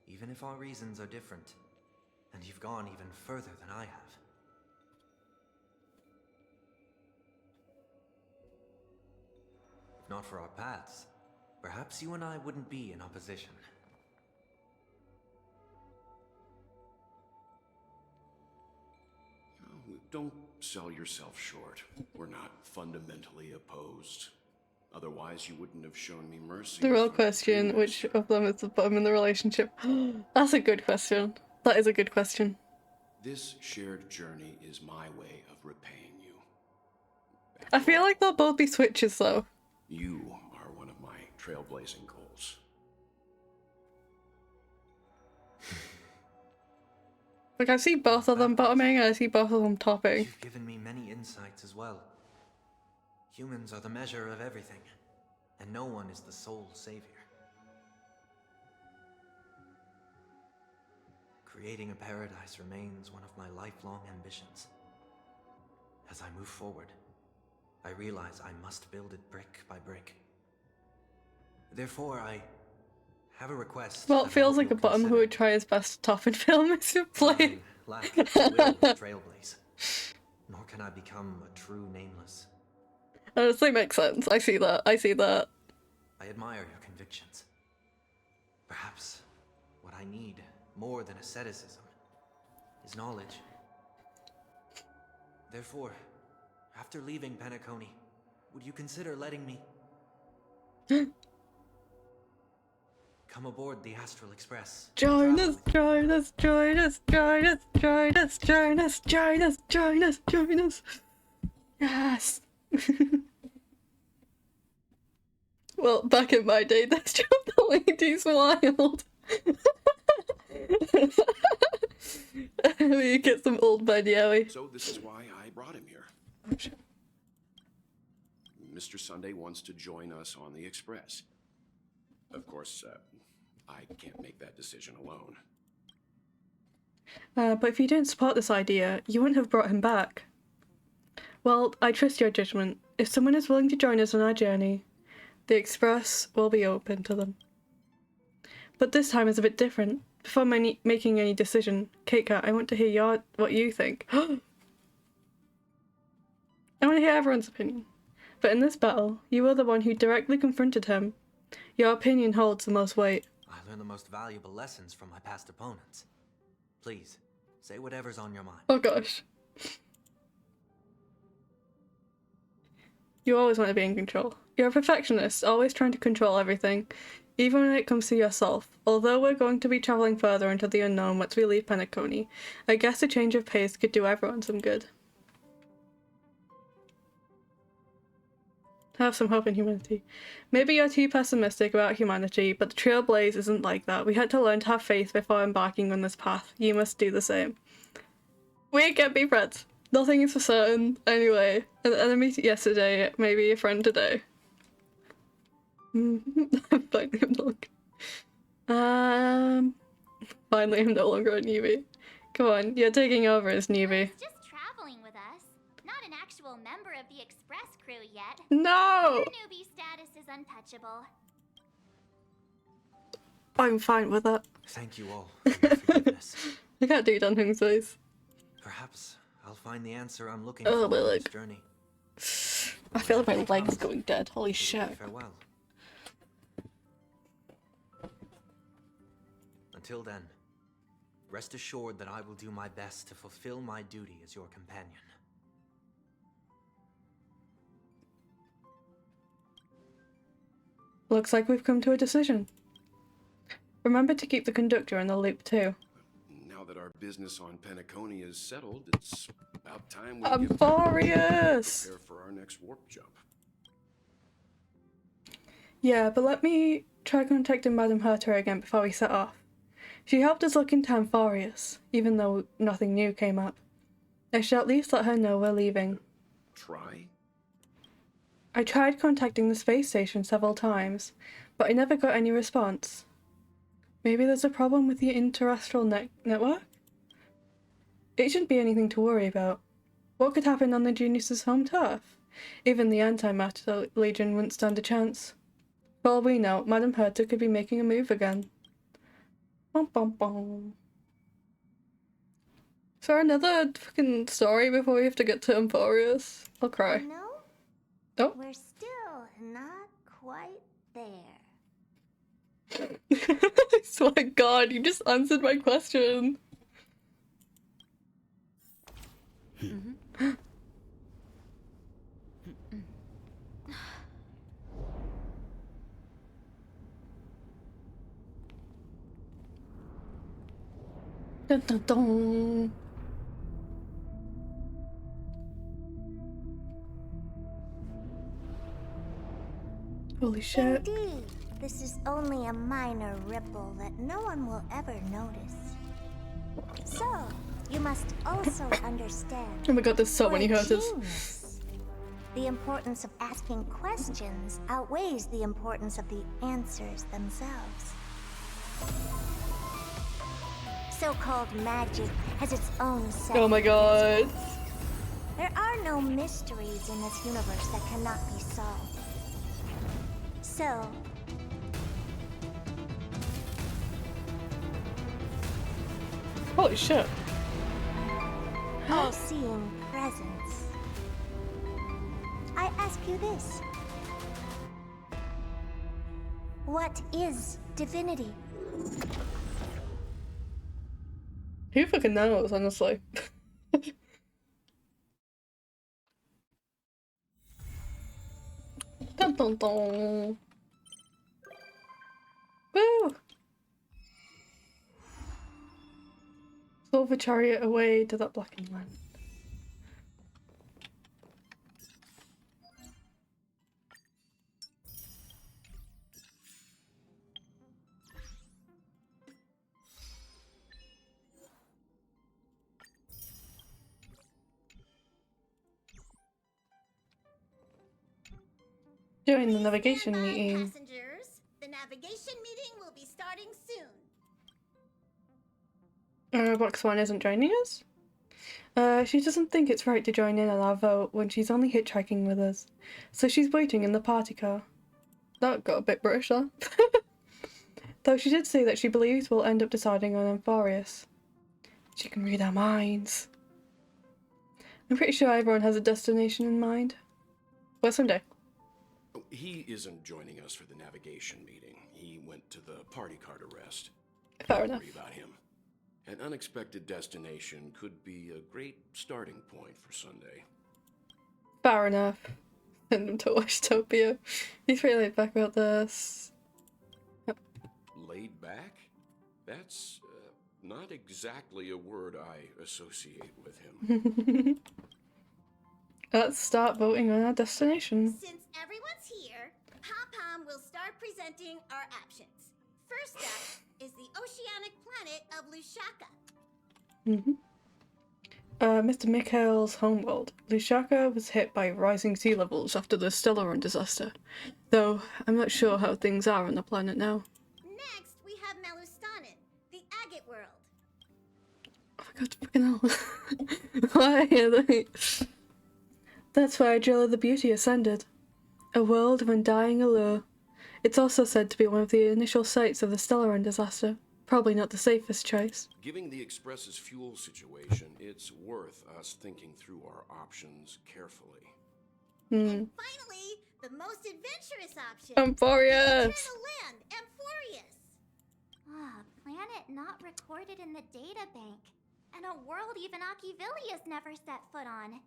even if our reasons are different. And you've gone even further than I have. If not for our paths, perhaps you and I wouldn't be in opposition. Don't sell yourself short. We're not fundamentally opposed. Otherwise, you wouldn't have shown me mercy. The real question, which of them is the bottom in the relationship? That's a good question. That is a good question. This shared journey is my way of repaying you. I feel like they'll both be switches though. You are one of my trailblazing goals. Like I see both of them bottoming and I see both of them topping. You've given me many insights as well. Humans are the measure of everything, and no one is the sole savior. Creating a paradise remains one of my lifelong ambitions. As I move forward, I realize I must build it brick by brick. Therefore, I have a request. Well, it that I feels hope like a you'll bottom who consider. would try his best to top and film is to play. Lack the will to trailblaze, nor can I become a true nameless. Honestly, makes sense. I see that. I see that. I admire your convictions. Perhaps what I need more than asceticism is knowledge. Therefore, after leaving Penacony, would you consider letting me come aboard the Astral Express? Join us, join us, join us, join us, join us, join us, join us, join us, join us. Yes. Well, back in my day, that's just the ladies wild. We get some old man Yowie. So this is why I brought him here. Oh, shit. Mr. Sunday wants to join us on the Express. Of course, I can't make that decision alone. But if you didn't support this idea, you wouldn't have brought him back. Well, I trust your judgment. If someone is willing to join us on our journey, the Express will be open to them. But this time is a bit different. Before making any decision, Kate Cat, I want to hear what you think. I want to hear everyone's opinion. But in this battle, you were the one who directly confronted him. Your opinion holds the most weight. I learned the most valuable lessons from my past opponents. Please, say whatever's on your mind. Oh gosh. You always want to be in control. You're a perfectionist, always trying to control everything, even when it comes to yourself. Although we're going to be travelling further into the unknown once we leave Penacony, I guess a change of pace could do everyone some good. Have some hope in humanity. Maybe you're too pessimistic about humanity, but the Trailblaze isn't like that. We had to learn to have faith before embarking on this path. You must do the same. We can't be friends. Nothing is for certain. Anyway, an enemy yesterday, maybe a friend today. Finally, finally, I'm no longer a newbie. Come on, you're taking over as newbie. Just traveling with us, not an actual member of the Express crew yet. No! Your newbie status is untouchable. I'm fine with that. Thank you all for your forgiveness. I can't do Dunhung's voice. Perhaps I'll find the answer I'm looking Oh, for my on leg. this journey. I feel like my leg's going dead. Holy shit. Farewell. Until then, rest assured that I will do my best to fulfill my duty as your companion. Looks like we've come to a decision. Remember to keep the conductor in the loop too. Now that our business on Penacony is settled, it's about time we Amphoreus! prepare for our next warp jump. Yeah, but let me try contacting Madame Herter again before we set off. She helped us look into Amphoreus, even though nothing new came up. I should at least let her know we're leaving. Try? I tried contacting the space station several times, but I never got any response. Maybe there's a problem with the interterrestrial network? It shouldn't be anything to worry about. What could happen on the Genius's home turf? Even the Antimatter Legion wouldn't stand a chance. For all we know, Madame Herta could be making a move again. Bum bum bum. Is there another fucking story before we have to get to Amphoreus? I'll cry. No? Oh. We're still not quite there. I swear to God, you just answered my question. Dun, dun, dun. Holy shit. Indeed, this is only a minor ripple that no one will ever notice. So, you must also understand. Oh my God, there's so many for a Hertas. genius, the importance of asking questions outweighs the importance of the answers themselves. So-called magic has its own set. Oh my God. There are no mysteries in this universe that cannot be solved. So, holy shit. all-seeing presence. I ask you this. What is divinity? Who fucking knows, honestly? Dun dun dun. Woo! Silver chariot away to that blackened land. During the navigation meeting. Passengers, the navigation meeting will be starting soon. Black Swan isn't joining us? She doesn't think it's right to join in on our vote when she's only hitchhiking with us. So she's waiting in the party car. That got a bit British, huh? Though she did say that she believes we'll end up deciding on Amphoreus. She can read our minds. I'm pretty sure everyone has a destination in mind. Well, someday. He isn't joining us for the navigation meeting. He went to the party car to rest. Fair Don't enough. worry about him. An unexpected destination could be a great starting point for Sunday. Fair enough. Send him to Washtopia. He's pretty laid back about this. Yep. Laid back? That's not exactly a word I associate with him. Let's start voting on our destination. Since everyone's here, Pom-Pom will start presenting our options. First up is the oceanic planet of Lushaka. Mr. Mikhail's homeworld. Lushaka was hit by rising sea levels after the Stellaron disaster, though I'm not sure how things are on the planet now. Next, we have Malustanin, the agate world. Oh my God, fucking hell. Why are they... That's where Jilla the Beauty ascended. A world of undying allure. It's also said to be one of the initial sites of the Stellaron disaster. Probably not the safest choice. Given the Express's fuel situation, it's worth us thinking through our options carefully. And finally, the most adventurous option. Amphoreus! Eternal land, Amphoreus. Planet not recorded in the data bank. And a world even Achivilius never set foot on.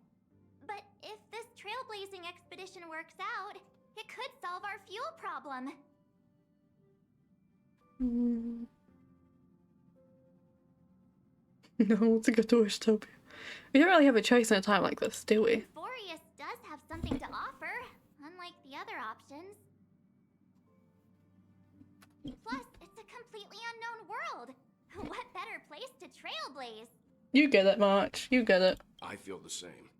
But if this trailblazing expedition works out, it could solve our fuel problem. No, to go to Washtopia. We don't really have a choice in a time like this, do we? Amphoreus does have something to offer, unlike the other options. Plus, it's a completely unknown world. What better place to trailblaze? You get it, March. You get it. I feel the same.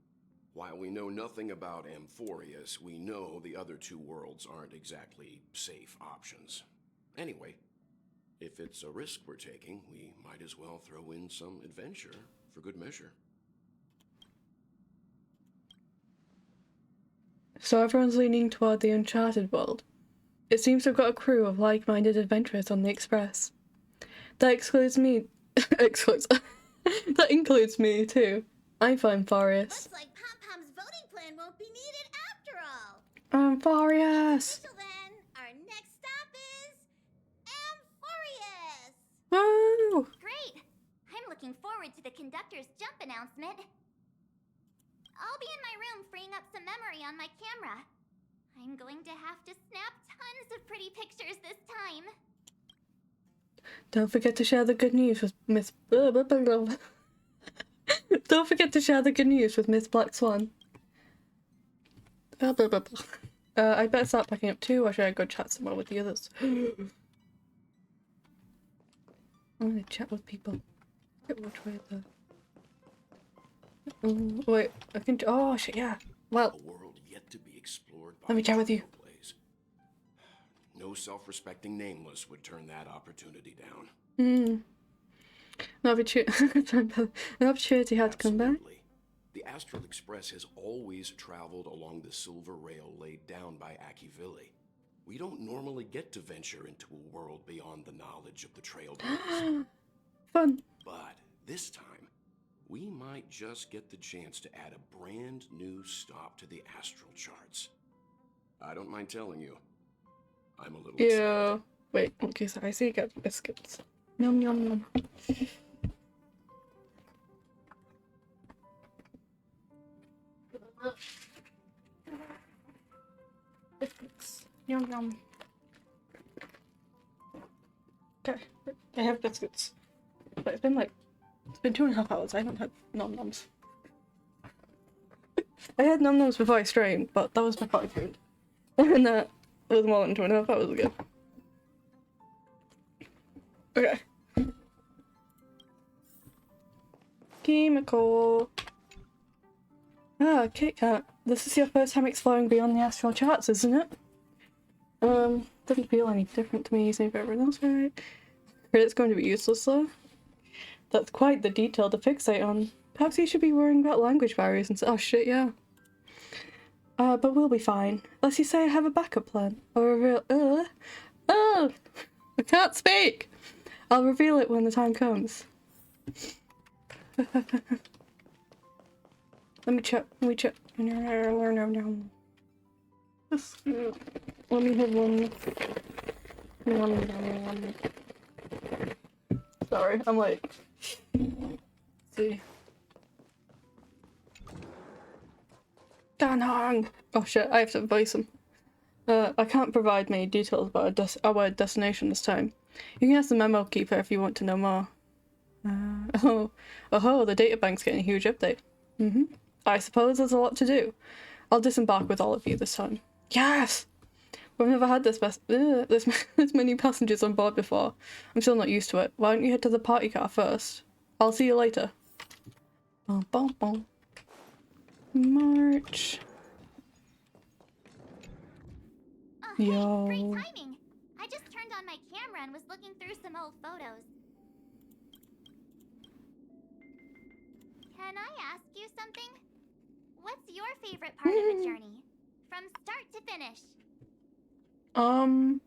While we know nothing about Amphoreus, we know the other two worlds aren't exactly safe options. Anyway, if it's a risk we're taking, we might as well throw in some adventure for good measure. So everyone's leaning toward the Uncharted world. It seems we've got a crew of like-minded adventurers on the Express. That excludes me. That includes me too. I'm for Amphoreus. Looks like Pom-Pom's voting plan won't be needed after all. Amphoreus! Official then, our next stop is Amphoreus. Woo! Great! I'm looking forward to the conductor's jump announcement. I'll be in my room freeing up some memory on my camera. I'm going to have to snap tons of pretty pictures this time. Don't forget to share the good news with Miss... Don't forget to share the good news with Miss Black Swan. I better start packing up too, or should I go chat somewhere with the others? I'm gonna chat with people. Which way though? Wait, I can... Oh shit, yeah. Well, A world yet to be explored by let me chat with you. trailblaze. No self-respecting nameless would turn that opportunity down. An opportunity had to come back. Absolutely. The Astral Express has always traveled along the silver rail laid down by Akivili. We don't normally get to venture into a world beyond the knowledge of the trailblaze. Fun. But this time, we might just get the chance to add a brand new stop to the astral charts. I don't mind telling you, I'm a little excited. Wait, okay, so I see you got biscuits. Yum yum yum. Biscuits. Yum yum. Okay, I have biscuits. But it's been 2.5 hours. I haven't had nom noms. I had nom noms before I streamed, but that was my party food. And that was more than 2.5 hours ago. Okay. Chemical. Ah, Kit Kat. This is your first time exploring beyond the astral charts, isn't it? Doesn't feel any different to me, same for everyone else, right? Credit's going to be useless though. That's quite the detail to fixate on. Perhaps you should be worrying about language barriers and oh shit, yeah. But we'll be fine. Unless you say I have a backup plan. Or a real I can't speak! I'll reveal it when the time comes. Let me check. Let me have one. Sorry, I'm like... see. Danhong! Oh shit, I have to voice him. I can't provide many details about our destination this time. You can ask the memo keeper if you want to know more. The databank's getting a huge update. I suppose there's a lot to do. I'll disembark with all of you this time. Yes! We've never had this many passengers on board before. I'm still not used to it. Why don't you head to the party car first? I'll see you later. March. Hey, great timing! I just turned on my camera and was looking through some old photos. Can I ask you something? What's your favorite part of the journey? From start to finish? Then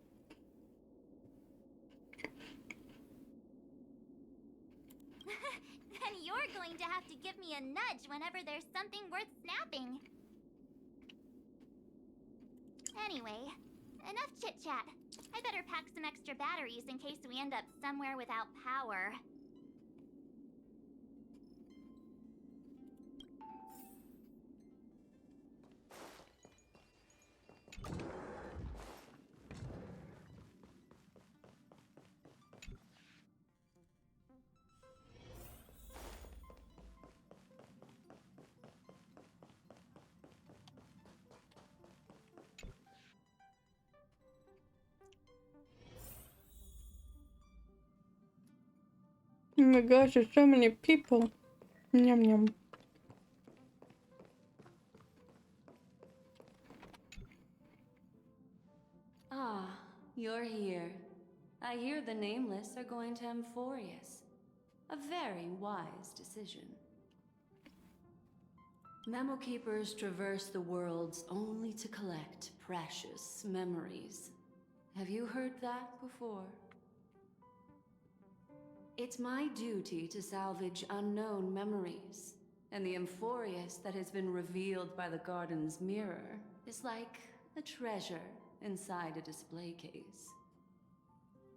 you're going to have to give me a nudge whenever there's something worth snapping. Anyway, enough chit-chat. I better pack some extra batteries in case we end up somewhere without power. Oh my gosh, there's so many people. Yum yum. Ah, you're here. I hear the Nameless are going to Amphoreus. A very wise decision. Memo Keepers traverse the worlds only to collect precious memories. Have you heard that before? It's my duty to salvage unknown memories, and the Amphoreus that has been revealed by the garden's mirror is like a treasure inside a display case.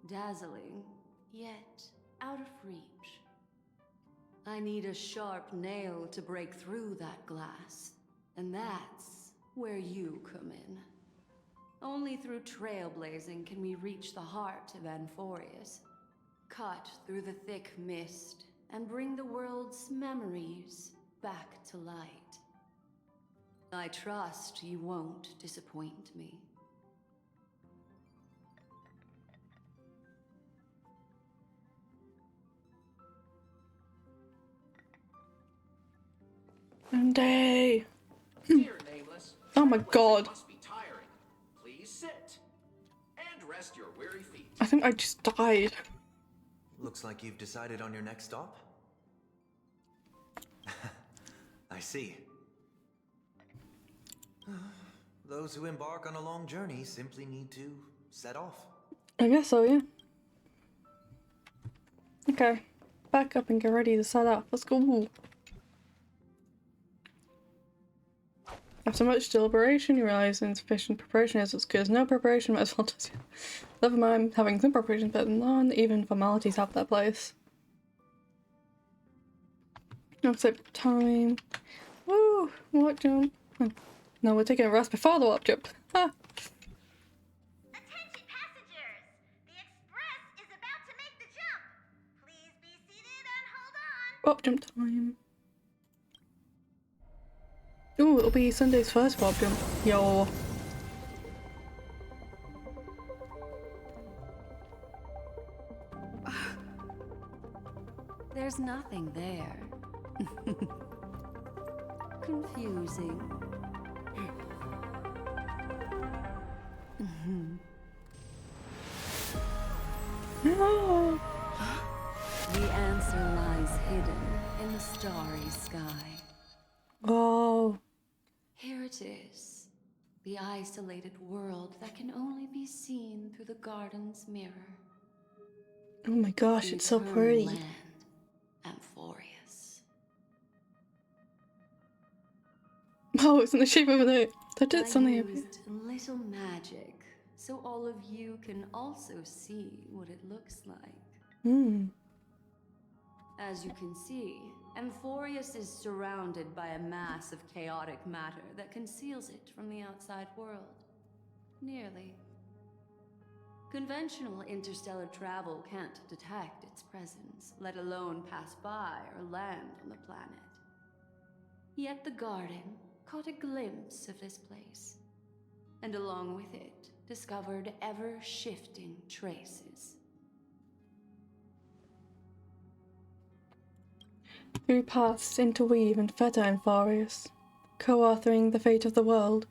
Dazzling, yet out of reach. I need a sharp nail to break through that glass, and that's where you come in. Only through trailblazing can we reach the heart of Amphoreus, cut through the thick mist, and bring the world's memories back to light. I trust you won't disappoint me. Day. Dear Nameless, Oh my god. must be tiring. Please sit and rest your weary feet. I think I just died. Looks like you've decided on your next stop. I see. Those who embark on a long journey simply need to set off. I guess so, yeah. Okay. Back up and get ready to set off. Let's go. After much deliberation, you realize insufficient preparation is as good as no preparation, might as well just... Never mind, having some preparation is better than none, even formalities have their place. No save time. Woo! Warp jump. No, we're taking a rest before the warp jump. Ha! Attention passengers! The express is about to make the jump. Please be seated and hold on. Warp jump time. Ooh, it'll be Sunday's first warp jump. Yo. There's nothing there. Confusing. No. The answer lies hidden in the starry sky. Oh. Here it is. The isolated world that can only be seen through the garden's mirror. Oh my gosh, The it's so eternal pretty. Land, Amphoreus. Oh, it's in the shape of an egg. That did something. I used a little magic, so all of you can also see what it looks like. Hmm. As you can see, Amphoreus is surrounded by a mass of chaotic matter that conceals it from the outside world. Nearly. Conventional interstellar travel can't detect its presence, let alone pass by or land on the planet. Yet the garden caught a glimpse of this place, and along with it, discovered ever-shifting traces. Three paths interweave and fetter Amphoreus, co-authoring the fate of the world.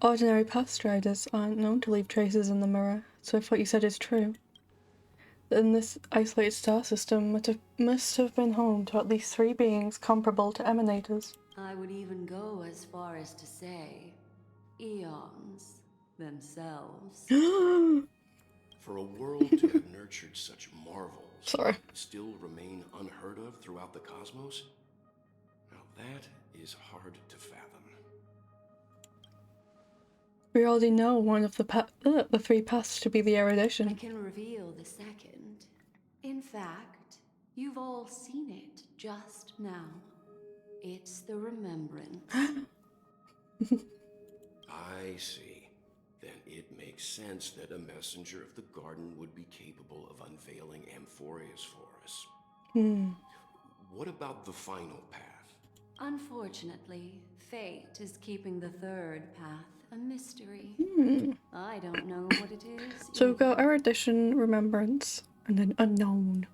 Ordinary pathstriders aren't known to leave traces in the mirror, so if what you said is true, then this isolated star system must have been home to at least 3 beings comparable to emanators. I would even go as far as to say, eons themselves. For a world to have nurtured such marvels Sorry. still remain unheard of throughout the cosmos? Now that is hard to fathom. We already know one of the 3 paths to be the I erudition. can reveal the second. In fact, you've all seen it just now. It's the remembrance. I see. Then it makes sense that a messenger of the garden would be capable of unveiling Amphoreus for us. Hmm. What about the final path? Unfortunately, fate is keeping the third path a mystery. Hmm. I don't know what it is. So we've got erudition, remembrance, and then unknown.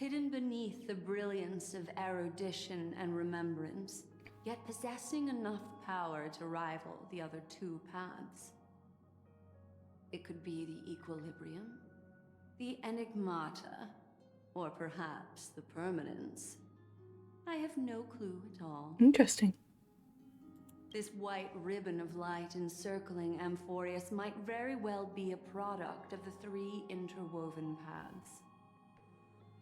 Hidden beneath the brilliance of erudition and remembrance, yet possessing enough power to rival the other two paths. It could be the equilibrium, the enigmata, or perhaps the permanence. I have no clue at all. Interesting. This white ribbon of light encircling Amphoreus might very well be a product of the three interwoven paths.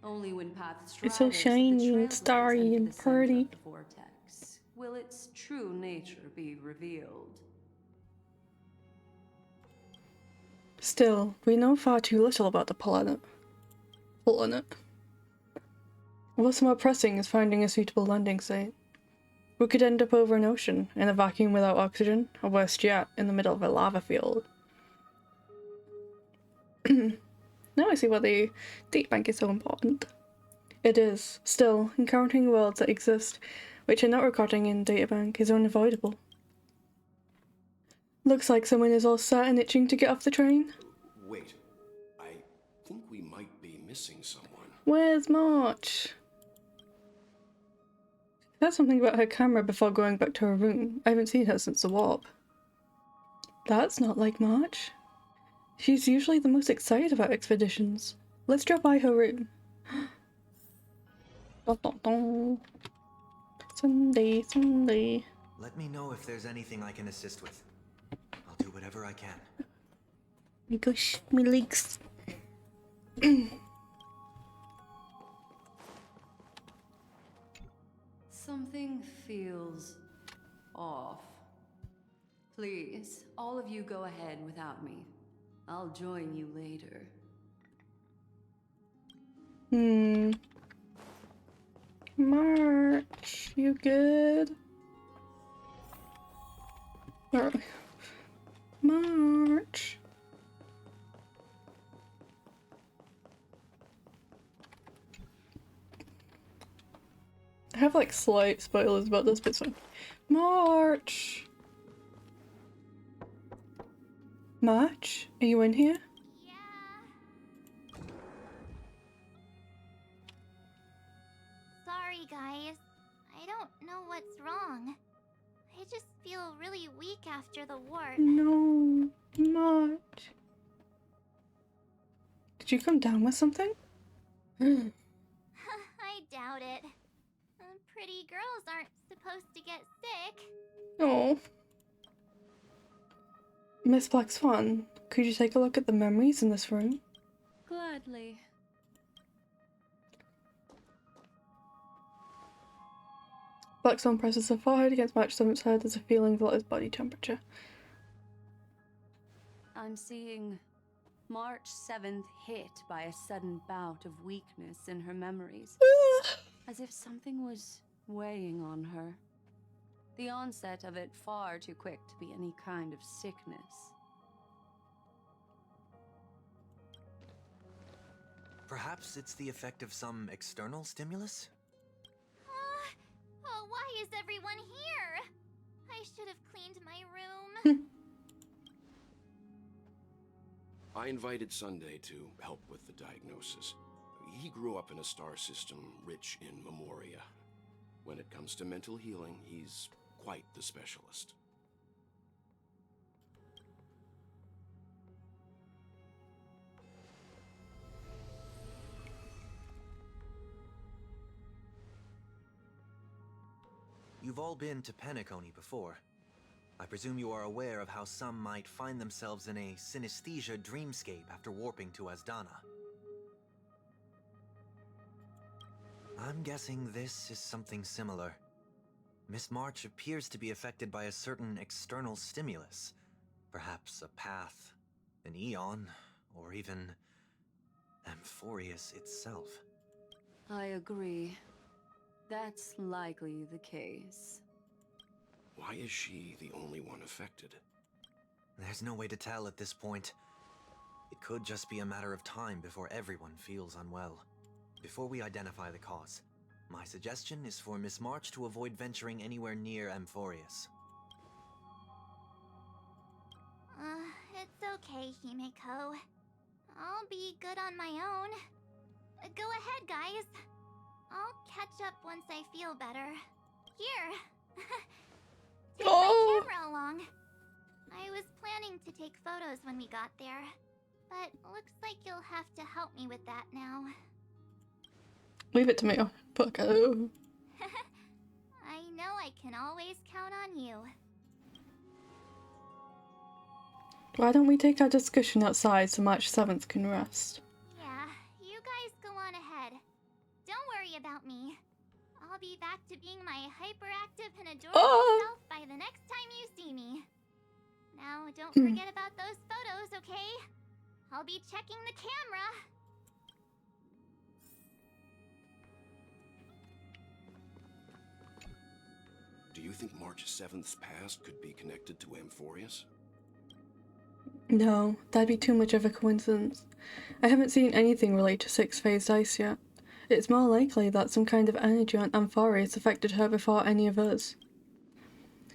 Only when paths It's so traverse shiny the and starry trailblaze and into the center pretty. of the vortex will its true nature be revealed. Still, we know far too little about the planet. What's more pressing is finding a suitable landing site. We could end up over an ocean, in a vacuum without oxygen, or worse yet, in the middle of a lava field. Now I see why the databank is so important. It is. Still, encountering worlds that exist, which are not recording in databank, is unavoidable. Looks like someone is all set and itching to get off the train. Wait, I think we might be missing someone. Where's March? She said something about her camera before going back to her room. I haven't seen her since the warp. That's not like March. She's usually the most excited about expeditions. Let's drop by her room. Dun, dun, dun. Sunday, Sunday. Let me know if there's anything I can assist with. I'll do whatever I can. My gosh, my legs. Something feels off. Please, all of you go ahead without me. I'll join you later. March, you good? March. I have like slight spoilers about this, but it's fine. March! March? Are you in here? Sorry, guys. I don't know what's wrong. I just feel really weak after the warp. No, March. Did you come down with something? I doubt it. Pretty girls aren't supposed to get sick. Oh. Miss Black Swan, could you take a look at the memories in this room? Gladly. Black Swan presses her forehead against March 7th's head as a feeling that his body temperature. I'm seeing March 7th hit by a sudden bout of weakness in her memories. As if something was weighing on her. The onset of it far too quick to be any kind of sickness. Perhaps it's the effect of some external stimulus? Oh, why is everyone here? I should have cleaned my room. I invited Sunday to help with the diagnosis. He grew up in a star system rich in memoria. When it comes to mental healing, he's quite the specialist. You've all been to Penacony before. I presume you are aware of how some might find themselves in a synesthesia dreamscape after warping to Asdana. I'm guessing this is something similar. Miss March appears to be affected by a certain external stimulus. Perhaps a path, an eon, or even Amphoreus itself. I agree. That's likely the case. Why is she the only one affected? There's no way to tell at this point. It could just be a matter of time before everyone feels unwell. Before we identify the cause, my suggestion is for Miss March to avoid venturing anywhere near Amphoreus. It's okay, Himeko. I'll be good on my own. Go ahead, guys. I'll catch up once I feel better. Here. Take my camera along. I was planning to take photos when we got there, but looks like you'll have to help me with that now. Leave it to me. Oh, fuck. Oh. I know I can always count on you. Why don't we take our discussion outside so March 7th can rest? Yeah, you guys go on ahead. Don't worry about me. I'll be back to being my hyperactive and adorable self by the next time you see me. Now, don't forget about those photos, okay? I'll be checking the camera. Do you think March 7th's past could be connected to Amphoreus? No, that'd be too much of a coincidence. I haven't seen anything related to six-phased ice yet. It's more likely that some kind of energy on Amphoreus affected her before any of us.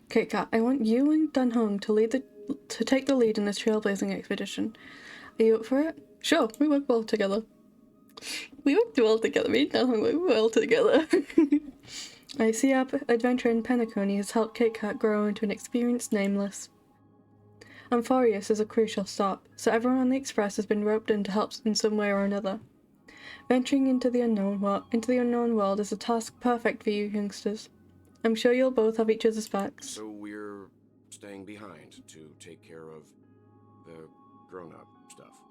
Kit Kat, I want you and Danhong to take the lead in this trailblazing expedition. Are you up for it? Sure, we work well together. We work well together, me and Danhong work well together. I see our adventure in Penacony has helped Kit Kat grow into an experienced Nameless. Amphoreus is a crucial stop, so everyone on the Express has been roped in to help in some way or another. Venturing into the unknown world is a task perfect for you youngsters. I'm sure you'll both have each other's backs. So we're staying behind to take care of the grown-up stuff.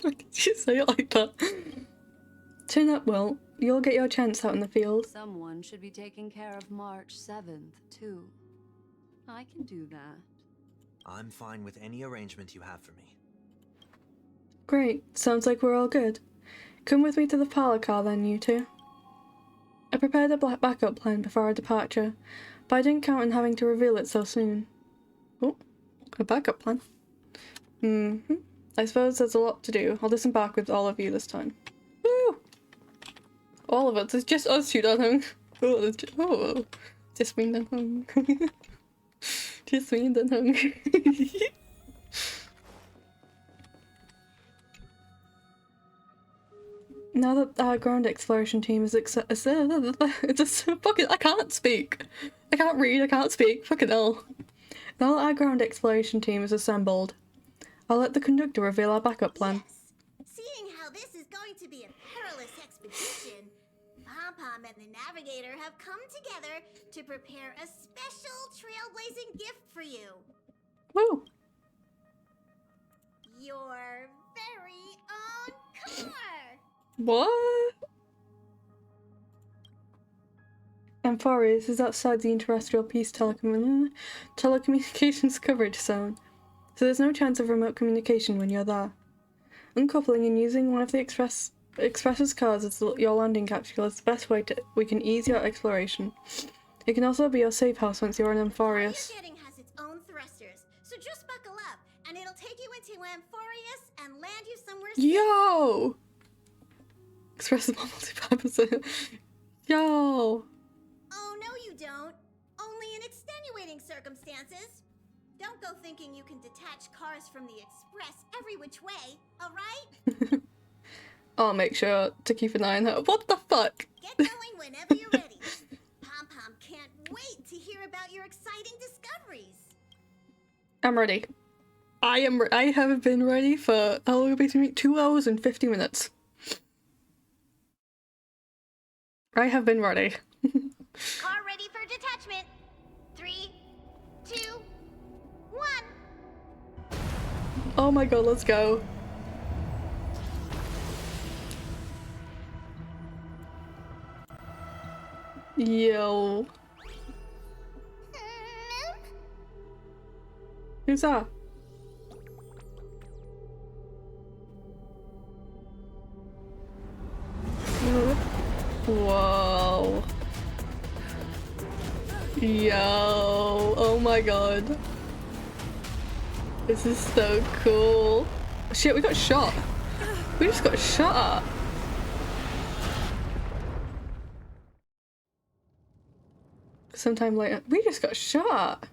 Why did you say it like that? Turn up, Will. You'll get your chance out in the field. Someone should be taking care of March 7th, too. I can do that. I'm fine with any arrangement you have for me. Great. Sounds like we're all good. Come with me to the parlor car then, you two. I prepared a backup plan before our departure, but I didn't count on having to reveal it so soon. Oh, a backup plan. I suppose there's a lot to do. I'll disembark with all of you this time. Woo! All of us. It's just us two, Danhong. Oh, just me, Danhong. Just me and Danhong. Now that our ground exploration team is fucking, I can't speak. I can't read, I can't speak. Fucking hell. Now that our ground exploration team is assembled, I'll let the conductor reveal our backup plan. Yes. Seeing how this is going to be a perilous expedition, Pom-Pom and the Navigator have come together to prepare a special trailblazing gift for you. Woo! Your very own car! What? Amphoreus is outside the Interstellar Peace telecommunications coverage zone, so there's no chance of remote communication when you're there. Uncoupling and using one of the Express's cars as your landing capsule is the best way we can ease your exploration. It can also be your safe house once you're in Amphoreus. All you're getting has its own thrusters, so just buckle up, and it'll take you into Amphoreus and land you somewhere safe. Yo! Express is multi-purpose. Yo! Oh, no you don't. Only in extenuating circumstances. Don't go thinking you can detach cars from the Express every which way, alright? I'll make sure to keep an eye on her. What the fuck? Get going whenever you're ready. Pom-Pom can't wait to hear about your exciting discoveries. I'm ready. I have been ready for, how long have it been? 2 hours and 50 minutes. I have been ready. Car ready for detachment. 3, 2, 1. Oh my god, let's go. Yo. Who's that? Whoa. Yo. Oh my god. This is so cool. Shit, we got shot. We just got shot at. Sometime later. We just got shot.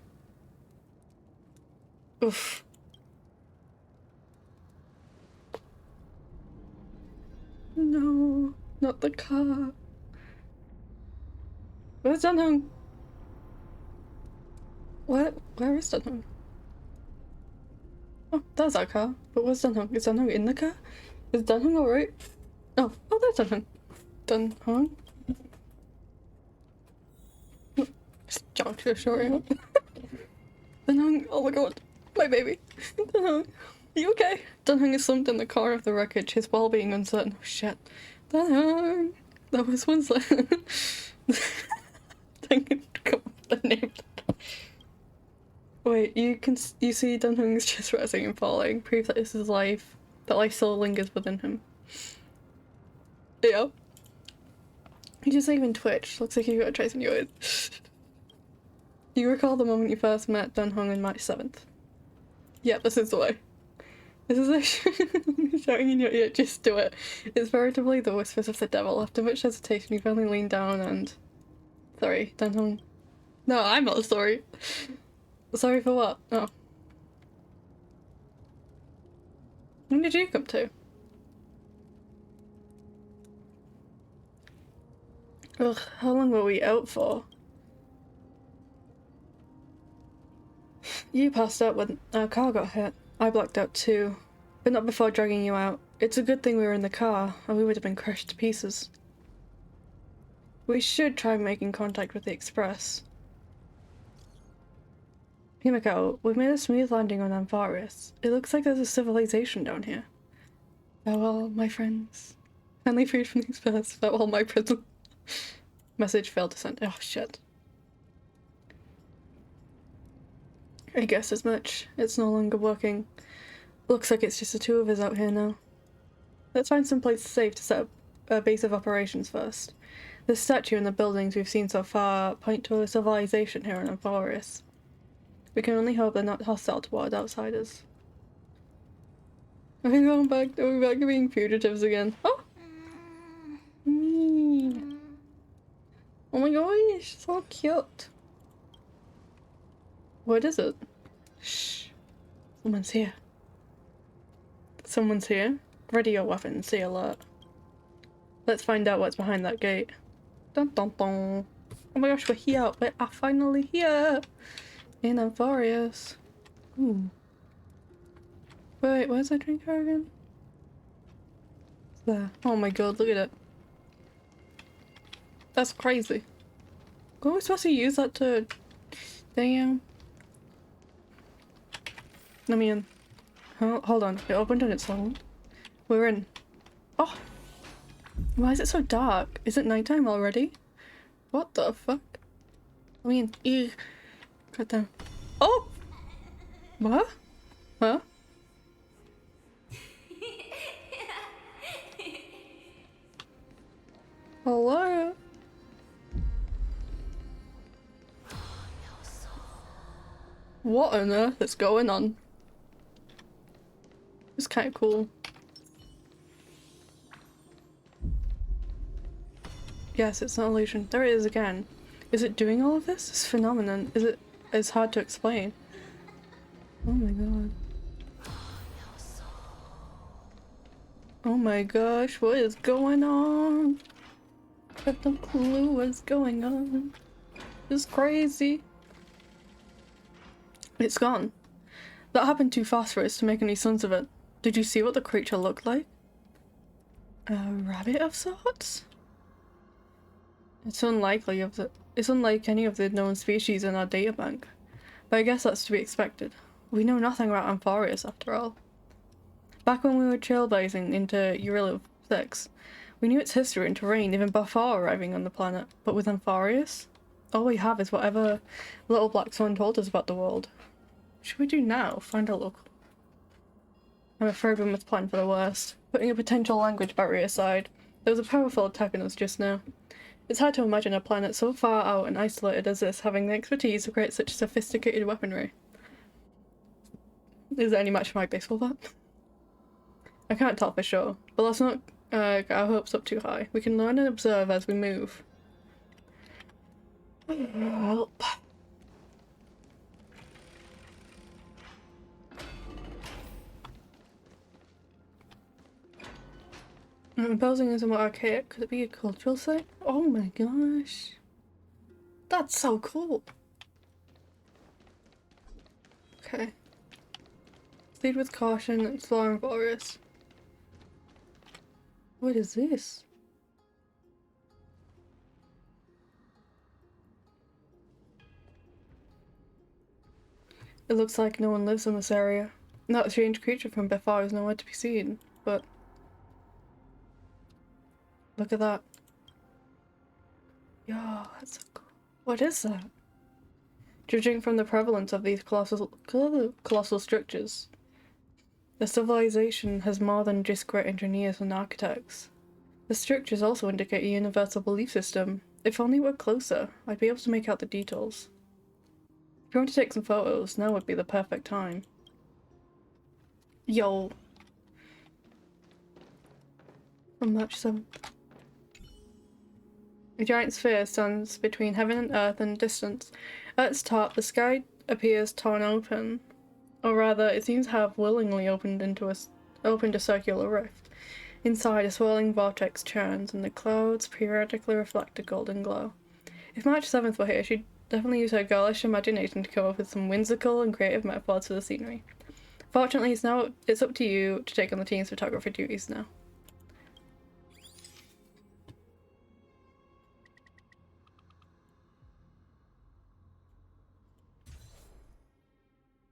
Oof. No, not the car. Where's Dunhung? Where is Dunhung? Oh, there's our car. But where's Dunhung? Is Dunhung in the car? Is Dunhung alright? Oh, there's Dunhung. Dunhung? Just jogged to a short area. Dunhung, oh my god, my baby. Dunhung, you okay? Dunhung is slumped in the car of the wreckage, his well-being uncertain. Oh shit. Dunhung! That was one slip. Dang it, come on, the name. Wait, you see Dunhung's just rising and falling, proof that this is life, that life still lingers within him. Yeah. He just even twitched, looks like you got a trace in your eyes. You recall the moment you first met Dunhung on March 7th? Yeah, this is the way. This is like shouting in your ear, just do it. It's veritably the whispers of the devil. After much hesitation, you finally lean down and... Sorry, Dunhung. No, I'm not sorry. Sorry for what? Oh. When did you come to? Ugh, how long were we out for? You passed out when our car got hit. I blacked out too. But not before dragging you out. It's a good thing we were in the car, or we would have been crushed to pieces. We should try making contact with the Express. Himiko, we've made a smooth landing on Amphoreus. It looks like there's a civilization down here. Farewell, my friends. Finally freed from the Express. Farewell, my prison. Message failed to send. Oh, shit. I guess as much. It's no longer working. Looks like it's just the two of us out here now. Let's find some place safe to set up a base of operations first. The statue and the buildings we've seen so far point to a civilization here in Amphoreus. We can only hope they're not hostile toward outsiders. Are we going back? Are we back to being fugitives again? Oh! Oh my gosh, so cute. What is it? Shh. Someone's here. Someone's here. Ready your weapons, say alert. Let's find out what's behind that gate. Dun dun dun. Oh my gosh, we're here. We are finally here. In Amphoreus. Ooh. Wait, where's that drink card again? It's there. Oh my god, look at it. That's crazy. Are we supposed to use that to... Damn. Let me in. Hold on. It opened on its own. We're in. Oh! Why is it so dark? Is it nighttime already? What the fuck? I mean, ew. God damn. Oh! What? What? Hello? What on earth is going on? It's kind of cool. Yes, it's an illusion. There it is again. Is it doing all of this? This phenomenon? It's hard to explain. Oh my god. Oh my gosh, what is going on? I have no clue what's going on. It's crazy. It's gone. That happened too fast for us to make any sense of it. Did you see what the creature looked like? A rabbit of sorts? It's unlike any of the known species in our databank. But I guess that's to be expected. We know nothing about Amphoreus after all. Back when we were trailblazing into Eurilla 6, we knew its history and terrain even before arriving on the planet. But with Amphoreus, all we have is whatever Little Black Swan told us about the world. What should we do now? Find a local? I'm afraid we must plan for the worst. Putting a potential language barrier aside, there was a powerful attack on us just now. It's hard to imagine a planet so far out and isolated as this having the expertise to create such sophisticated weaponry. Is there any match for my baseball bat? I can't tell for sure, but let's not get our hopes up too high. We can learn and observe as we move. Help. Imposing is more archaic. Could it be a cultural thing? Oh my gosh. That's so cool. Okay. Lead with caution, explore Amphoreus. What is this? It looks like no one lives in this area. That strange creature from before is nowhere to be seen, but... Look at that. Yo, that's so cool. What is that? Judging from the prevalence of these colossal structures, the civilization has more than just great engineers and architects. The structures also indicate a universal belief system. If only we were closer, I'd be able to make out the details. If you want to take some photos, now would be the perfect time. Yo. On March 7th. A giant sphere stands between heaven and earth and distance. At its top, the sky appears torn open. Or rather, it seems to have willingly opened a circular rift. Inside, a swirling vortex churns, and the clouds periodically reflect a golden glow. If March 7th were here, she'd definitely use her girlish imagination to come up with some whimsical and creative metaphors for the scenery. Fortunately, it's up to you to take on the team's photography duties now.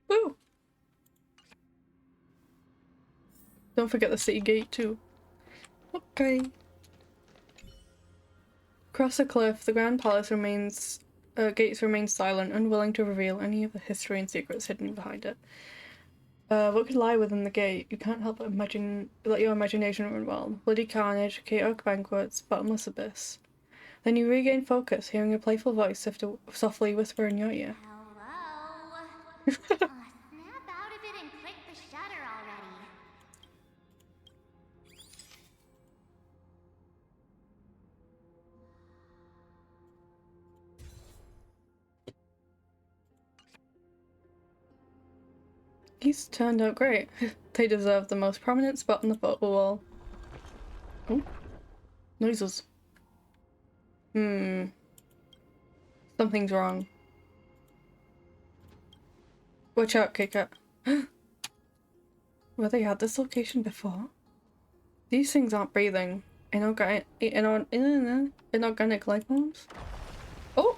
Woo! Don't forget the city gate too. Okay. Across the cliff, the Grand Palace gates remain silent, unwilling to reveal any of the history and secrets hidden behind it. What could lie within the gate? You can't help but let your imagination run wild. Bloody carnage, chaotic banquets, bottomless abyss. Then you regain focus, hearing a playful voice softly whisper in your ear. Hello? Snap out of it and click the shutter already. These turned out great. They deserve the most prominent spot on the photo wall. Oh. Noises. Something's wrong. Watch out, Kit-Kat. Were they at this location before? These things aren't breathing. Inorganic life forms? Oh!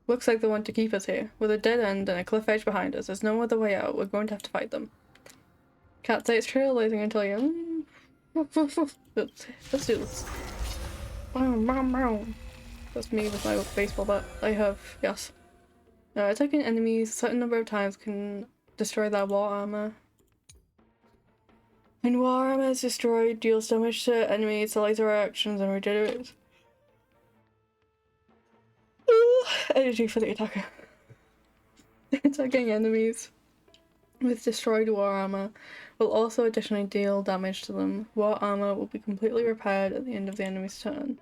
Looks like they want to keep us here. With a dead end and a cliff edge behind us, there's no other way out. We're going to have to fight them. Can't say it's trailblazing until you... Let's do this. That's me with my baseball bat. I have... yes. Attacking enemies a certain number of times can destroy their war armor. When war armor is destroyed, deals damage to enemies, laser reactions, and regenerates. Energy for the attacker. Attacking enemies with destroyed war armor will also additionally deal damage to them. War armor will be completely repaired at the end of the enemy's turn.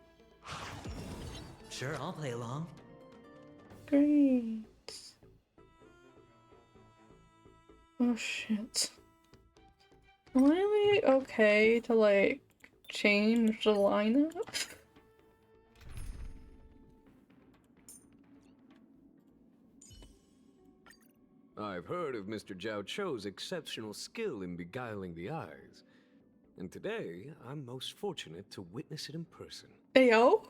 Sure, I'll play along. Great. Oh shit. Am I really okay to like change the lineup? I've heard of Mr. Zhao Cho's exceptional skill in beguiling the eyes. And today, I'm most fortunate to witness it in person. Ayo?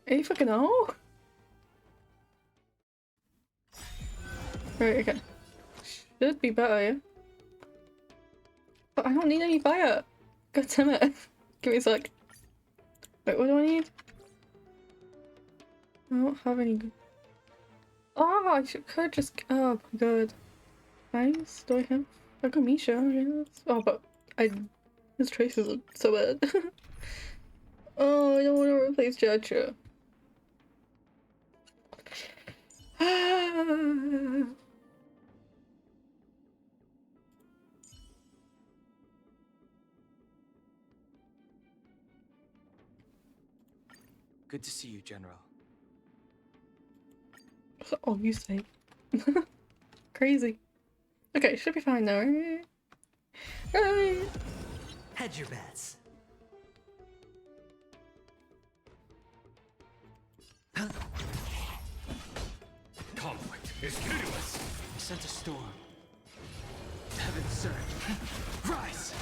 Hey fucking oh? Right, okay. Should be better, yeah? But I don't need any fire! God damn it. Give me a sec. Wait, what do I need? I don't have any good... Oh, I could just... oh, good. Nice. Do I have... I got Misha, yes. Oh, but his traces are so bad. Oh, I don't want to replace Judge. Good to see you, General. Oh, you say. Crazy. Okay, should be fine now, right? Hey! Hedge your bets. Conflict is continuous. I sent a storm. Heaven surge. Rise!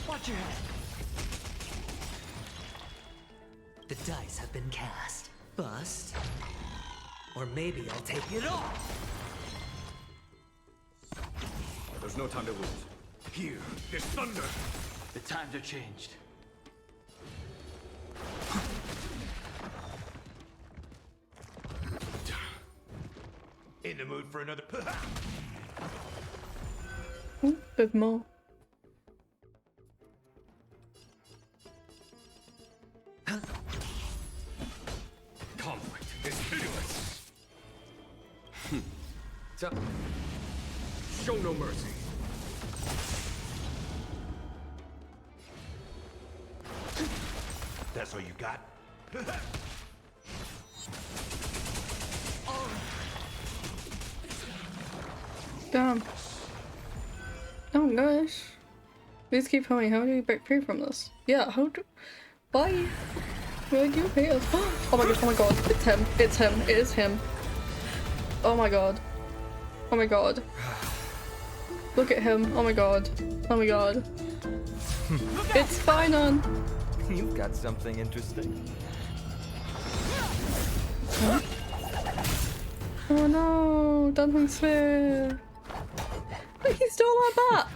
Watch your head. The dice have been cast. Bust. Or maybe I'll take it all. There's no time to lose. Here is thunder. The times are changed. In the mood for another. Ooh, bit more. Conflict is continuous. Show no mercy. That's all you got? Damn. Oh gosh. Please keep telling me, how do you break free from this? Yeah, how do— why? Why do you hate us? Oh my gosh, oh my god, it's him, it's him, it is him. Oh my god. Oh my god. Look at him, oh my god. Oh my god. It's Finon! You've got something interesting. Huh? Oh no, Dancing Sphere! Look, he stole our bat!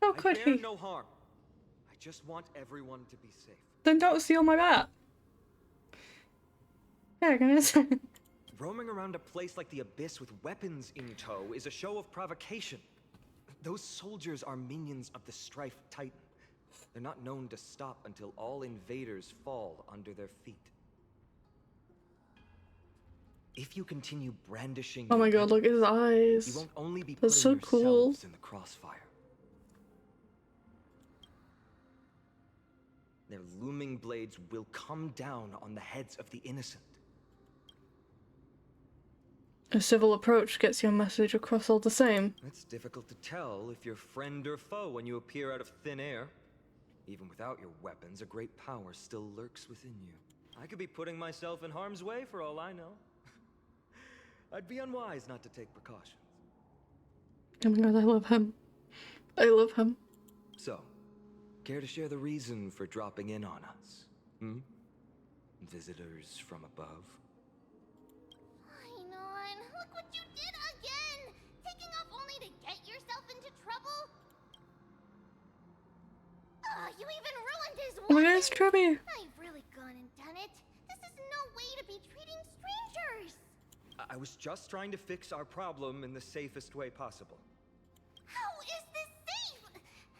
How could he? No harm. I just want everyone to be safe. Then don't steal my bat! Yeah, can I say? Roaming around a place like the Abyss with weapons in tow is a show of provocation. Those soldiers are minions of the Strife Titan. They're not known to stop until all invaders fall under their feet. If you continue brandishing, Oh my god, look at his eyes. you won't only be That's so putting cool. yourselves in the crossfire. Their looming blades will come down on the heads of the innocent. A civil approach gets your message across all the same. It's difficult to tell if you're friend or foe when you appear out of thin air. Even without your weapons, a great power still lurks within you. I could be putting myself in harm's way for all I know. I'd be unwise not to take precautions. Oh my god, I love him. I love him. So, care to share the reason for dropping in on us? Hmm? Visitors from above? Finon, look what you did again! Taking off only to get yourself into trouble? You even ruined his Oh my god, weapon! it's Trebby! I've really gone and done it. This is no way to be treating strangers! I was just trying to fix our problem in the safest way possible. How is this safe?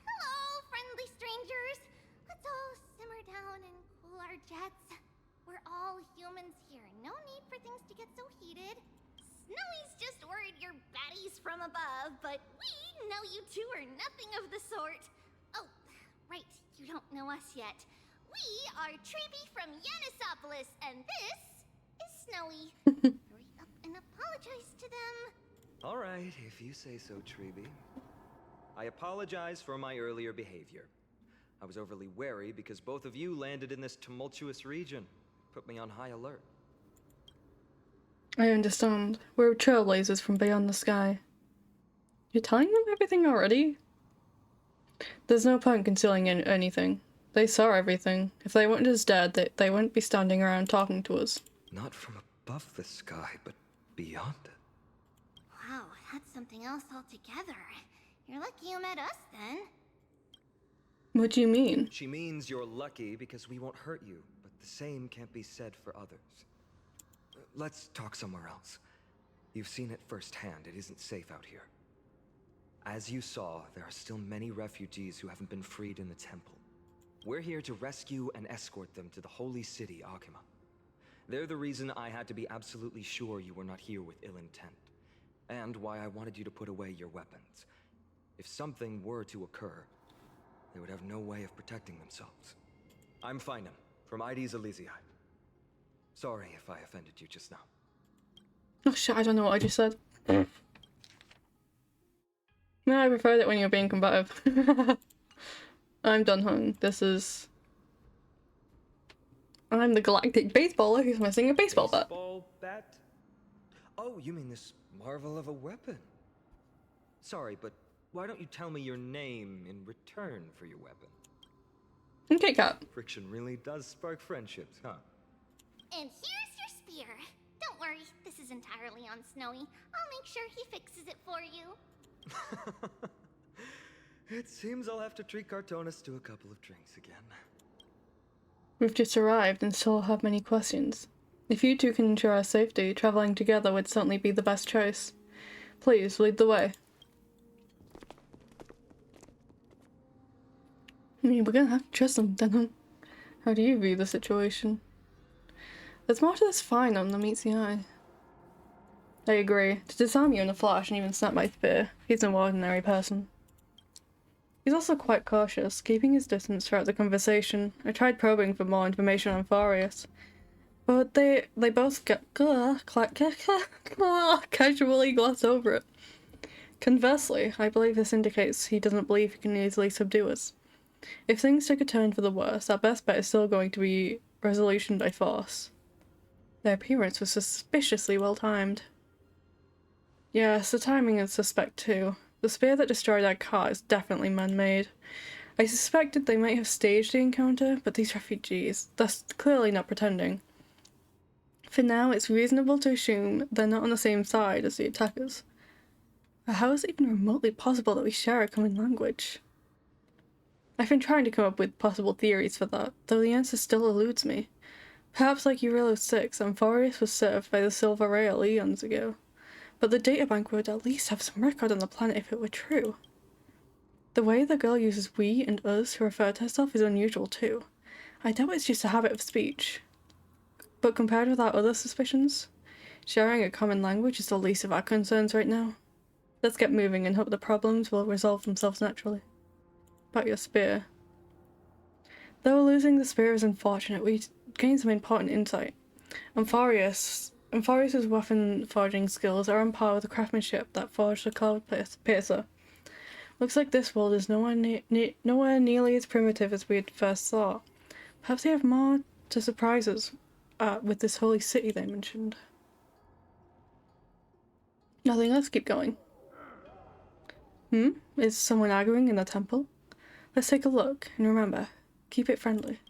Hello, friendly strangers. Let's all simmer down and cool our jets. We're all humans here. No need for things to get so heated. Snowy's just worried you're baddies from above, but we know you two are nothing of the sort. Oh, right, you don't know us yet. We are Treby from Yanisopolis, and this is Snowy. Hurry up and apologize to them. All right, if you say so, Treby. I apologize for my earlier behavior. I was overly wary because both of you landed in this tumultuous region. Put me on high alert. I understand. We're trailblazers from beyond the sky. You're telling them everything already? There's no point concealing anything. They saw everything. If they weren't just dead, they wouldn't be standing around talking to us. Not from above the sky, but beyond it. Wow, that's something else altogether. You're lucky you met us then. What do you mean? She means you're lucky because we won't hurt you, but the same can't be said for others. Let's talk somewhere else. You've seen it firsthand. It isn't safe out here. As you saw, there are still many refugees who haven't been freed in the temple. We're here to rescue and escort them to the holy city, Akima. They're the reason I had to be absolutely sure you were not here with ill intent, and why I wanted you to put away your weapons. If something were to occur, they would have no way of protecting themselves. I'm Finan, from ID's Elysiae. Sorry if I offended you just now. Oh shit, I don't know what I just said. No, I preferred it when you're being combative. I'm done hung. I'm the galactic baseballer who's missing a baseball bat. Baseball bat? Oh, you mean this marvel of a weapon? Sorry, but why don't you tell me your name in return for your weapon? Okay, Cat. Friction really does spark friendships, huh? And here's your spear. Don't worry, this is entirely on Snowy. I'll make sure he fixes it for you. It seems I'll have to treat Cartonis to a couple of drinks again. We've just arrived and still have many questions. If you two can ensure our safety, traveling together would certainly be the best choice. Please, lead the way. I mean, we're gonna have to trust them, then. How do you view the situation? There's more to this Finan than meets the eye. I agree. To disarm you in a flash and even snap my spear, he's no ordinary person. He's also quite cautious, keeping his distance throughout the conversation. I tried probing for more information on Amphoreus, but they both casually gloss over it. Conversely, I believe this indicates he doesn't believe he can easily subdue us. If things take a turn for the worse, our best bet is still going to be resolution by force. Their appearance was suspiciously well timed. Yes, the timing is suspect too. The spear that destroyed our car is definitely man-made. I suspected they might have staged the encounter, but these refugees, they're clearly not pretending. For now, it's reasonable to assume they're not on the same side as the attackers. How is it even remotely possible that we share a common language? I've been trying to come up with possible theories for that, though the answer still eludes me. Perhaps like Eurilo 6, Amphoreus was served by the Silver Rail eons ago. But the databank would at least have some record on the planet if it were true. The way the girl uses we and us to refer to herself is unusual too. I doubt it's just a habit of speech. But compared with our other suspicions, sharing a common language is the least of our concerns right now. Let's get moving and hope the problems will resolve themselves naturally. About your spear. Though losing the spear is unfortunate, we gained some important insight. Amphoreus' weapon forging skills are on par with the craftsmanship that forged the Cloud Piercer. Looks like this world is nowhere nearly as primitive as we had first thought. Perhaps they have more to surprise us with this holy city they mentioned. Nothing, let's keep going. Is someone arguing in the temple? Let's take a look, and remember, keep it friendly.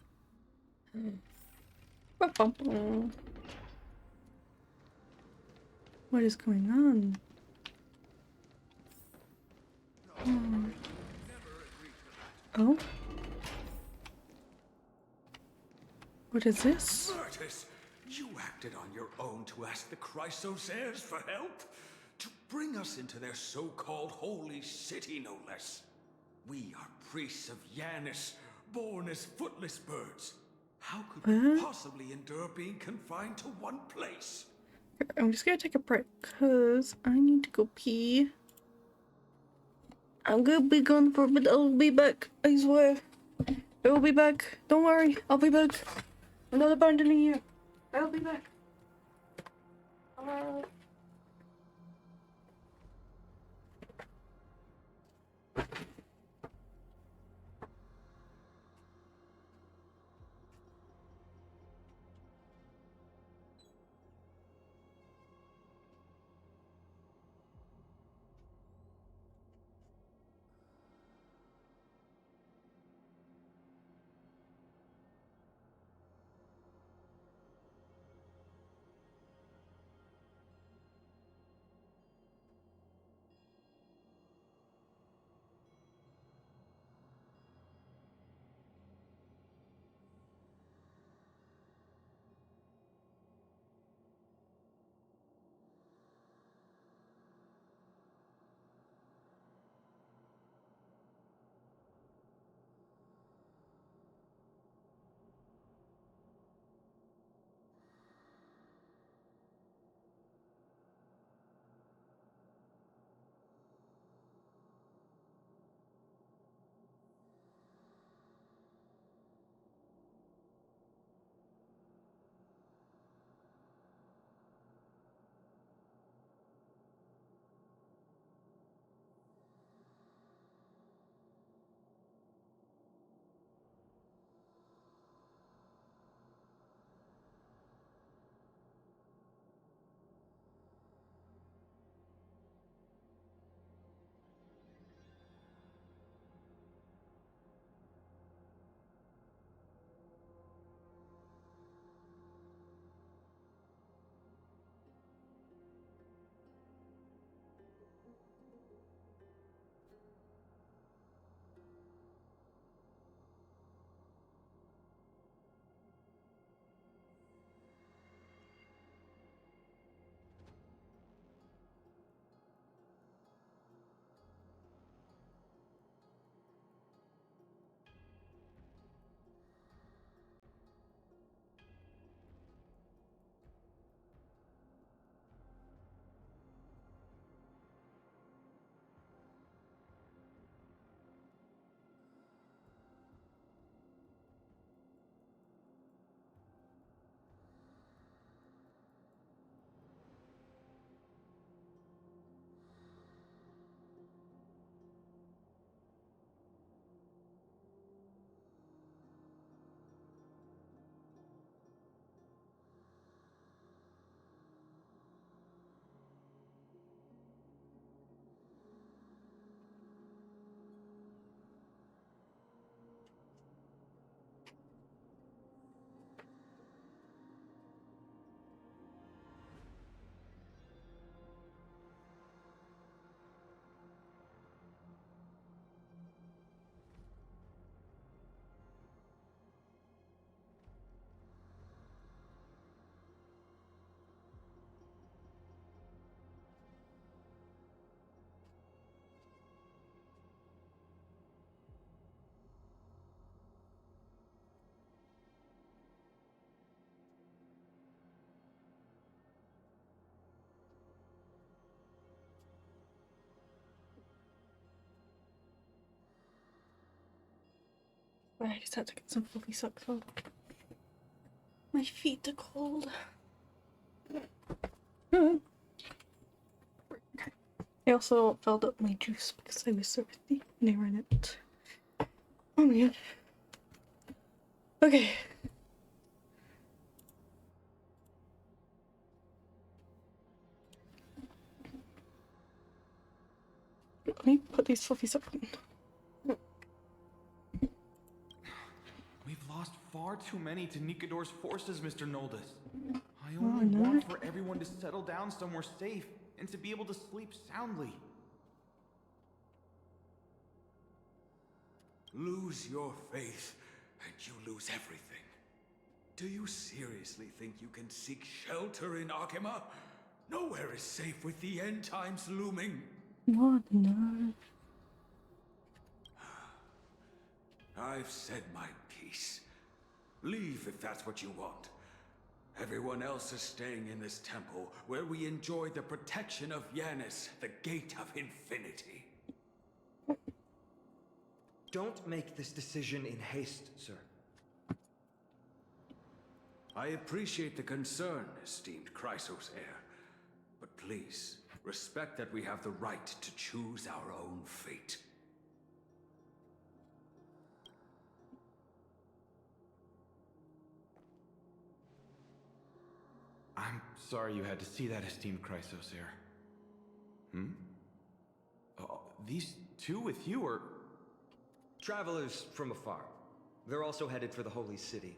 What is going on? Oh? What is this? Virtus, you acted on your own to ask the Chrysosaurs for help? To bring us into their so-called holy city, no less. We are priests of Yanis, born as footless birds. How could we possibly endure being confined to one place? I'm just gonna take a break, cause I need to go pee. I'm gonna be gone for a bit, I'll be back, I swear. I will be back, don't worry, I'll be back. I'm not abandoning you. I'll be back. I just had to get some fluffy socks on. My feet are cold. I also filled up my juice because I was thirsty and I ran it. Oh my god. Okay. Let me put these fluffy socks on. We've lost far too many to Nikador's forces, Mr. Noldus. I only want for everyone to settle down somewhere safe and to be able to sleep soundly. Lose your faith, and you lose everything. Do you seriously think you can seek shelter in Akima? Nowhere is safe with the end times looming. What? No. I've said my piece. Leave if that's what you want. Everyone else is staying in this temple, where we enjoy the protection of Yanis, the Gate of Infinity. Don't make this decision in haste, sir. I appreciate the concern, esteemed Chrysos heir. But please, respect that we have the right to choose our own fate. I'm sorry you had to see that, esteemed Chrysos heir. These two with you are... Travelers from afar. They're also headed for the Holy City.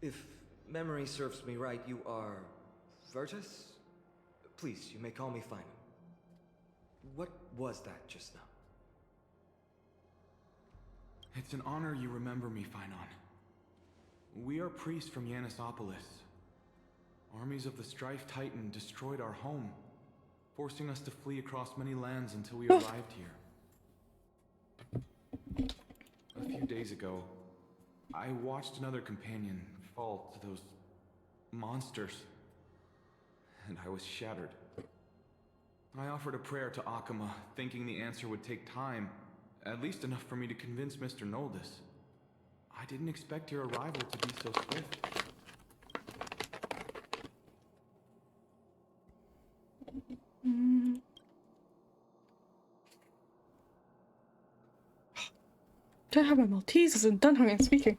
If memory serves me right, you are... Virtus? Please, you may call me Finon. What was that just now? It's an honor you remember me, Finon. We are priests from Yanisopolis. Armies of the Strife Titan destroyed our home, forcing us to flee across many lands until we arrived here. A few days ago, I watched another companion fall to those monsters, and I was shattered. I offered a prayer to Akima, thinking the answer would take time, at least enough for me to convince Mr. Noldus. I didn't expect your arrival to be so swift. Don't have my Maltesers and done having speaking.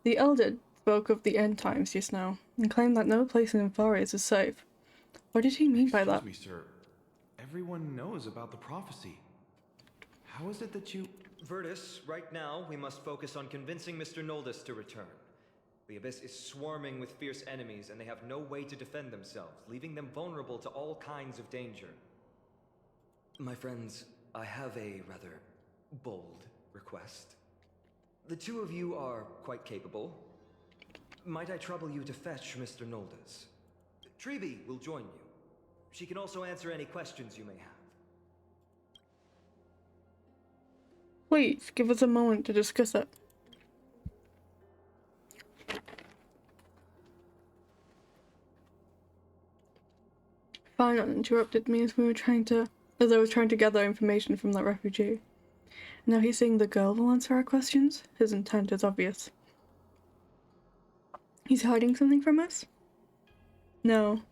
The Elder spoke of the end times just now and claimed that no place in Amphoreus is safe. What did he mean by that? Excuse me, sir. Everyone knows about the prophecy. How is it that you... Virtus, right now we must focus on convincing Mr. Noldus to return. The Abyss is swarming with fierce enemies and they have no way to defend themselves, leaving them vulnerable to all kinds of danger. My friends, I have a rather bold request. The two of you are quite capable. Might I trouble you to fetch Mr. Noldus? Treeby will join you. She can also answer any questions you may have. Please, give us a moment to discuss it. Finon interrupted me as I was trying to gather information from that refugee. Now he's saying the girl will answer our questions? His intent is obvious. He's hiding something from us? No.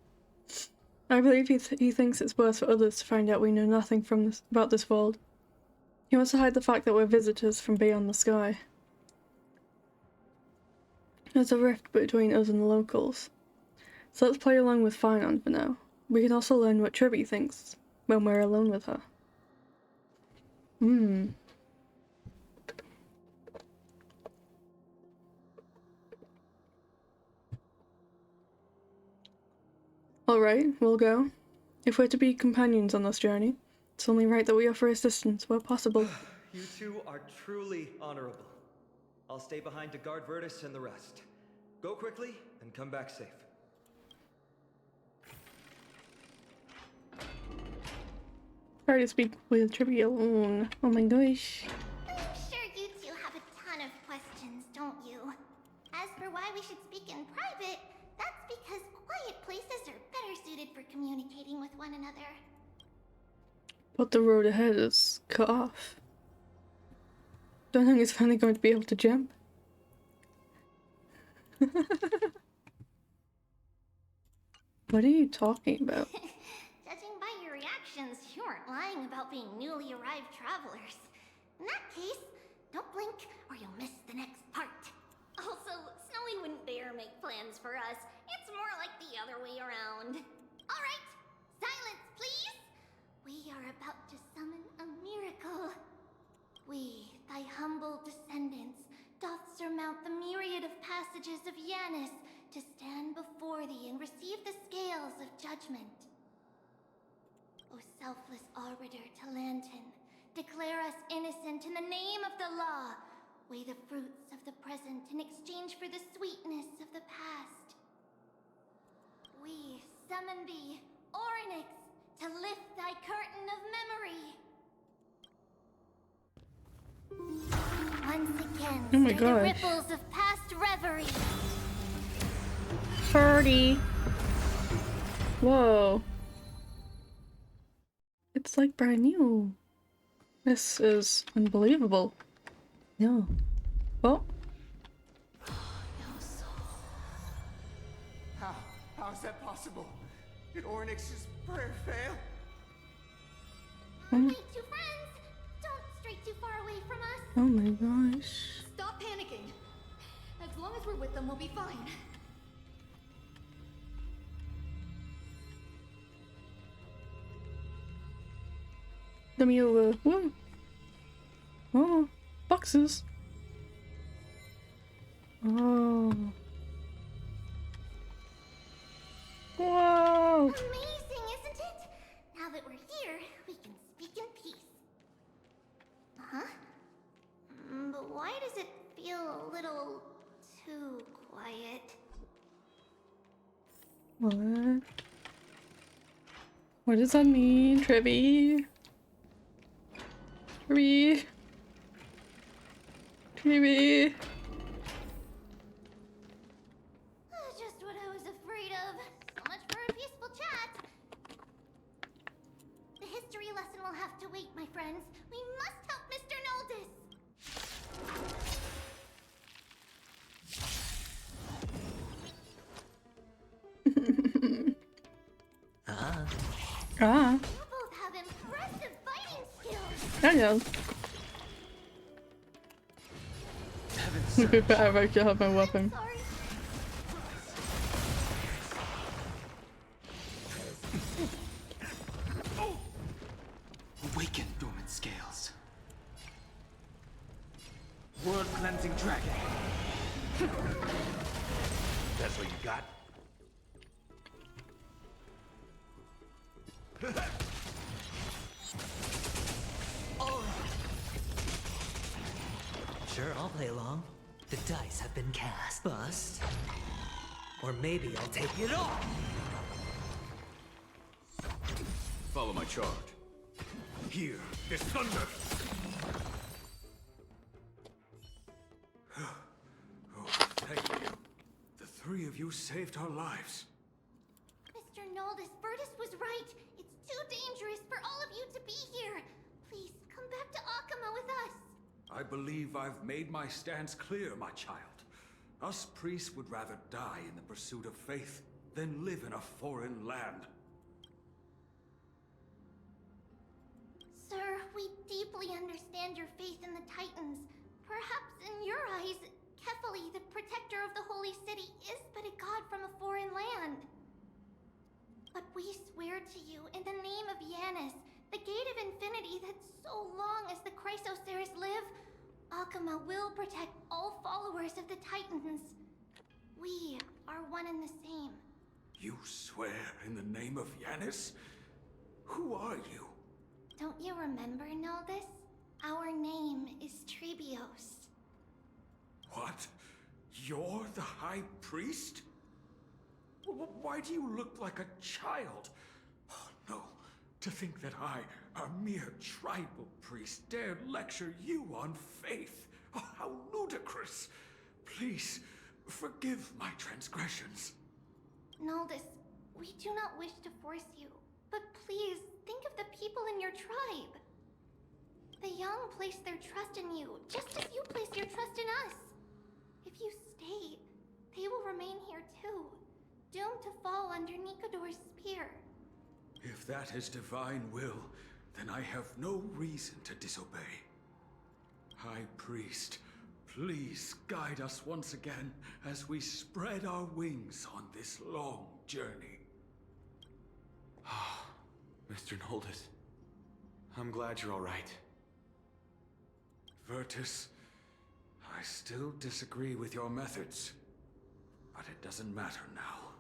I believe he thinks it's worse for others to find out we know nothing about this world. He wants to hide the fact that we're visitors from beyond the sky. There's a rift between us and the locals. So let's play along with Finon for now. We can also learn what Treeby thinks when we're alone with her. Alright, we'll go. If we're to be companions on this journey, it's only right that we offer assistance where possible. You two are truly honorable. I'll stay behind to guard Virtus and the rest. Go quickly and come back safe. Try to speak with Treeby alone. Oh my gosh. I'm sure you two have a ton of questions, don't you? As for why we should speak in private, that's because quiet places are better suited for communicating with one another. But the road ahead is cut off. Don't think it's finally going to be able to jump. What are you talking about? Judging by your reactions, you aren't lying about being newly arrived travelers. In that case, don't blink or you'll miss the next part. Also, Snowy wouldn't dare make plans for us. It's more like the other way around. Alright, silence please! We are about to summon a miracle. We, thy humble descendants, doth surmount the myriad of passages of Yanis to stand before thee and receive the scales of judgment. O selfless arbiter Talantin, declare us innocent in the name of the law. Weigh the fruits of the present in exchange for the sweetness of the past. We summon thee, Orynyx, to lift thy curtain of memory. Once again, Oh my stir the gosh. ripples of past reverie. 30. Whoa. It's like brand new. This is unbelievable. No. Oh. How is that possible? Did Orynyx's prayer fail? Oh. Wait, two friends! Don't stray too far away from us. Oh my gosh. Stop panicking. As long as we're with them, we'll be fine. Let me over. Whoa. Oh, boxes. Oh. Whoa. Amazing, isn't it? Now that we're here, we can speak in peace. Huh? But why does it feel a little too quiet? What? What does that mean, Trevi? Trevi? Trevi? Just what I was afraid of. So much for a peaceful chat. The history lesson will have to wait, my friends. We must help Mr. Noldus. Ah. You both have impressive fighting skills. I know. I've actually have my weapon. Awaken dormant scales. World cleansing dragon. That's what you got? Sure, I'll play along. The dice have been cast. Bust. Or maybe I'll take it off. Follow my charge. Here, this thunder! Oh, thank you. The three of you saved our lives. Mr. Noldus, Virtus was right. It's too dangerous for all of you to be here. Please, come back to Akama with us. I believe I've made my stance clear, my child. Us priests would rather die in the pursuit of faith than live in a foreign land. Sir, we deeply understand your faith in the Titans. Perhaps in your eyes, Kefali, the protector of the Holy City, is but a god from a foreign land. But we swear to you, in the name of Yanis, the Gate of Infinity, that so long as the Chrysoceres live, Akama will protect all followers of the Titans. We are one and the same. You swear in the name of Yanis? Who are you? Don't you remember, Noldus? Our name is Trebios. What? You're the High Priest? Why do you look like a child? Oh, no. To think that I, a mere tribal priest, dare lecture you on faith. Oh, how ludicrous. Please, forgive my transgressions. Noldus, we do not wish to force you, but please think of the people in your tribe. The young place their trust in you, just as you place your trust in us. If you stay, they will remain here too, doomed to fall under Nikodor's spear. If that is divine will, then I have no reason to disobey. High Priest, please guide us once again as we spread our wings on this long journey. Mr. Noldus, I'm glad you're all right. Virtus, I still disagree with your methods, but it doesn't matter now.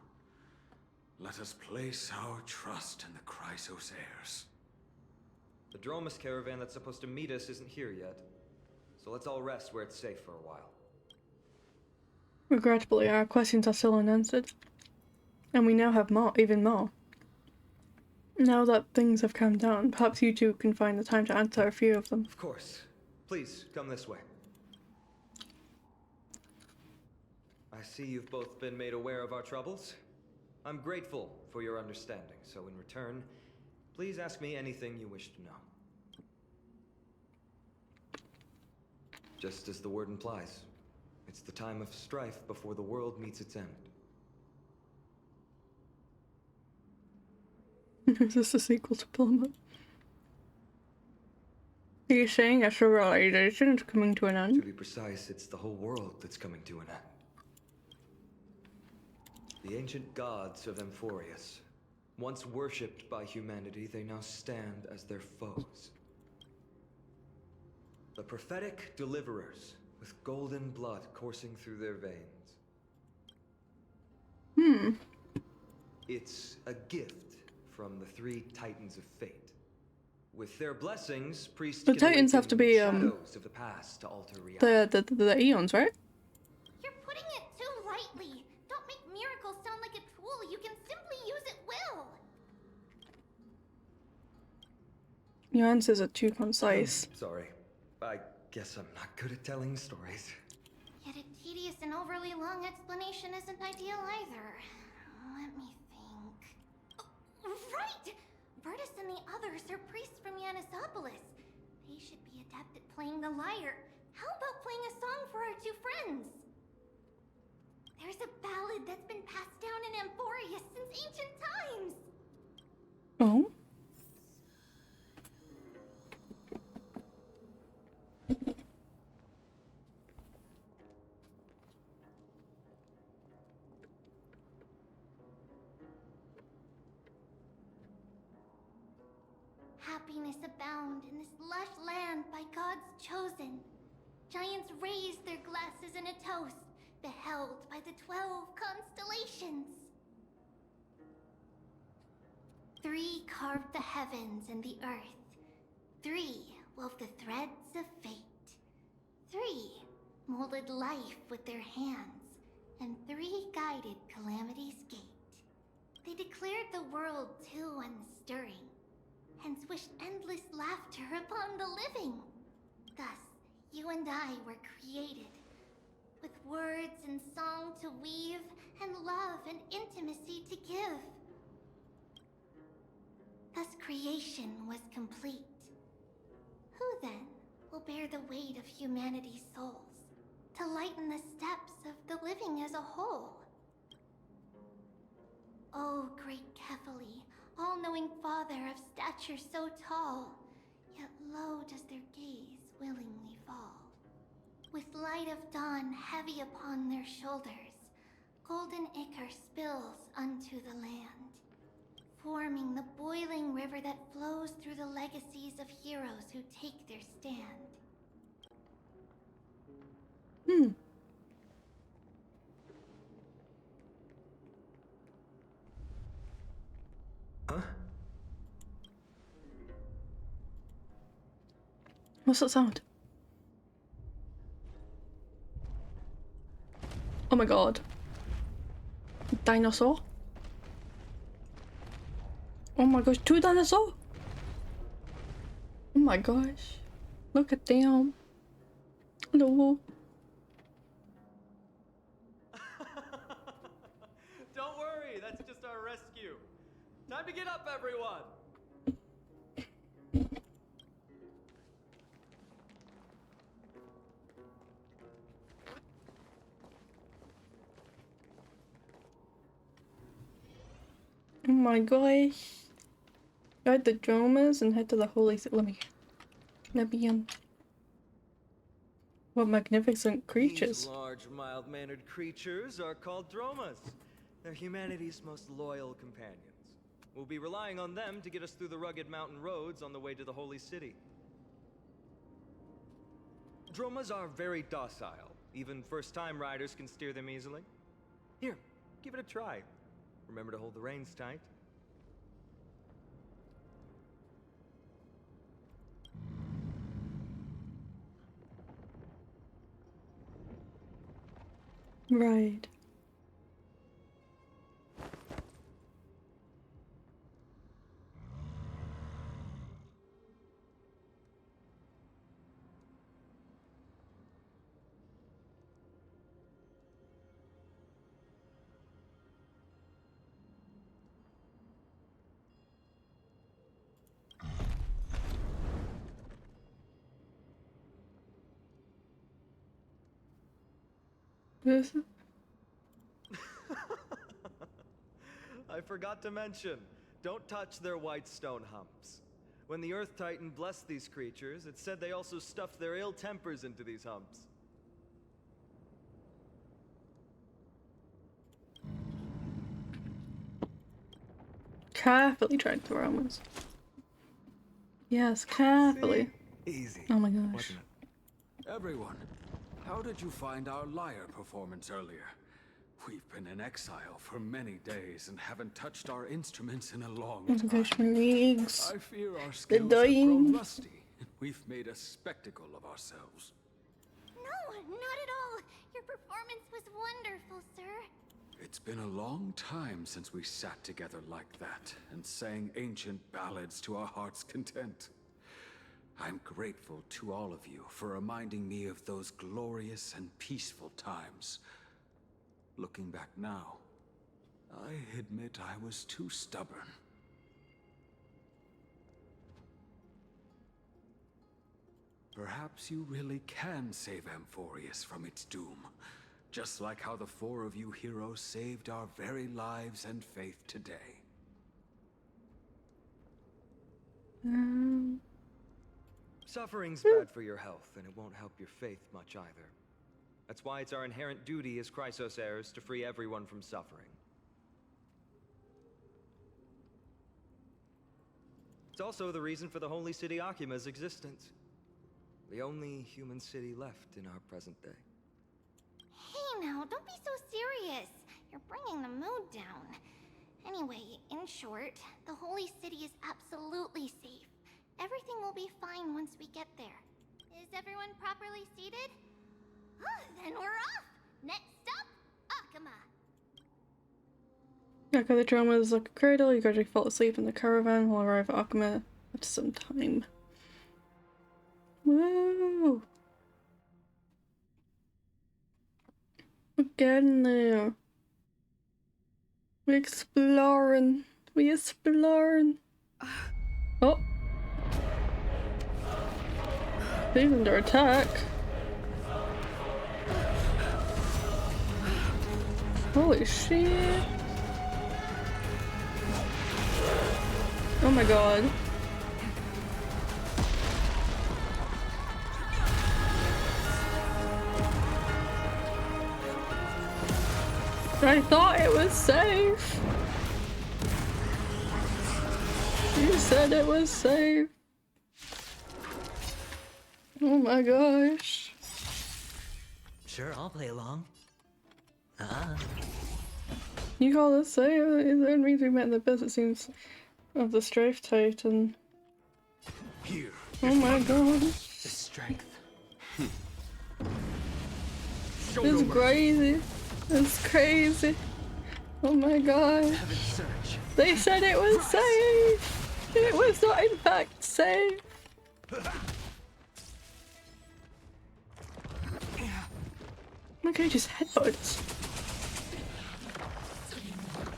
Let us place our trust in the Chrysos heirs. The Dromus caravan that's supposed to meet us isn't here yet, so let's all rest where it's safe for a while. Regrettably, our questions are still unanswered. And we now have more, even more. Now that things have calmed down, perhaps you two can find the time to answer a few of them. Of course. Please, come this way. I see you've both been made aware of our troubles. I'm grateful for your understanding, so in return, please ask me anything you wish to know. Just as the word implies, it's the time of strife before the world meets its end. Is this a sequel to Plumber? Are you saying a civilization is coming to an end? To be precise, it's the whole world that's coming to an end. The ancient gods of Amphoreus, once worshipped by humanity, they now stand as their foes. The prophetic deliverers, with golden blood coursing through their veins. It's a gift from the three Titans of Fate. With their blessings, priests The can Titans have to be shadows of the past to alter reality. the Eons, right? You're putting it too lightly. Don't make miracles sound like a tool. You can simply use at will. Your answers are too concise. Sorry. I guess I'm not good at telling stories. Yet a tedious and overly long explanation isn't ideal either. Let me think. Oh, right! Virtus and the others are priests from Yanisopolis. They should be adept at playing the lyre. How about playing a song for our two friends? There's a ballad that's been passed down in Amphoreus since ancient times. Oh? Happiness abound in this lush land by God's chosen. Giants raise their glasses in a toast, beheld by the 12 constellations. 3 carved the heavens and the earth. 3 wove the threads of fate. 3 molded life with their hands, and 3 guided calamity's gate. They declared the world too unstirring, hence wished endless laughter upon the living. Thus, you and I were created, with words and song to weave, and love and intimacy to give. Thus creation was complete. Who then will bear the weight of humanity's souls, to lighten the steps of the living as a whole? O great Kephali, all-knowing Father of stature so tall, yet low does their gaze willingly fall. With light of dawn heavy upon their shoulders, golden ichor spills unto the land, forming the boiling river that flows through the legacies of heroes who take their stand. Huh? What's that sound? Oh my god. Dinosaur? Oh my gosh, 2 dinosaurs? Oh my gosh. Look at them. Hello. Don't worry, that's just our rescue. Time to get up, everyone! Oh my gosh. Guide the Dromas and head to the holy city. Let me in. What magnificent creatures. These large, mild-mannered creatures are called Dromas. They're humanity's most loyal companions. We'll be relying on them to get us through the rugged mountain roads on the way to the holy city. Dromas are very docile. Even first-time riders can steer them easily. Here, give it a try. Remember to hold the reins tight. Right. This. I forgot to mention, don't touch their white stone humps. When the Earth Titan blessed these creatures, it said they also stuffed their ill tempers into these humps. Carefully tread the Romans. Yes, carefully. Easy. Oh my gosh. Wasn't it? Everyone, how did you find our lyre performance earlier? We've been in exile for many days and haven't touched our instruments in a long time. I fear our skills have grown rusty, and we've made a spectacle of ourselves. No, not at all. Your performance was wonderful, sir. It's been a long time since we sat together like that and sang ancient ballads to our heart's content. I'm grateful to all of you for reminding me of those glorious and peaceful times. Looking back now, I admit I was too stubborn. Perhaps you really can save Amphoreus from its doom. Just like how the four of you heroes saved our very lives and faith today. Suffering's bad for your health, and it won't help your faith much either. That's why it's our inherent duty as Chrysos heirs to free everyone from suffering. It's also the reason for the Holy City Akima's existence. The only human city left in our present day. Hey now, don't be so serious. You're bringing the mood down. Anyway, in short, the Holy City is absolutely safe. Everything will be fine once we get there. Is everyone properly seated? Then we're off! Next stop, Akima! Echo the drama is like a cradle. You gradually fall asleep in the caravan. Will arrive at Akima after some time. Woo! We're getting there. We're exploring. We're exploring. Oh! He's under attack. Holy shit. Oh my god. I thought it was safe. You said it was safe. Oh my gosh. Sure, I'll play along. You call this safe? It means we met in the abyss, it seems, of the Strafe Titan. Here. Oh my god. The strength. It's crazy. It's crazy. Oh my god. They said it was safe. It was not in fact safe. Okay, just headbutts.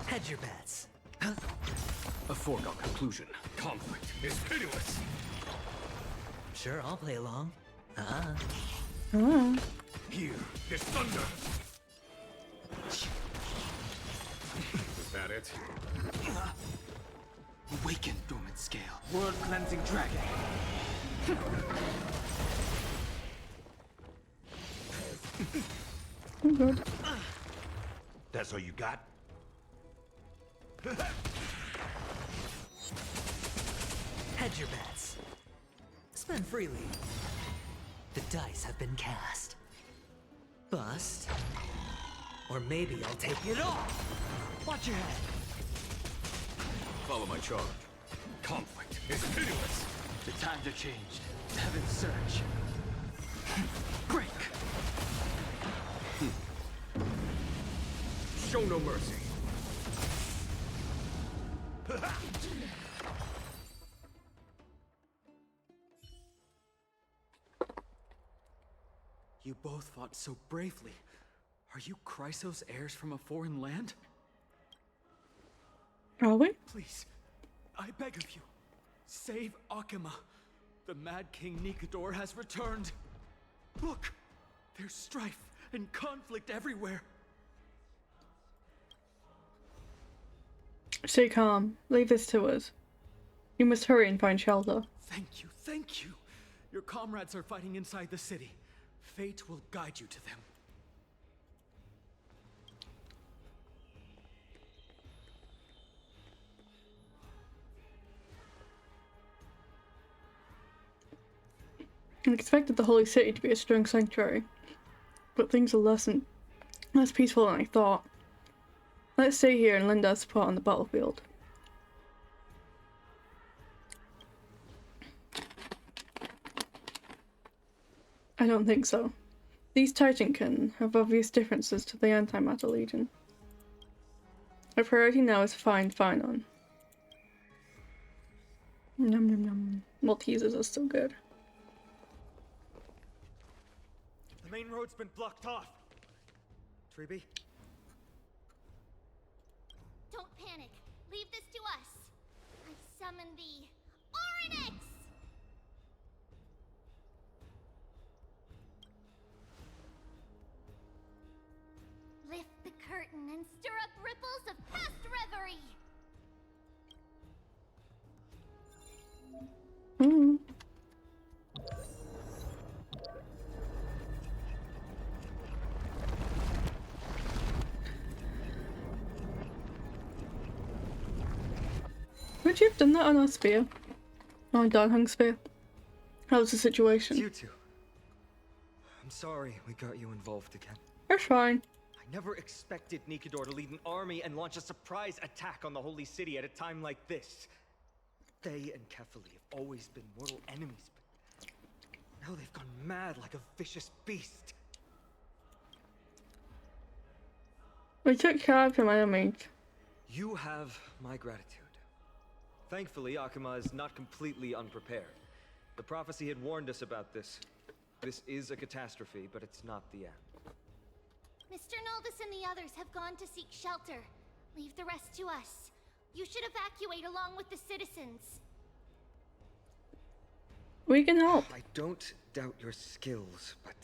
Hedge your bets. A foregone conclusion. Conflict is pitiless. Sure, I'll play along. Here is thunder. Is that it. Awaken, dormant scale. World-cleansing dragon. Oh god. That's all you got? Hedge your bets. Spend freely. The dice have been cast. Bust. Or maybe I'll take it all. Watch your head. Follow my charge. Conflict is pitiless. The times are changed. Heaven's surge. Break! Show no mercy. You both fought so bravely. Are you Chrysos heirs from a foreign land? Are we? Please, I beg of you, save Akima. The Mad King Nikador has returned. Look, there's strife and conflict everywhere. Stay calm. Leave this to us. You must hurry and find shelter. Thank you, thank you. Your comrades are fighting inside the city. Fate will guide you to them. I expected the Holy City to be a strong sanctuary, but things are less peaceful than I thought. Let's stay here and lend our support on the battlefield. I don't think so. These Titankin have obvious differences to the Antimatter Legion. Our priority now is to find Phynon. Nom nom nom. Maltesers are so good. The main road's been blocked off. Treeby? Don't panic. Leave this to us. I summon the Oryx! Lift the curtain and stir up ripples of past reverie. Would you have done that on our spear? On Darnhung spear? How was the situation? You two. I'm sorry we got you involved again. That's fine. I never expected Nikador to lead an army and launch a surprise attack on the Holy City at a time like this. They and Kefali have always been mortal enemies, but now they've gone mad like a vicious beast. We took care of him, I don't mean. You have my gratitude. Thankfully, Akima is not completely unprepared. The prophecy had warned us about this. This is a catastrophe, but it's not the end. Mr. Noldus and the others have gone to seek shelter. Leave the rest to us. You should evacuate along with the citizens. We can help. I don't doubt your skills, but...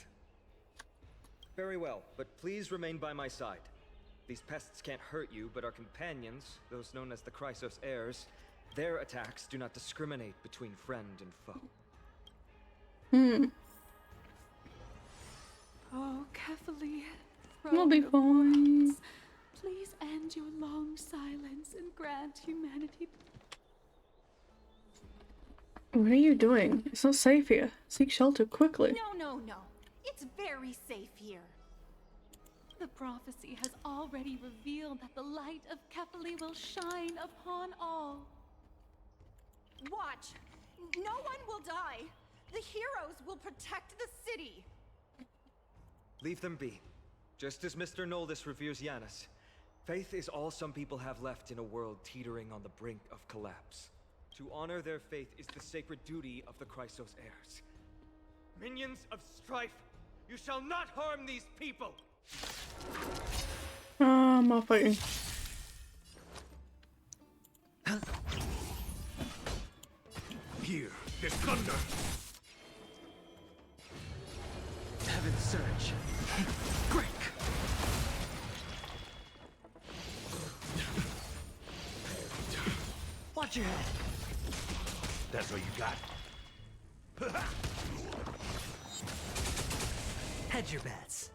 Very well, but please remain by my side. These pests can't hurt you, but our companions, those known as the Chrysos heirs, their attacks do not discriminate between friend and foe. Oh, Kefali. We'll be fine. Please end your long silence and grant humanity. What are you doing? It's not safe here. Seek shelter quickly. No. It's very safe here. The prophecy has already revealed that the light of Kefali will shine upon all. Watch! No one will die! The heroes will protect the city! Leave them be. Just as Mr. Noldus reveres Yanis, faith is all some people have left in a world teetering on the brink of collapse. To honor their faith is the sacred duty of the Chrysos heirs. Minions of strife, you shall not harm these people! I'm not fighting. Here, there's thunder. Heaven's surge. Break! Watch your head. That's all you got? Hedge your bets.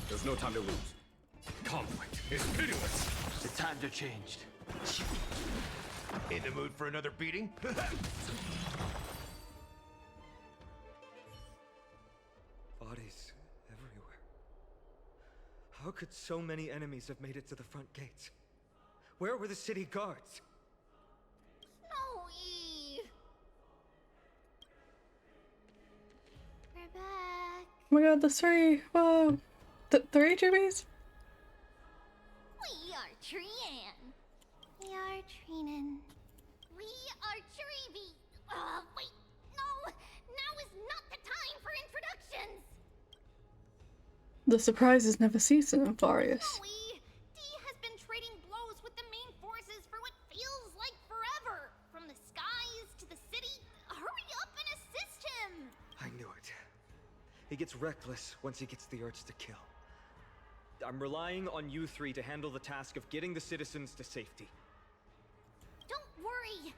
There's no time to lose. Conflict is pitiless. The times are changed. In the mood for another beating? Bodies everywhere. How could so many enemies have made it to the front gates? Where were the city guards? Snowy! We're back. Oh my god, the three. Whoa. The 3 Jubies? We are Trian. We are Trinin. We are Treevy. Wait, no! Now is not the time for introductions! The surprises never cease in Amphoreus. Snowy! D has been trading blows with the main forces for what feels like forever. From the skies to the city. Hurry up and assist him! I knew it. He gets reckless once he gets the urge to kill. I'm relying on you three to handle the task of getting the citizens to safety. Don't worry.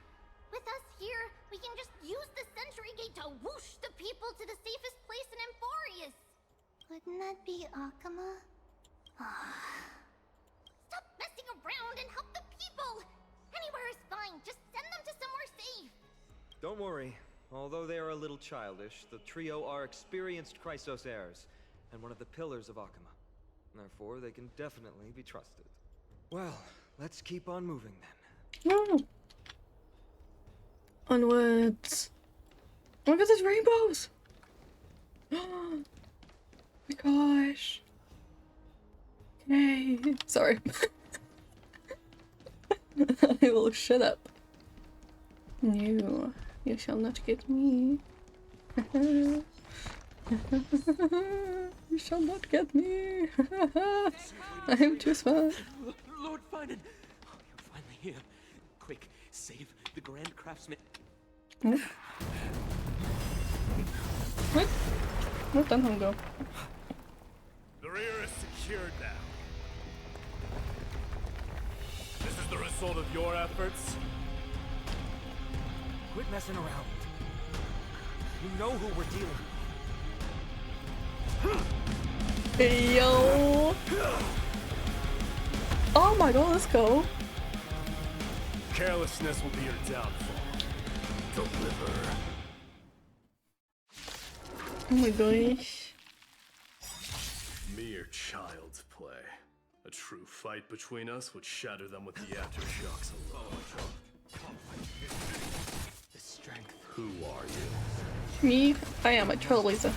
With us here, we can just use the Sentry Gate to whoosh the people to the safest place in Amphoreus. Wouldn't that be Akama? Stop messing around and help the people! Anywhere is fine, just send them to somewhere safe! Don't worry. Although they are a little childish, the trio are experienced Chrysos heirs, and one of the pillars of Akama. Therefore, they can definitely be trusted. Well, let's keep on moving then. No. Onwards. Oh my god, there's rainbows! Oh my gosh. Yay. Sorry. I will shut up. No, you shall not get me. You shall not get me. I am too smart. Lord Finan! Oh, you're finally here. Quick, save the Grand Craftsman. What? What? Where'd that one go? The rear is secured now. This is the result of your efforts? Quit messing around. You know who we're dealing with. Hey, yo! Oh my god, let's go. Carelessness will be your downfall. Deliver. Oh my gosh. Mere child's play. A true fight between us would shatter them with the aftershocks alone. The strength. Who are you? Me? I am a trailblazer.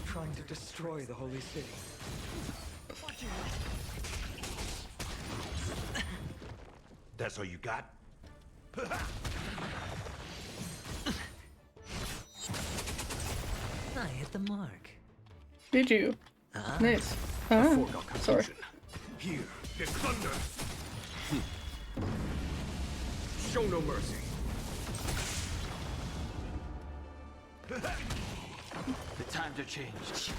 Trying to destroy the holy city. That's all you got? I hit the mark. Did you? Nice. Ah, sorry. Here, get thunder. Show no mercy. The times are changed.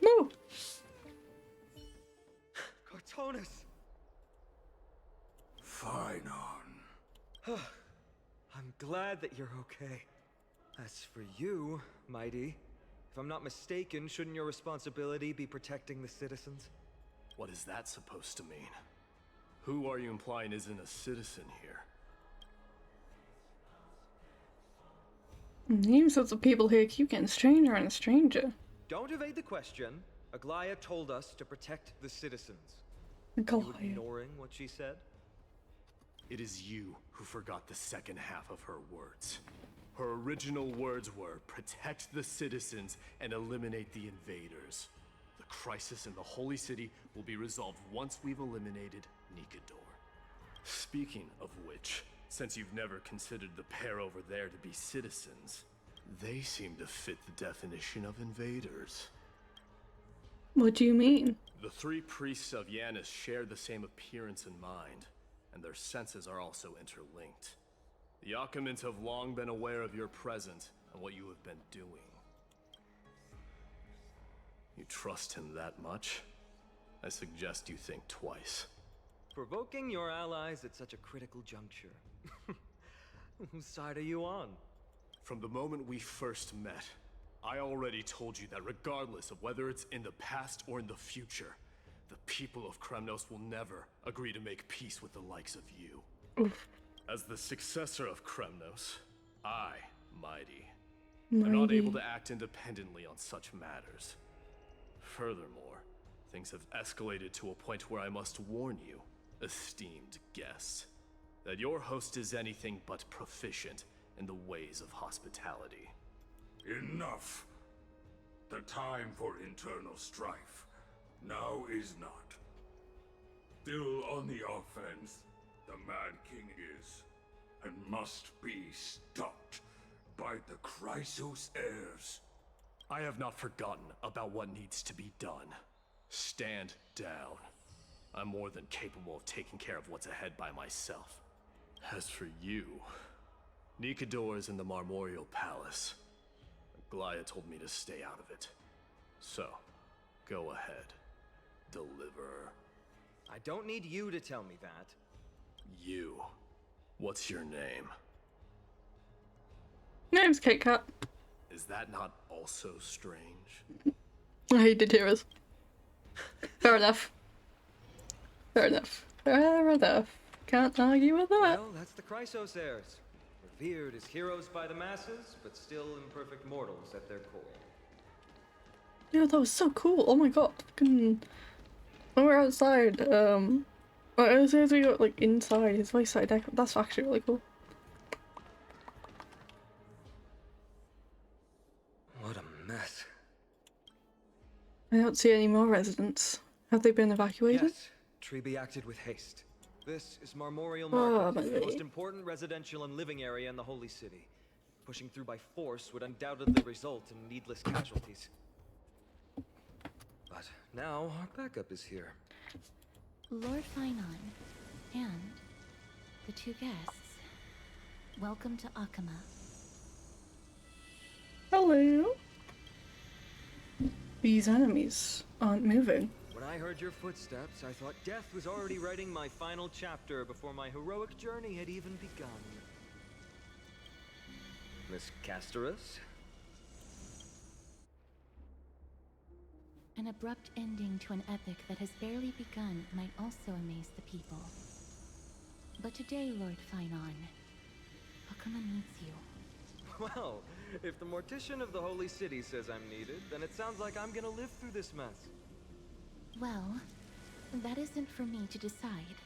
Woo! Cartonus! Fine on. I'm glad that you're okay. As for you, Mighty, if I'm not mistaken, shouldn't your responsibility be protecting the citizens? What is that supposed to mean? Who are you implying isn't a citizen here? Names sorts of people here keep getting stranger and stranger. Don't evade the question. Aglaya told us to protect the citizens. Aglaya. You ignoring what she said? It is you who forgot the second half of her words. Her original words were, protect the citizens and eliminate the invaders. The crisis in the Holy City will be resolved once we've eliminated Nikador. Speaking of which, since you've never considered the pair over there to be citizens, they seem to fit the definition of invaders. What do you mean? The three priests of Yanis share the same appearance and mind, and their senses are also interlinked. The Akamans have long been aware of your presence and what you have been doing. You trust him that much? I suggest you think twice. Provoking your allies at such a critical juncture. Whose side are you on? From the moment we first met, I already told you that regardless of whether it's in the past or in the future, the people of Kremnos will never agree to make peace with the likes of you. As the successor of Kremnos, I, Mighty, am not able to act independently on such matters. Furthermore, things have escalated to a point where I must warn you, esteemed guests, that your host is anything but proficient in the ways of hospitality. Enough. The time for internal strife now is not. Still on the offense, the Mad King is, and must be stopped by the Chrysos heirs. I have not forgotten about what needs to be done. Stand down. I'm more than capable of taking care of what's ahead by myself. As for you, Nikador is in the Marmorial Palace. Glaya told me to stay out of it. So, go ahead. Deliver. I don't need you to tell me that. You. What's your name? Name's Kit Kat. Is that not also strange? He did hear us. Fair enough. Fair enough. Fair enough. Can't argue with that. Well, that's the Chrysos heirs. Revered as heroes by the masses, but still imperfect mortals at their core. Yeah, that was so cool. Oh my god. When we're outside, as soon as we got like inside his wayside deck, that's actually really cool. What a mess. I don't see any more residents. Have they been evacuated? Yes, Treeby acted with haste. This is Marmorial Market, the most important residential and living area in the Holy City. Pushing through by force would undoubtedly result in needless casualties. But now our backup is here. Lord Finon, and the two guests. Welcome to Akama. Hello. These enemies aren't moving. When I heard your footsteps, I thought death was already writing my final chapter before my heroic journey had even begun. Miss Casterus? An abrupt ending to an epic that has barely begun might also amaze the people. But today, Lord Finon, Akama needs you. Well, if the Mortician of the Holy City says I'm needed, then it sounds like I'm gonna live through this mess. Well, that isn't for me to decide.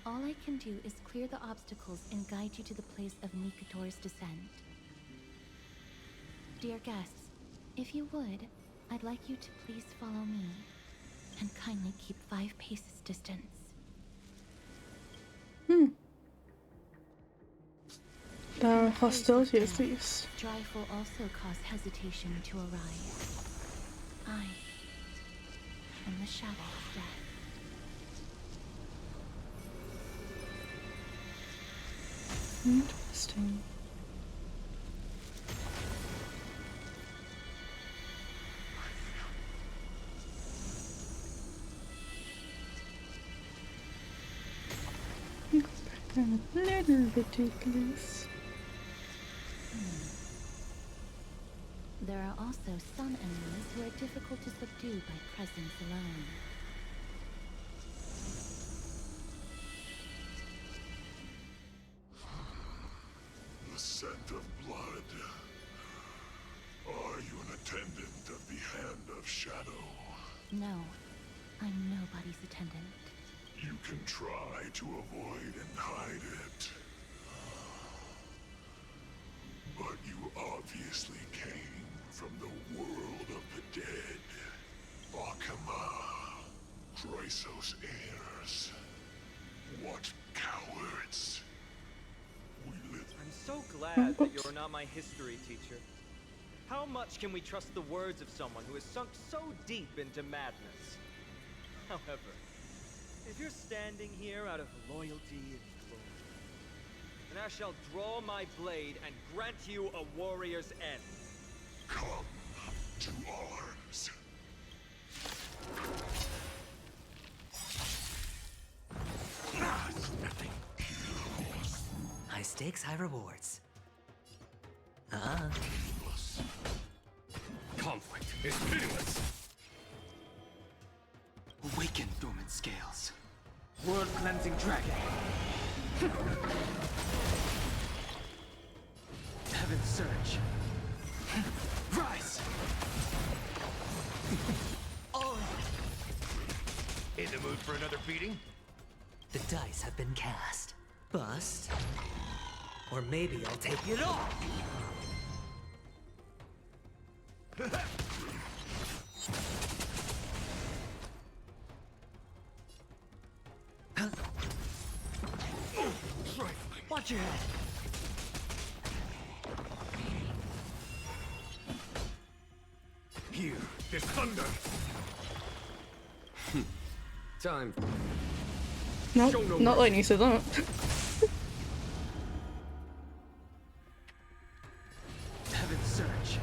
All I can do is clear the obstacles and guide you to the place of Nikador's descent. Dear guests, if you would, I'd like you to please follow me, and kindly keep 5 paces distance. The hostility is these. Strife will also cause hesitation to arise. I am the shadow of death. Interesting. I'm a little ridiculous. There are also some enemies who are difficult to subdue by presence alone. The scent of blood. Are you an attendant of the Hand of Shadow? No, I'm nobody's attendant. You can try to avoid and hide it. But you obviously came from the world of the dead. Akama. Chrysos heirs. What cowards. We live. I'm so glad that you're not my history teacher. How much can we trust the words of someone who has sunk so deep into madness? However, if you're standing here out of loyalty and glory, then I shall draw my blade and grant you a warrior's end. Come to arms. mistakes, high rewards. Conflict is pitiless. Awaken dormant scales. World cleansing dragon. Heaven's surge. Rise. Oh! In the mood for another beating? The dice have been cast. Bust. Or maybe I'll take it all! Watch your head! Here, this thunder! Time. Nope, not letting you say that. Heaven's surge.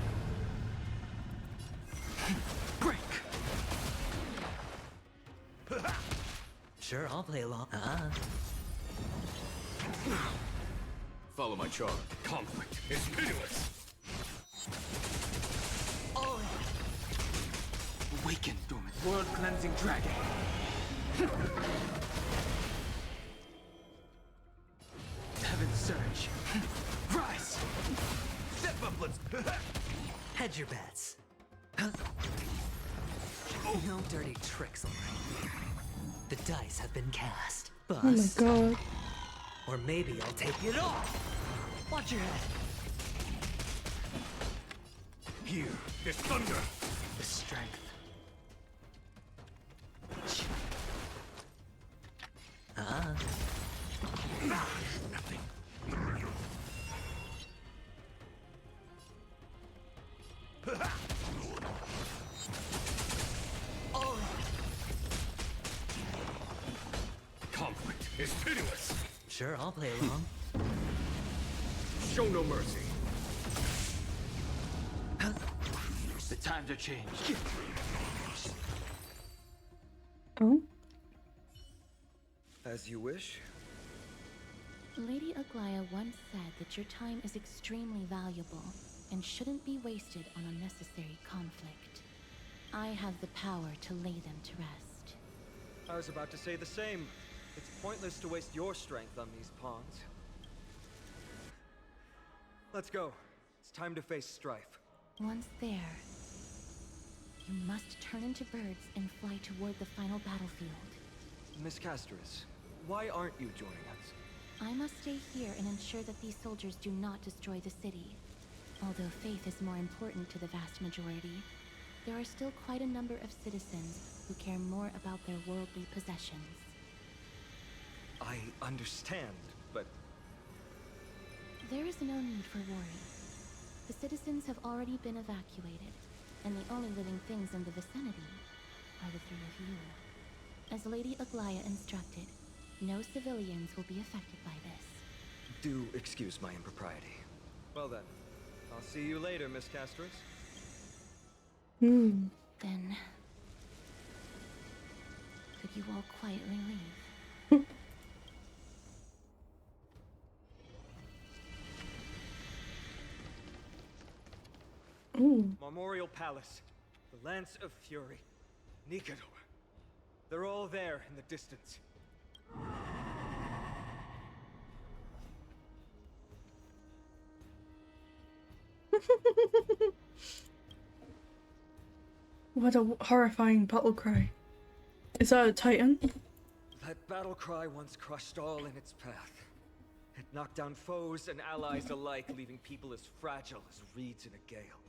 Break. Sure, I'll play along. Follow my charge. Conflict is pitiless. Oh! Awaken dormant world cleansing dragon. Heaven's surge. Rise. Step up, let's... Hedge your bets. No dirty tricks, alright. The dice have been cast. Bust. Oh my god. Or maybe I'll take it all! Watch your head! Here, this thunder! The strength. Nothing. Oh! Conflict is pitiless. Sure, I'll play along. Show no mercy. The times are changed. Oh? As you wish. Lady Aglaya once said that your time is extremely valuable and shouldn't be wasted on unnecessary conflict. I have the power to lay them to rest. I was about to say the same. It's pointless to waste your strength on these pawns. Let's go. It's time to face strife. Once there, you must turn into birds and fly toward the final battlefield. Miss Casterus, why aren't you joining us? I must stay here and ensure that these soldiers do not destroy the city. Although faith is more important to the vast majority, there are still quite a number of citizens who care more about their worldly possessions. I understand, but... There is no need for worry. The citizens have already been evacuated, and the only living things in the vicinity are the three of you. As Lady Aglaya instructed, no civilians will be affected by this. Do excuse my impropriety. Well then, I'll see you later, Miss Casterus. Hmm. Then... could you all quietly leave? Ooh. Memorial Palace, the Lance of Fury, Nikador. They're all there in the distance. What a horrifying battle cry. Is that a titan? That battle cry once crushed all in its path. It knocked down foes and allies alike, leaving people as fragile as reeds in a gale.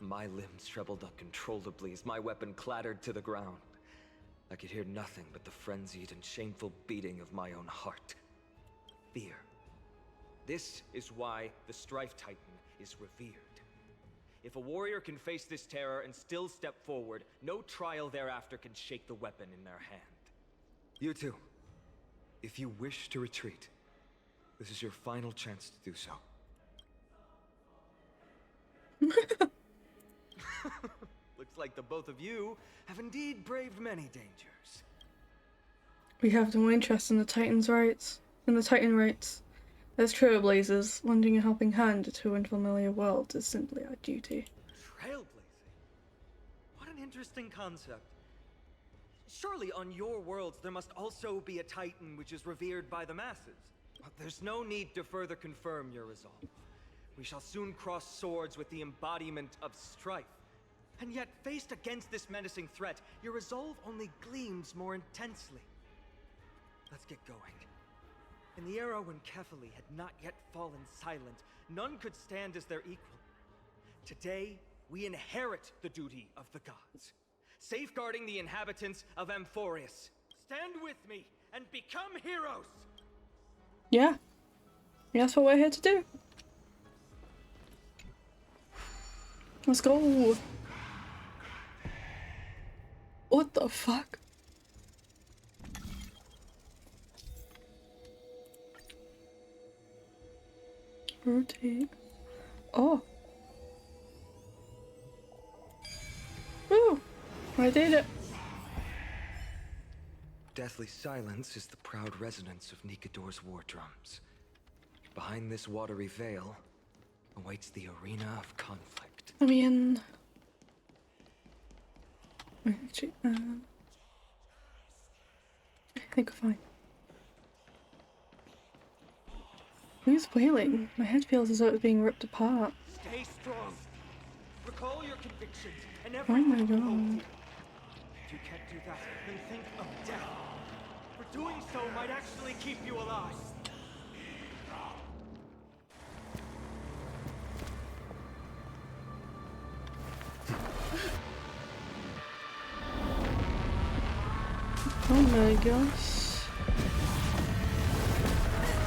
My limbs trembled uncontrollably as my weapon clattered to the ground. I could hear nothing but the frenzied and shameful beating of my own heart. Fear. This is why the Strife Titan is revered. If a warrior can face this terror and still step forward, no trial thereafter can shake the weapon in their hand. You two, if you wish to retreat, this is your final chance to do so. Looks like the both of you have indeed braved many dangers. We have no interest in the Titan's rights. In the Titan rights. As trailblazers, lending a helping hand to unfamiliar worlds is simply our duty. Trailblazing? What an interesting concept. Surely on your worlds there must also be a titan which is revered by the masses. But there's no need to further confirm your resolve. We shall soon cross swords with the embodiment of strife. And yet, faced against this menacing threat, your resolve only gleams more intensely. Let's get going. In the era when Kefali had not yet fallen silent, none could stand as their equal. Today, we inherit the duty of the gods, safeguarding the inhabitants of Amphoreus. Stand with me and become heroes! Yeah. That's what we're here to do. Let's go. What the fuck? Rotate. Oh. Woo! I did it. Deathly silence is the proud resonance of Nikador's war drums. Behind this watery veil awaits the arena of conflict. I mean... Actually, I think we're fine. Who's wailing? My head feels as though it's being ripped apart. Stay strong. Recall your convictions and Oh my everything you hold god. dear. If you can't do that, then think of death. For doing so might actually keep you alive. Oh my gosh.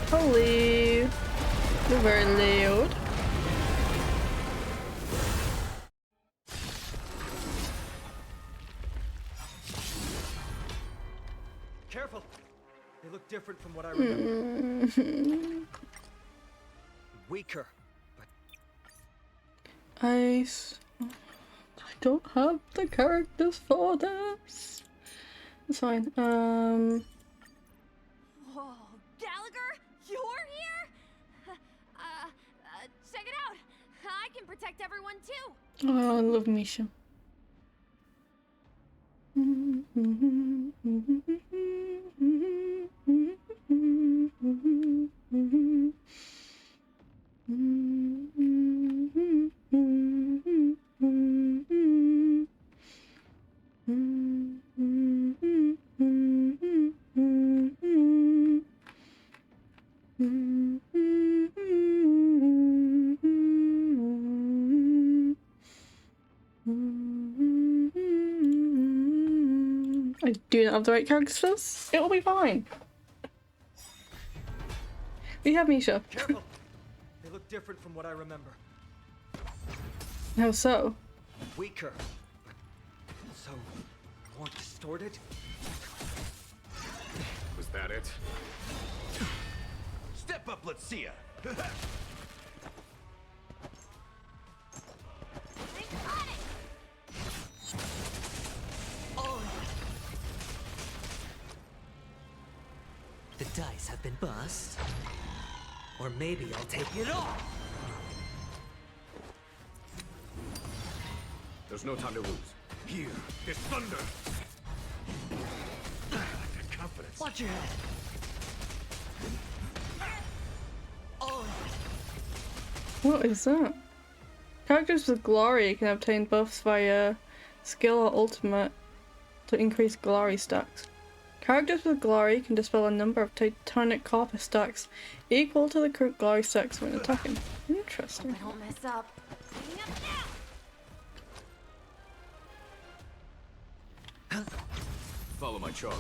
Holy. You're very loud. Careful. They look different from what I remember. Weaker, but I don't have the characters for this. It's fine. Whoa, Gallagher, you're here? Check it out. I can protect everyone too. Oh, I love Misha. I do not have the right characters for this. It'll be fine. We have Misha. careful. They look different from what I remember. How so? Weaker, but so more distorted. Was that it? Step up, let's see ya. The dice have been bust. Or maybe I'll take it all. There's no time to lose. Here, this thunder. That confidence. Watch your head. Oh. What is that? Characters with glory can obtain buffs via skill or ultimate to increase glory stacks. Characters with glory can dispel a number of titanic copper stacks equal to the current glory stacks when attacking. Interesting. I don't mess up. Follow my charge.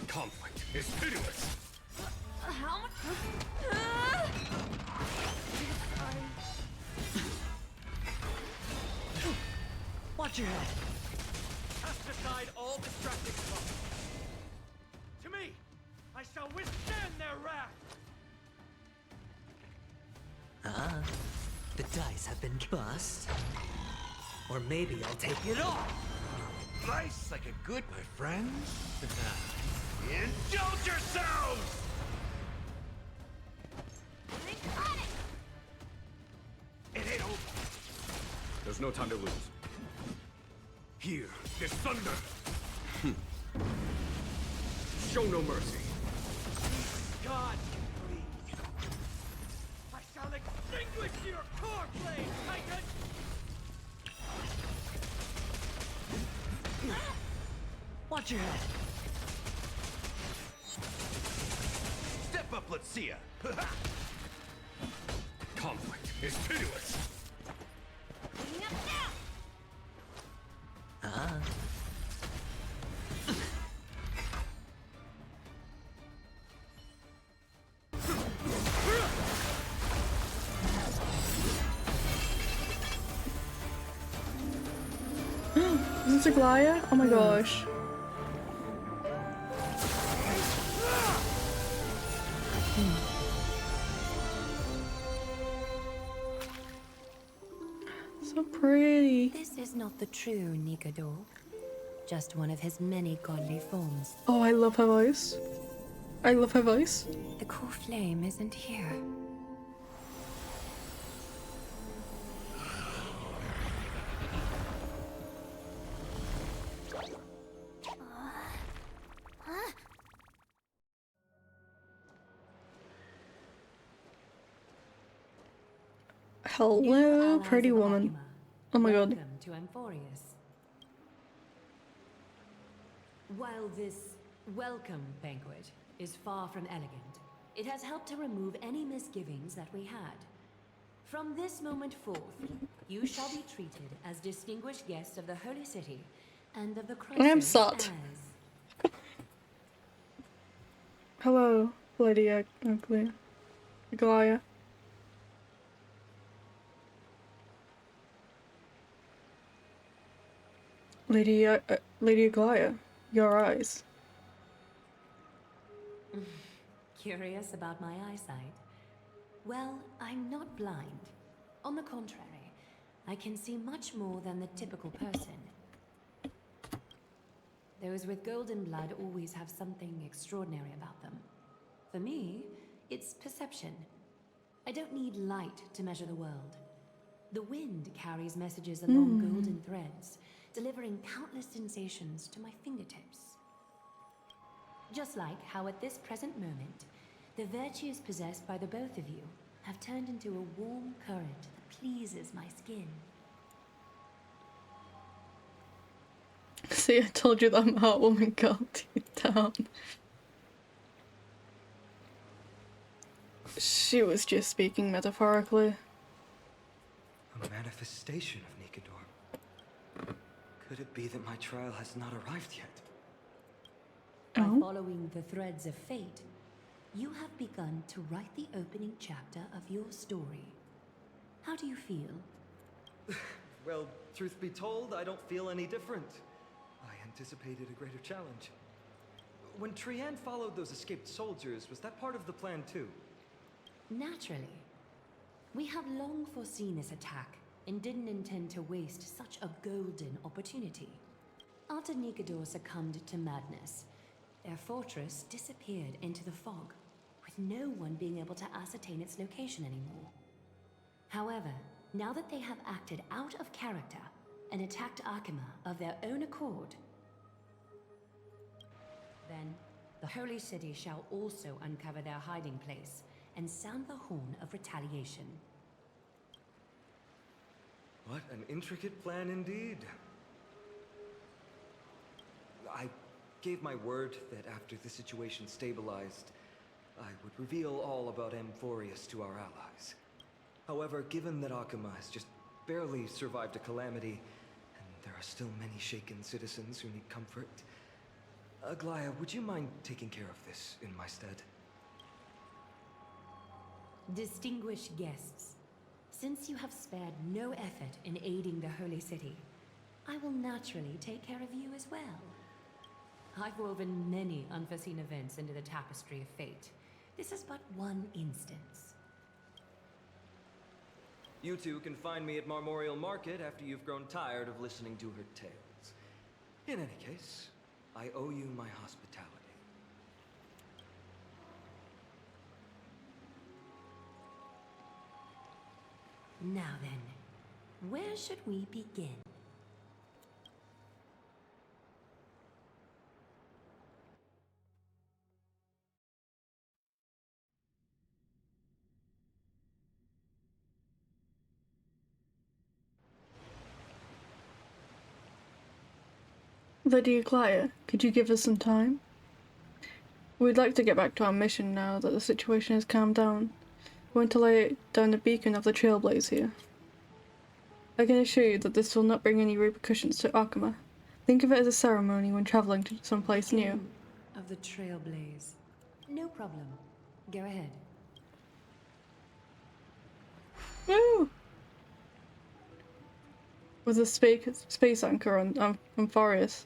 Conflict is pitiless. How much? Watch your head. Cast aside all distracting thoughts. To me, I shall withstand their wrath. The dice have been bust. Or maybe I'll take it all. Life's like a good, my friends. Indulge yourselves! There's no time to lose. Here, this thunder! Show no mercy. God can bleed. I shall extinguish your core flame, Titan! Watch your head. Step up, let's see ya! Conflict is pitiless! Is this a Glaya? Oh my gosh. So pretty. This is not the true Nikador, just one of his many godly forms. Oh, I love her voice. I love her voice. The core flame isn't here. Hello, pretty woman. Oh my god. Welcome to Amphoreus. While this welcome banquet is far from elegant, it has helped to remove any misgivings that we had. From this moment forth, you shall be treated as distinguished guests of the Holy City and of the Christ. I am sot. Hello, Lady Glaya. Lady Glaya, your eyes. Curious about my eyesight? Well, I'm not blind. On the contrary, I can see much more than the typical person. Those with golden blood always have something extraordinary about them. For me, it's perception. I don't need light to measure the world. The wind carries messages along golden threads, delivering countless sensations to my fingertips. Just like how at this present moment, the virtues possessed by the both of you have turned into a warm current that pleases my skin. See, I told you that Heartwoman got you down. She was just speaking metaphorically. A manifestation of Nikador. Could it be that my trial has not arrived yet? By following the threads of fate, you have begun to write the opening chapter of your story. How do you feel? Well, truth be told, I don't feel any different. I anticipated a greater challenge. When Trian followed those escaped soldiers, was that part of the plan too? Naturally. We have long foreseen this attack and didn't intend to waste such a golden opportunity. After Nikador succumbed to madness, their fortress disappeared into the fog, with no one being able to ascertain its location anymore. However, now that they have acted out of character and attacked Arkema of their own accord, then the Holy City shall also uncover their hiding place and sound the horn of retaliation. What an intricate plan indeed. I gave my word that after the situation stabilized, I would reveal all about Amphoreus to our allies. However, given that Arkema has just barely survived a calamity, and there are still many shaken citizens who need comfort, Glaya, would you mind taking care of this in my stead? Distinguished guests, since you have spared no effort in aiding the Holy City, I will naturally take care of you as well. I've woven many unforeseen events into the tapestry of fate. This is but one instance. You two can find me at Marmorial Market after you've grown tired of listening to her tales. In any case, I owe you my hospitality. Now then, Where should we begin? Lady Aglaia, could you give us some time? We'd like to get back to our mission now that the situation has calmed down. We want to lay down the beacon of the Trailblaze here. I can assure you that this will not bring any repercussions to Akama. Think of it as a ceremony when traveling to someplace new. Of the Trailblaze. No problem. Go ahead. Woo! With a space anchor on Amphoreus,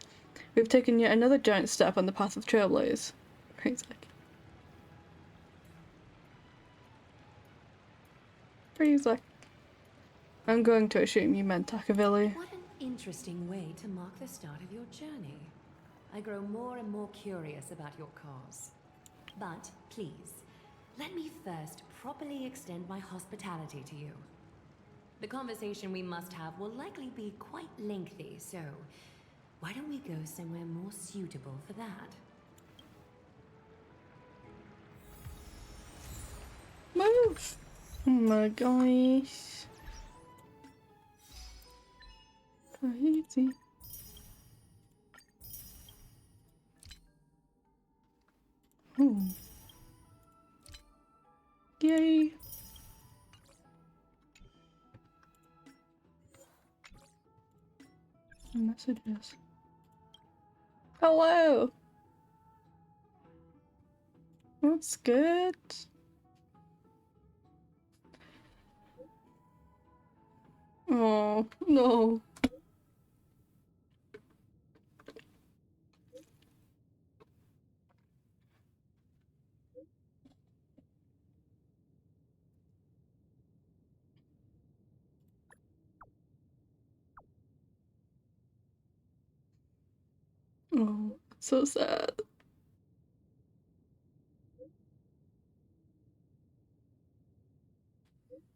we've taken yet another giant step on the path of Trailblaze. Freeze. I'm going to assume you meant Akavili. What an interesting way to mark the start of your journey. I grow more and more curious about your cause. But please, let me first properly extend my hospitality to you. The conversation we must have will likely be quite lengthy, so why don't we go somewhere more suitable for that? Move! Oh my gosh. Crazy. Ooh. Yay. Messages. Hello. That's good. Oh, no. Oh, so sad.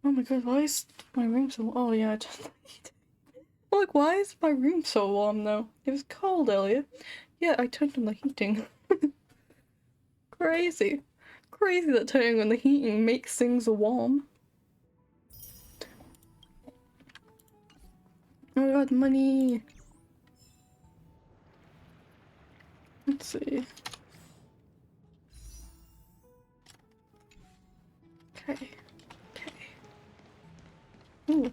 Oh my god, why is my room so— oh yeah, I just— like, why is my room so warm now? It was cold earlier. Yeah, I turned on the heating. Crazy. Crazy that turning on the heating makes things warm. Oh my god, money! Let's see. Okay. Ooh.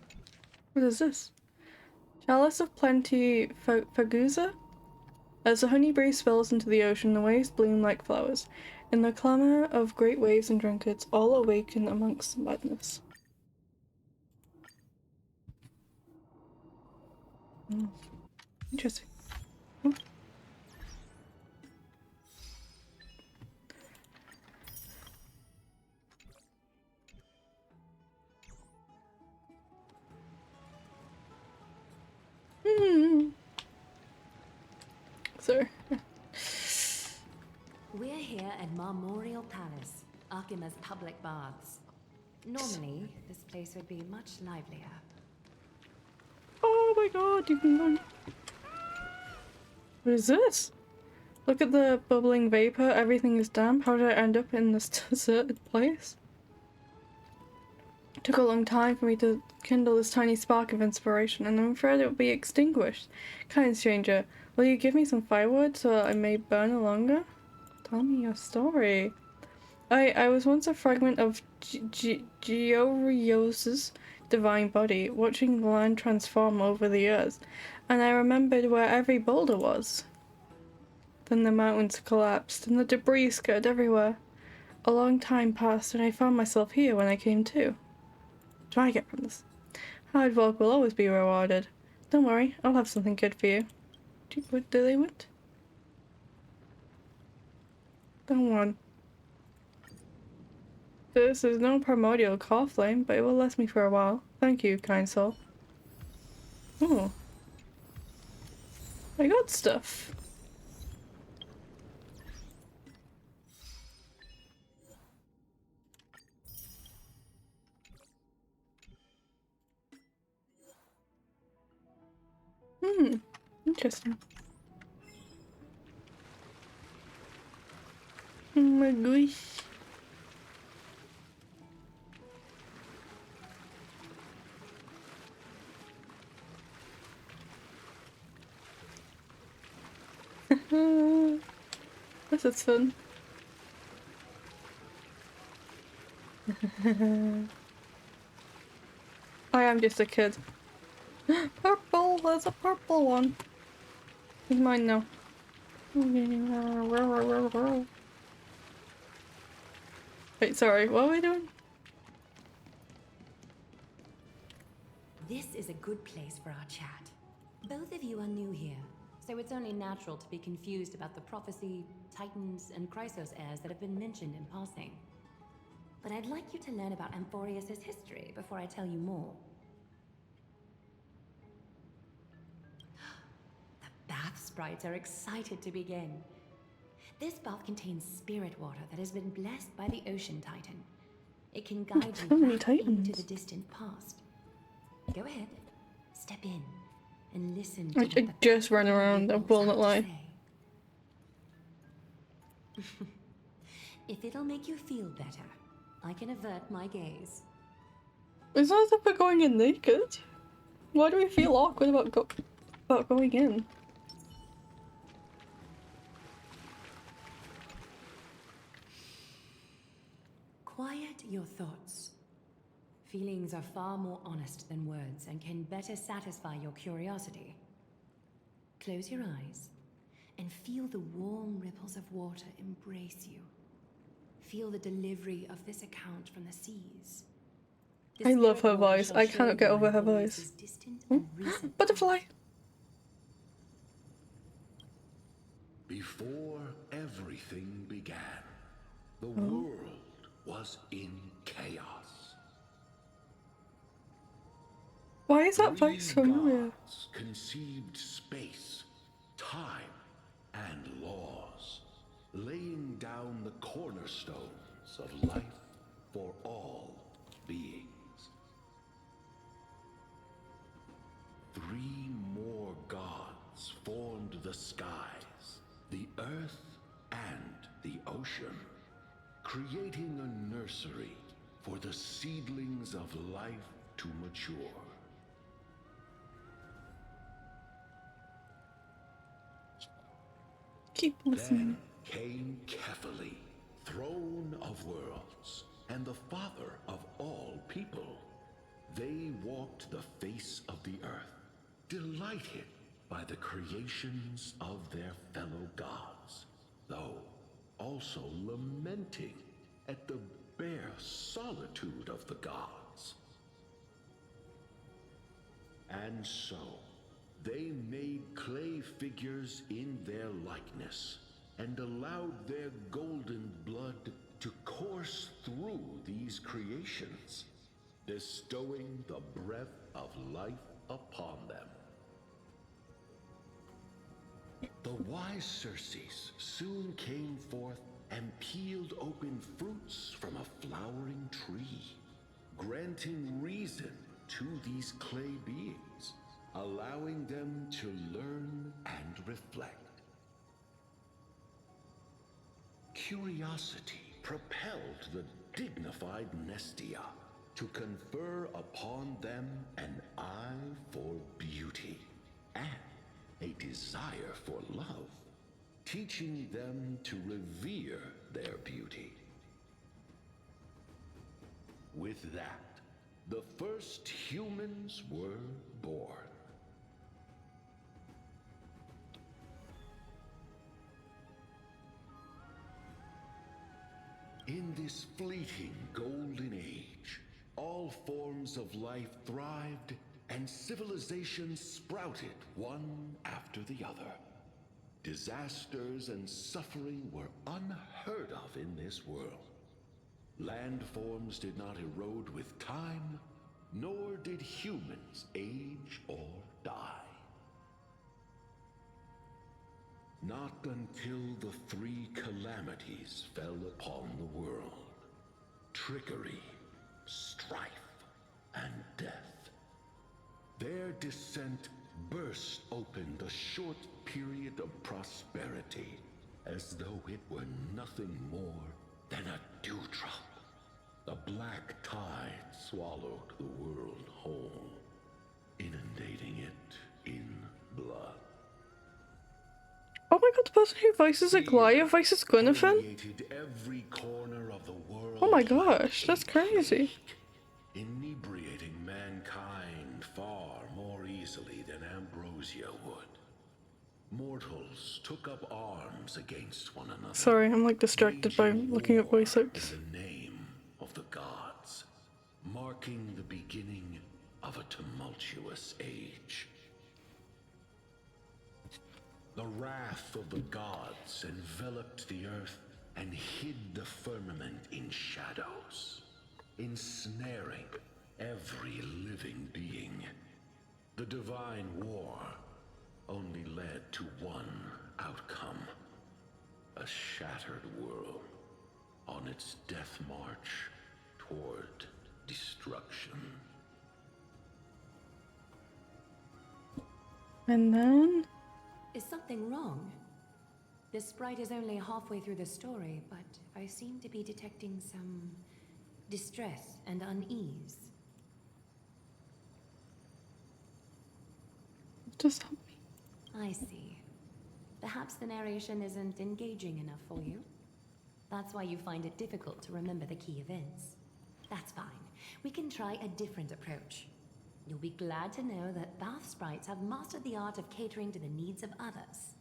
What is this? Chalice of Plenty Faguza? As the honey breeze spills into the ocean, the waves bloom like flowers. In the clamour of great waves and drunkards, all awaken amongst madness. Interesting. Sorry. We're here at Marmorial Palace, Akima's public baths. Normally, this place would be much livelier. Oh my god, you can go. What is this? Look at the bubbling vapor, everything is damp. How did I end up in this deserted place? It took a long time for me to kindle this tiny spark of inspiration, and I'm afraid it will be extinguished. Kind stranger, will you give me some firewood so I may burn no longer? Tell me your story. I was once a fragment of Giorios's divine body, watching the land transform over the earth, and I remembered where every boulder was. Then the mountains collapsed, and the debris scattered everywhere. A long time passed, and I found myself here when I came to. What do I get from this? Hard work will always be rewarded. Don't worry, I'll have something good for you. What do they want? Don't want. This is no primordial car flame, but it will last me for a while. Thank you, kind soul. Oh. I got stuff. Interesting. Oh my gosh. This is fun. I am just a kid. Purple! There's a purple one. It's mine now. Wait, sorry, what are we doing? This is a good place for our chat. Both of you are new here, so it's only natural to be confused about the prophecy, titans, and Chrysos heirs that have been mentioned in passing. But I'd like you to learn about Amphoreus' history before I tell you more. The bath sprites are excited to begin. This bath contains spirit water that has been blessed by the ocean titan. It can guide you back into the distant past. Go ahead, step in, and listen to I just ran around, I will not lie. If it'll make you feel better, I can avert my gaze. It's not as if we're going in naked. Why do we feel awkward about going in? Quiet your thoughts. Feelings are far more honest than words and can better satisfy your curiosity. Close your eyes and feel the warm ripples of water embrace you. Feel the delivery of this account from the seas. I love her voice. I cannot get over her voice. Butterfly! Before everything began, the world was in chaos. Why is that voice familiar? Gods conceived space, time, and laws, laying down the cornerstones of life for all beings. 3 more gods formed the skies, the earth, and the ocean, creating a nursery for the seedlings of life to mature. Keep listening. Then came Kefali, throne of worlds, and the father of all people. They walked the face of the earth, delighted by the creations of their fellow gods, though also lamenting at the bare solitude of the gods. And so, they made clay figures in their likeness, and allowed their golden blood to course through these creations, bestowing the breath of life upon them. The wise Circes soon came forth and peeled open fruits from a flowering tree, granting reason to these clay beings, allowing them to learn and reflect. Curiosity propelled the dignified Nestia to confer upon them an eye for beauty and a desire for love, teaching them to revere their beauty. With that, the first humans were born. In this fleeting golden age, all forms of life thrived and civilizations sprouted one after the other. Disasters and suffering were unheard of in this world. Landforms did not erode with time, nor did humans age or die. Not until the 3 calamities fell upon the world: trickery, strife, and death. Their descent burst open the short period of prosperity, as though it were nothing more than a dewdrop. The black tide swallowed the world whole, inundating it in blood. Oh my god, the person who voices Aglaya voices Guinevere? Permeated every corner of the world. Oh my gosh, that's crazy. Inebriating mankind far more easily than Ambrosia would. Mortals took up arms against one another. Sorry, I'm like distracted by looking at voice acts. In the name of the gods, marking the beginning of a tumultuous age. The wrath of the gods enveloped the earth and hid the firmament in shadows, ensnaring every living being. The divine war only led to one outcome: a shattered world on its death march toward destruction. And then? Is something wrong? This sprite is only halfway through the story, but I seem to be detecting some distress and unease. Just help me. I see. Perhaps the narration isn't engaging enough for you. That's why you find it difficult to remember the key events. That's fine. We can try a different approach. You'll be glad to know that bath sprites have mastered the art of catering to the needs of others.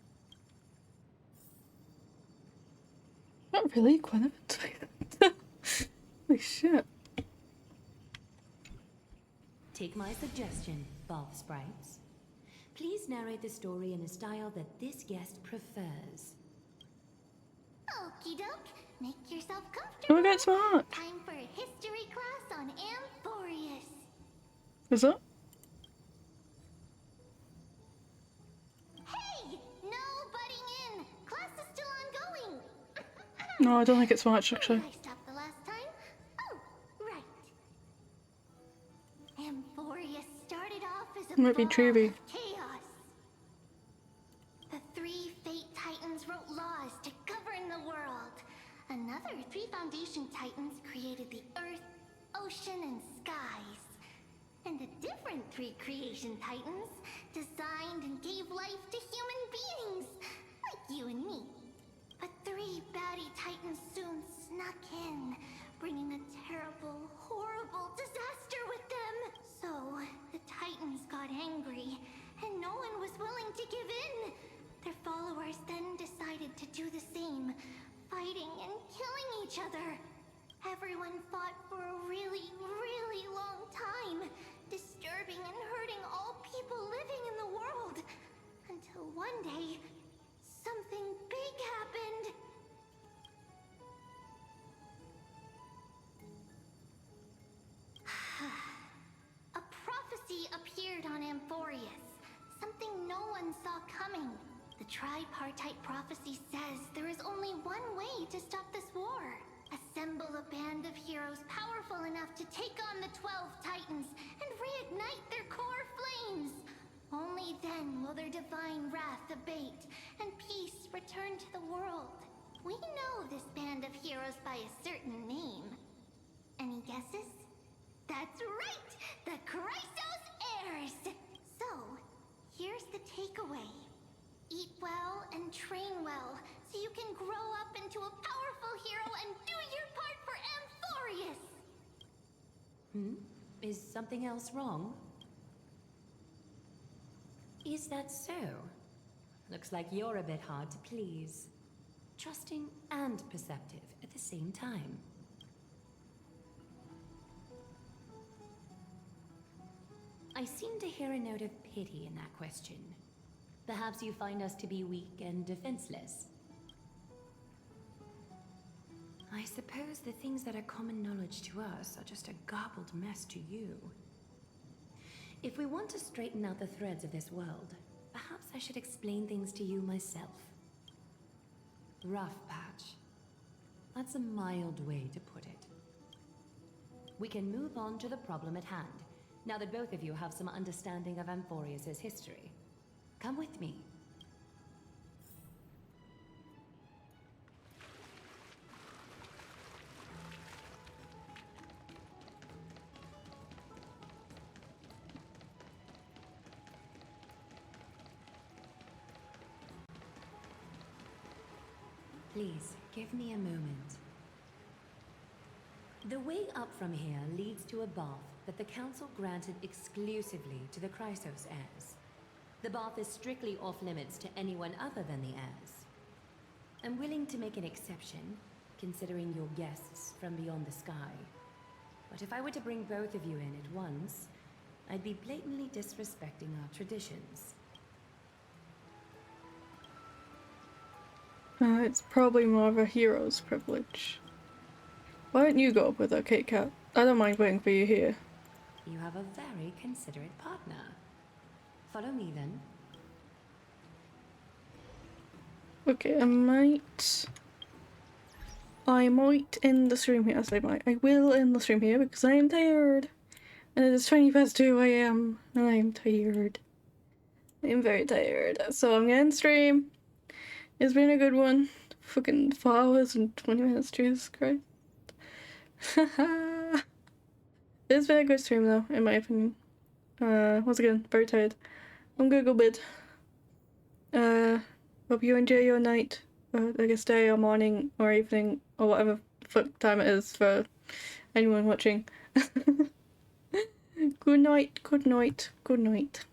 Not really, Guinevere. Holy shit. Take my suggestion, bath sprites. Please narrate the story in a style that this guest prefers. Okie doke, make yourself comfortable. Oh my god, smart. Time for a history class on Amphoreus. Is that? Hey, no butting in. Class is still ongoing. No, I don't think it's much actually. I stopped the last time. Oh, right. Amphoreus started off as a Might be ball Truby. of chaos. The three Fate Titans wrote laws to govern the world. Another three Foundation Titans created the Earth, Ocean, and Skies. And a different three Creation Titans designed and gave life to human beings, like you and me. But three baddie Titans soon snuck in, bringing a terrible, horrible disaster with them. So, the Titans got angry, and no one was willing to give in. Their followers then decided to do the same, fighting and killing each other. Everyone fought for a really, really long time, disturbing and hurting all people living in the world. Until one day, something big happened. A prophecy appeared on Amphoreus, something no one saw coming. The tripartite prophecy says there is only one way to stop this war. Assemble a band of heroes powerful enough to take on the 12 Titans and reignite their core flames. Only then will their divine wrath abate and peace return to the world. We know this band of heroes by a certain name. Any guesses? That's right! The Chrysos Heirs! So, here's the takeaway. Eat well and train well, so you can grow up into a powerful hero and do your part for Amphoreus! Is something else wrong? Is that so? Looks like you're a bit hard to please. Trusting and perceptive at the same time. I seem to hear a note of pity in that question. Perhaps you find us to be weak and defenseless. I suppose the things that are common knowledge to us are just a garbled mess to you. If we want to straighten out the threads of this world, perhaps I should explain things to you myself. Rough patch. That's a mild way to put it. We can move on to the problem at hand. now that both of you have some understanding of Amphoreus' history. Come with me. Please, give me a moment. The way up from here leads to a bath that the Council granted exclusively to the Chrysos heirs. The bath is strictly off-limits to anyone other than the heirs. I'm willing to make an exception, considering your guests from beyond the sky. But if I were to bring both of you in at once, I'd be blatantly disrespecting our traditions. It's probably more of a hero's privilege. Why don't you go up with her, Kit Kat? I don't mind waiting for you here. You have a very considerate partner. Follow me then. Okay, I might end the stream here. I will end the stream here because I am tired. And it is 2 AM and I am tired. I am very tired. So I'm gonna end the stream. It's been a good one. Fucking 4 hours and 20 minutes, Jesus Christ. It's been a good stream though, in my opinion. Once again, very tired. I'm gonna go bed. Hope you enjoy your night, or I guess day or morning or evening or whatever fuck time it is for anyone watching. Good night, good night, good night.